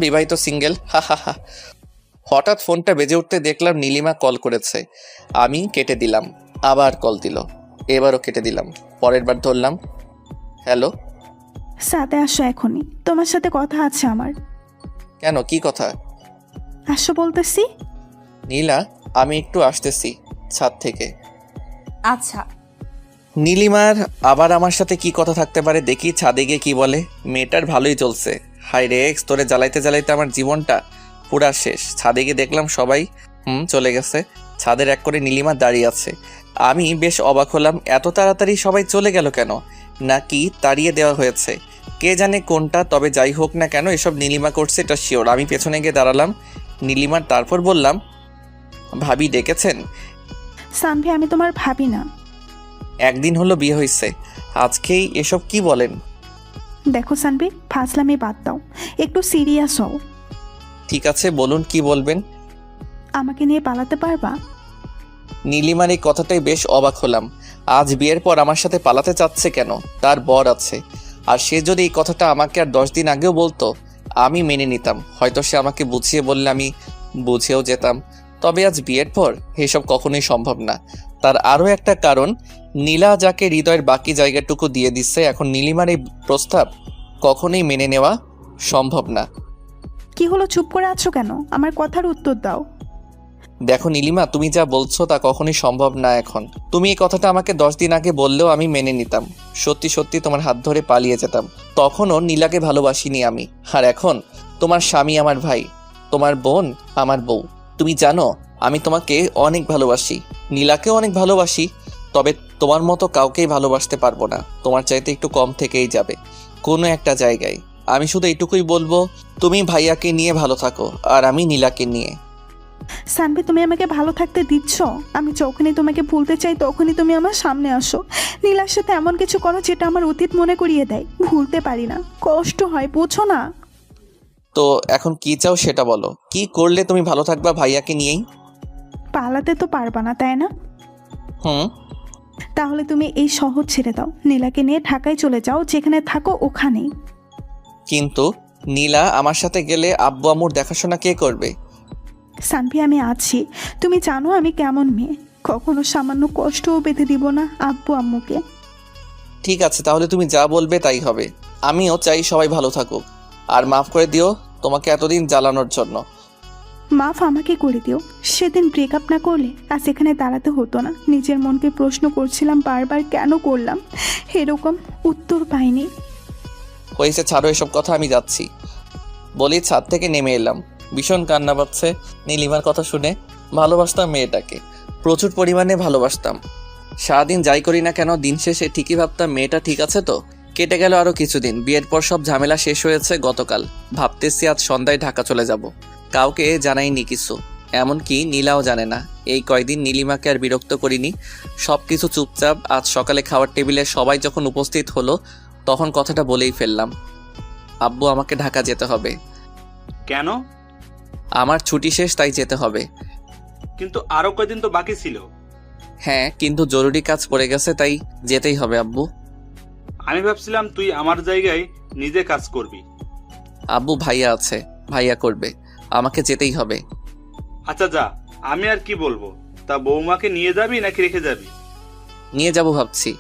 বিবাহিত, সিঙ্গেল। হা হা হা। হঠাৎ ফোনটা বেজে উঠতে দেখলাম নীলিমা কল করেছে। আমি কেটে দিলাম, আবার কল দিল, এবারও কেটে দিলাম। পরের বার ধরলাম, হ্যালো। সাথে আসো এখনই, তোমার সাথে কথা আছে আমার। কেন, কি কথা? আসো বলতেছি। নীলা, আমি একটু আসতেছি ছাদ থেকে। আচ্ছা। নীলিমার আবার আমার সাথে কি কথা থাকতে পারে দেখি ছাদে গিয়ে কি বলে। মেয়েটার ভালোই চলছে। হাই রে এক্স, তোরে জ্বালাইতে জ্বালাইতে আমার জীবনটা পুরা শেষ। ছাদে গিয়ে দেখলাম সবাই চলে গেছে। ছাদের এক করে নীলিমা দাঁড়িয়ে আছে। আমি বেশ অবাক হলাম, এত তাড়াতাড়ি সবাই চলে গেল কেন? নাকি তাড়িয়ে দেওয়া হয়েছে, কে জানে কোনটা। তবে যাই হোক না কেন, এসব নীলিমা করছে এটা শিওর। আমি পেছনে গিয়ে দাঁড়ালাম নীলিমার, তারপর বললাম, ভাবি ডেকেছেন? সানভি, আমি তোমার ভাবি না। একদিন হলো বিয়ে হয়েছে, আজকেই এসব কি বলেন? দেখো সানভি, ফাজলামি বাদ দাও, একটু সিরিয়াস হও। ঠিক আছে, বলুন কি বলবেন। আমাকে নিয়ে পালাতে পারবা? নীলিমার এই কথাটাই বেশ অবাক হলাম। আজ বিয়ের পর আমার সাথে পালাতে চাচ্ছে কেন? তার বর আছে, আর সে যদি এই কথাটা আমাকে আর 10 দিন আগেও বলতো আমি মেনে নিতাম। হয়তো সে আমাকে বুঝিয়ে বললে আমি বুঝেও যেতাম। তবে আজ বিয়ের পর এসব কখনোই সম্ভব না। তার আরও একটা কারণ, নীলা যাকে হৃদয়ের বাকি জায়গাটুকু দিয়ে দিচ্ছে, এখন নীলিমার এই প্রস্তাব কখনোই মেনে নেওয়া সম্ভব না। কি হলো, চুপ করে আছো কেন? আমার কথার উত্তর দাও। দেখো নীলিমা, তুমি যা বলছো তা কখনোই সম্ভব না। এখন তুমি এই কথাটা আমাকে 10 দিন আগে বললেও আমি মেনে নিতাম। সত্যি সত্যি তোমার হাত ধরে পালিয়ে যেতাম। তখনও নীলাকে ভালোবাসিনি আমি। আর এখন তোমার স্বামী আমার ভাই, তোমার বোন আমার বউ। তুমি জানো আমি তোমাকে অনেক ভালোবাসি, নীলাকেও অনেক ভালোবাসি। তবে তোমার মতো কাউকেই ভালোবাসতে পারবো না। তোমার চাইতে একটু কম থেকেই যাবে কোনো একটা জায়গায়। আমি শুধু এইটুকুই বলবো, তুমি ভাইয়াকে নিয়ে ভালো থাকো আর আমি নীলাকে নিয়ে। সানভি, তুমি আমাকে ভালো থাকতে দিচ্ছ? আমি যখনই তোমাকে ভুলতে চাই তখনই তুমি আমার সামনে আসো। নীলার সাথে এমন কিছু করো যেটা আমার অতীত মনে করিয়ে দেয়। ভুলতে পারি না, কষ্ট হয়, বুঝো না? তো এখন কি চাও সেটা বলো। কি করলে তুমি ভালো থাকবা ভাইয়াকে নিয়েই? পালাতে তো পারবা না, তাই না? তাহলে তুমি এই শহর ছেড়ে দাও, নীলাকে নিয়ে ঢাকায় চলে যাও, যেখানে থাকো ওখানেই। কিন্তু নীলা আমার সাথে গেলে আব্বু আম্মুর দেখাশোনা কে করবে? সানভি, আমি আছি। তুমি জানো আমি কেমন মেয়ে, কখনো সামান্য কষ্টও পেতে দিব না আব্বু আম্মুকে। ঠিক আছে, তাহলে তুমি যা বলবে তাই হবে। আমিও চাই সবাই ভালো থাকুক। আর মাফ করে দিও তোমাকে এতদিন জ্বালানোর জন্য। মাফ আমাকে করে দিও। সেদিন ব্রেকআপ না করলে আজ এখানে দাঁড়াতে হতো না। নিজের মনকে প্রশ্ন করছিলাম বারবার, কেন করলাম, এরকম উত্তর পাইনি। হয়েছে, ছাড়ো এসব কথা, আমি যাচ্ছি বলি ছাদ থেকে নেমে এলাম। ভীষণ কান্না পাচ্ছে নীলিমার কথা শুনে। ভালোবাসতাম মেয়েটাকে, প্রচুর পরিমাণে ভালোবাসতাম। সারাদিন যাই করি না কেন, দিন শেষে ঠিকই ভাবতাম মেয়েটা ঠিক আছে তো। কেটে গেল আরও কিছুদিন। বিয়ের পর সব ঝামেলা শেষ হয়েছে গতকাল। ভাবতেছি আজ সন্ধ্যায় ঢাকা চলে যাব। কাউকে জানাইনি কিছু, এমনকি নীলাও জানে না। এই কয়দিন নীলিমাকে আর বিরক্ত করিনি, সব কিছু চুপচাপ। আজ সকালে খাওয়ার টেবিলে সবাই যখন উপস্থিত হলো তখন কথাটা বলেই ফেললাম, আব্বু আমাকে ঢাকা যেতে হবে। কেন? আমার ছুটি শেষ, তাই যেতে হবে। কিন্তু আরো কয়দিন তো বাকি ছিল। হ্যাঁ, কিন্তু জরুরি কাজ পড়ে গেছে, তাই যেতেই হবে আব্বু। আমি ভাবছিলাম তুই আমার জায়গায় নিজে কাজ করবি। আব্বু, ভাইয়া আছে, ভাইয়া করবে, আমাকে যেতেই হবে। আচ্ছা যা, আমি আর কি বলবো। তা বৌমাকে নিয়ে যাবি নাকি রেখে যাবি? নিয়ে যাব ভাবছি।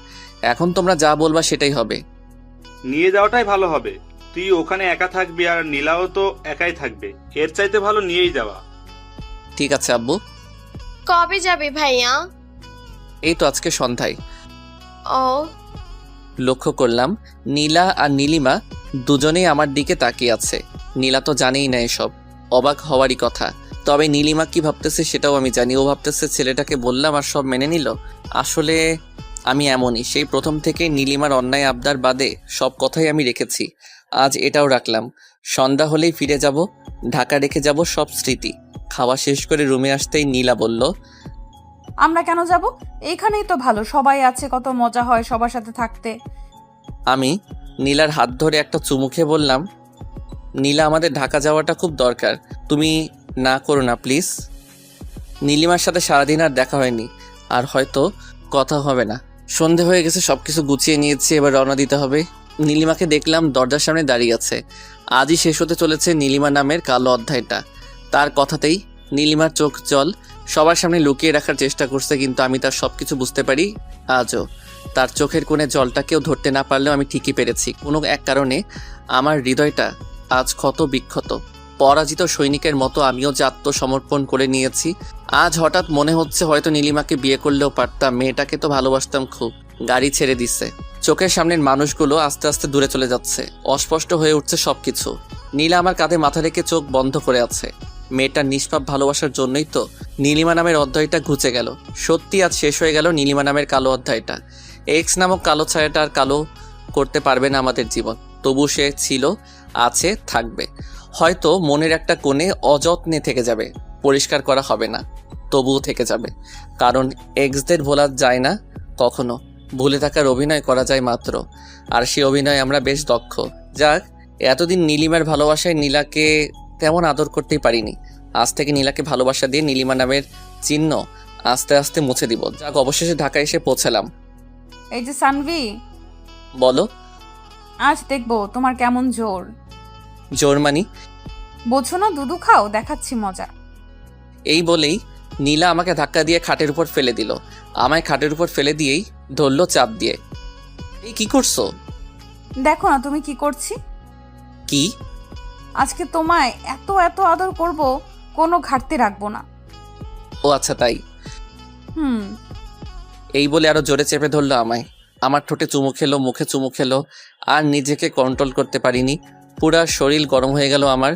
এখন তোমরা যা বলবা সেটাই হবে। নিয়ে যাওয়াটাই ভালো হবে। তুই ওখানে একা থাকবি আর নীলাও তো একাই থাকবে, এর চাইতে ভালো নিয়েই যাওয়া। ঠিক আছে আব্বু। কবে যাবে ভাইয়া? এই তো আজকে সন্ধ্যায়। ও, লক্ষ্য করলাম নীলা আর নীলিমা দুজনেই আমার দিকে তাকিয়ে আছে। নীলা তো জানেই না এসব, অবাক হওয়ারই কথা। তবে নীলিমা কি ভাবতেছে সেটাও আমি জানি। ও ভাবতেছে ছেলেটাকে বললাম আর সব মেনে নিল। আসলে আমি এমনই, সেই প্রথম থেকে নীলিমার অন্যায় আবদার বাদে সব কথাই আমি রেখেছি। আজ এটাও রাখলাম। সন্ধ্যা হলেই ফিরে যাব, ঢাকা রেখে যাব সব স্মৃতি। খাওয়া শেষ করে রুমে আসতেই নীলা বলল, আমরা কেন যাব? এইখানেই তো ভালো, সবাই আছে, কত মজা হয় সবার সাথে থাকতে। আমি নীলার হাত ধরে একটা চুমু খেয়ে বললাম, নীলা, আমাদের ঢাকা যাওয়াটা খুব দরকার, তুমি না করো না প্লিজ। নীলিমার সাথে সারাদিন আর দেখা হয়নি, আর হয়তো কথা হবে না। সন্ধে হয়ে গেছে, সবকিছু গুছিয়ে নিয়েছি, এবার রওনা দিতে হবে। নীলিমাকে দেখলাম দরজার সামনে দাঁড়িয়ে আছে। আজই শেষ হতে চলেছে নীলিমা নামের কালো অধ্যায়টা। তার কথাতেই নীলিমার চোখ জল সবার সামনে লুকিয়ে রাখার চেষ্টা করছে, কিন্তু আমি তার সবকিছু বুঝতে পারি। আজও তার চোখের কোণে জলটা কেউ ধরতে না পারলেও আমি ঠিকই পেরেছি। কোনো এক কারণে আমার হৃদয়টা আজ ক্ষত বিক্ষত। পরাজিত সৈনিকের মতো আমিও যে আত্মসমর্পণ করে নিয়েছি। আজ হঠাৎ মনে হচ্ছে হয়তো নীলিমাকে বিয়ে করলেও পারতাম, মেয়েটাকে তো ভালোবাসতাম খুব। গাড়ি ছেড়ে দিচ্ছে, চোখের সামনের মানুষগুলো আস্তে আস্তে দূরে চলে যাচ্ছে, অস্পষ্ট হয়ে উঠছে সবকিছু। নীলা আমার কাঁধে মাথা রেখে চোখ বন্ধ করে আছে। মেয়েটার নিষ্পাপ ভালোবাসার জন্যই তো নীলিমা নামের অধ্যায়টা ঘুচে গেল। সত্যি আজ শেষ হয়ে গেল নীলিমা নামের কালো অধ্যায়টা। এক্স নামক কালো ছায়াটা আর কালো করতে পারবে না আমাদের জীবন। তবু সে ছিল, আছে, থাকবে। হয়তো মনের একটা কোণে অযত্নে থেকে যাবে, পরিষ্কার করা হবে না, তবুও থেকে যাবে। কারণ এক্সদের ভোলা যায় না কখনো, ভুলে থাকার অভিনয় করা যায় মাত্র। আর সেই অভিনয় আমরা বেশ দক্ষ। যাক, এতদিন নীলিমার ভালোবাসায় নীলাকে তেমন আদর করতেই পারিনি। আজ থেকে নীলাকে ভালোবাসা দিয়ে নীলিমা নামের চিহ্ন আস্তে আস্তে মুছে দিব। যাক, অবশেষে ঢাকায় এসে পৌঁছালাম। এই যে সানভি, বলো। আজ দেখবো তোমার কেমন জোর। জোর মানি? বোঝো না, দুধু খাও, দেখাচ্ছি মজা। এই বলেই নীলা আমাকে ধাক্কা দিয়ে খাটের উপর ফেলে দিল। আমায় খাটের উপর ফেলে দিয়েই ধরলো চাপ দিয়ে। এই কি করছো? দেখো না তুমি কি করছি। কি? আজকে তোমায় এত এত আদর করব, কোনো ঘাটতি রাখবো না। ও আচ্ছা, তাই? হুম। এই বলে আরো জোরে চেপে ধরলো আমায়। আমার ঠোঁটে চুমু খেলো, মুখে চুমু খেলো, আর নিজেকে কন্ট্রোল করতে পারিনি। পুরা শরীর গরম হয়ে গেল আমার।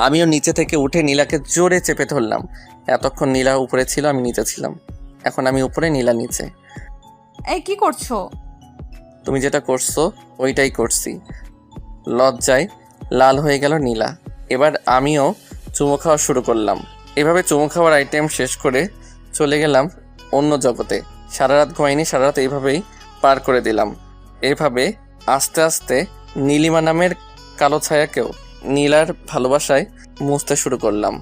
আমিও নিচে থেকে উঠে নীলাকে জোরে চেপে ধরলাম। এতক্ষণ নীলা উপরে ছিল, আমি নিচে ছিলাম। এখন আমি উপরে, নীলা নিচে। এই কি করছো? তুমি যেটা করছো ওইটাই করছি। লজ্জায় লাল হয়ে গেল নীলা। এবার আমিও চুমু খাওয়া শুরু করলাম। এভাবে চুমু খাওয়ার আইটেম শেষ করে চলে গেলাম অন্য জগতে। সারা রাত ঘুমাইনি, সারা রাত এইভাবেই পার করে দিলাম। এভাবে আস্তে আস্তে নীলিমা নামের কালো ছায়াকেও নীলার ভালোবাসায় মুছতে শুরু করলাম।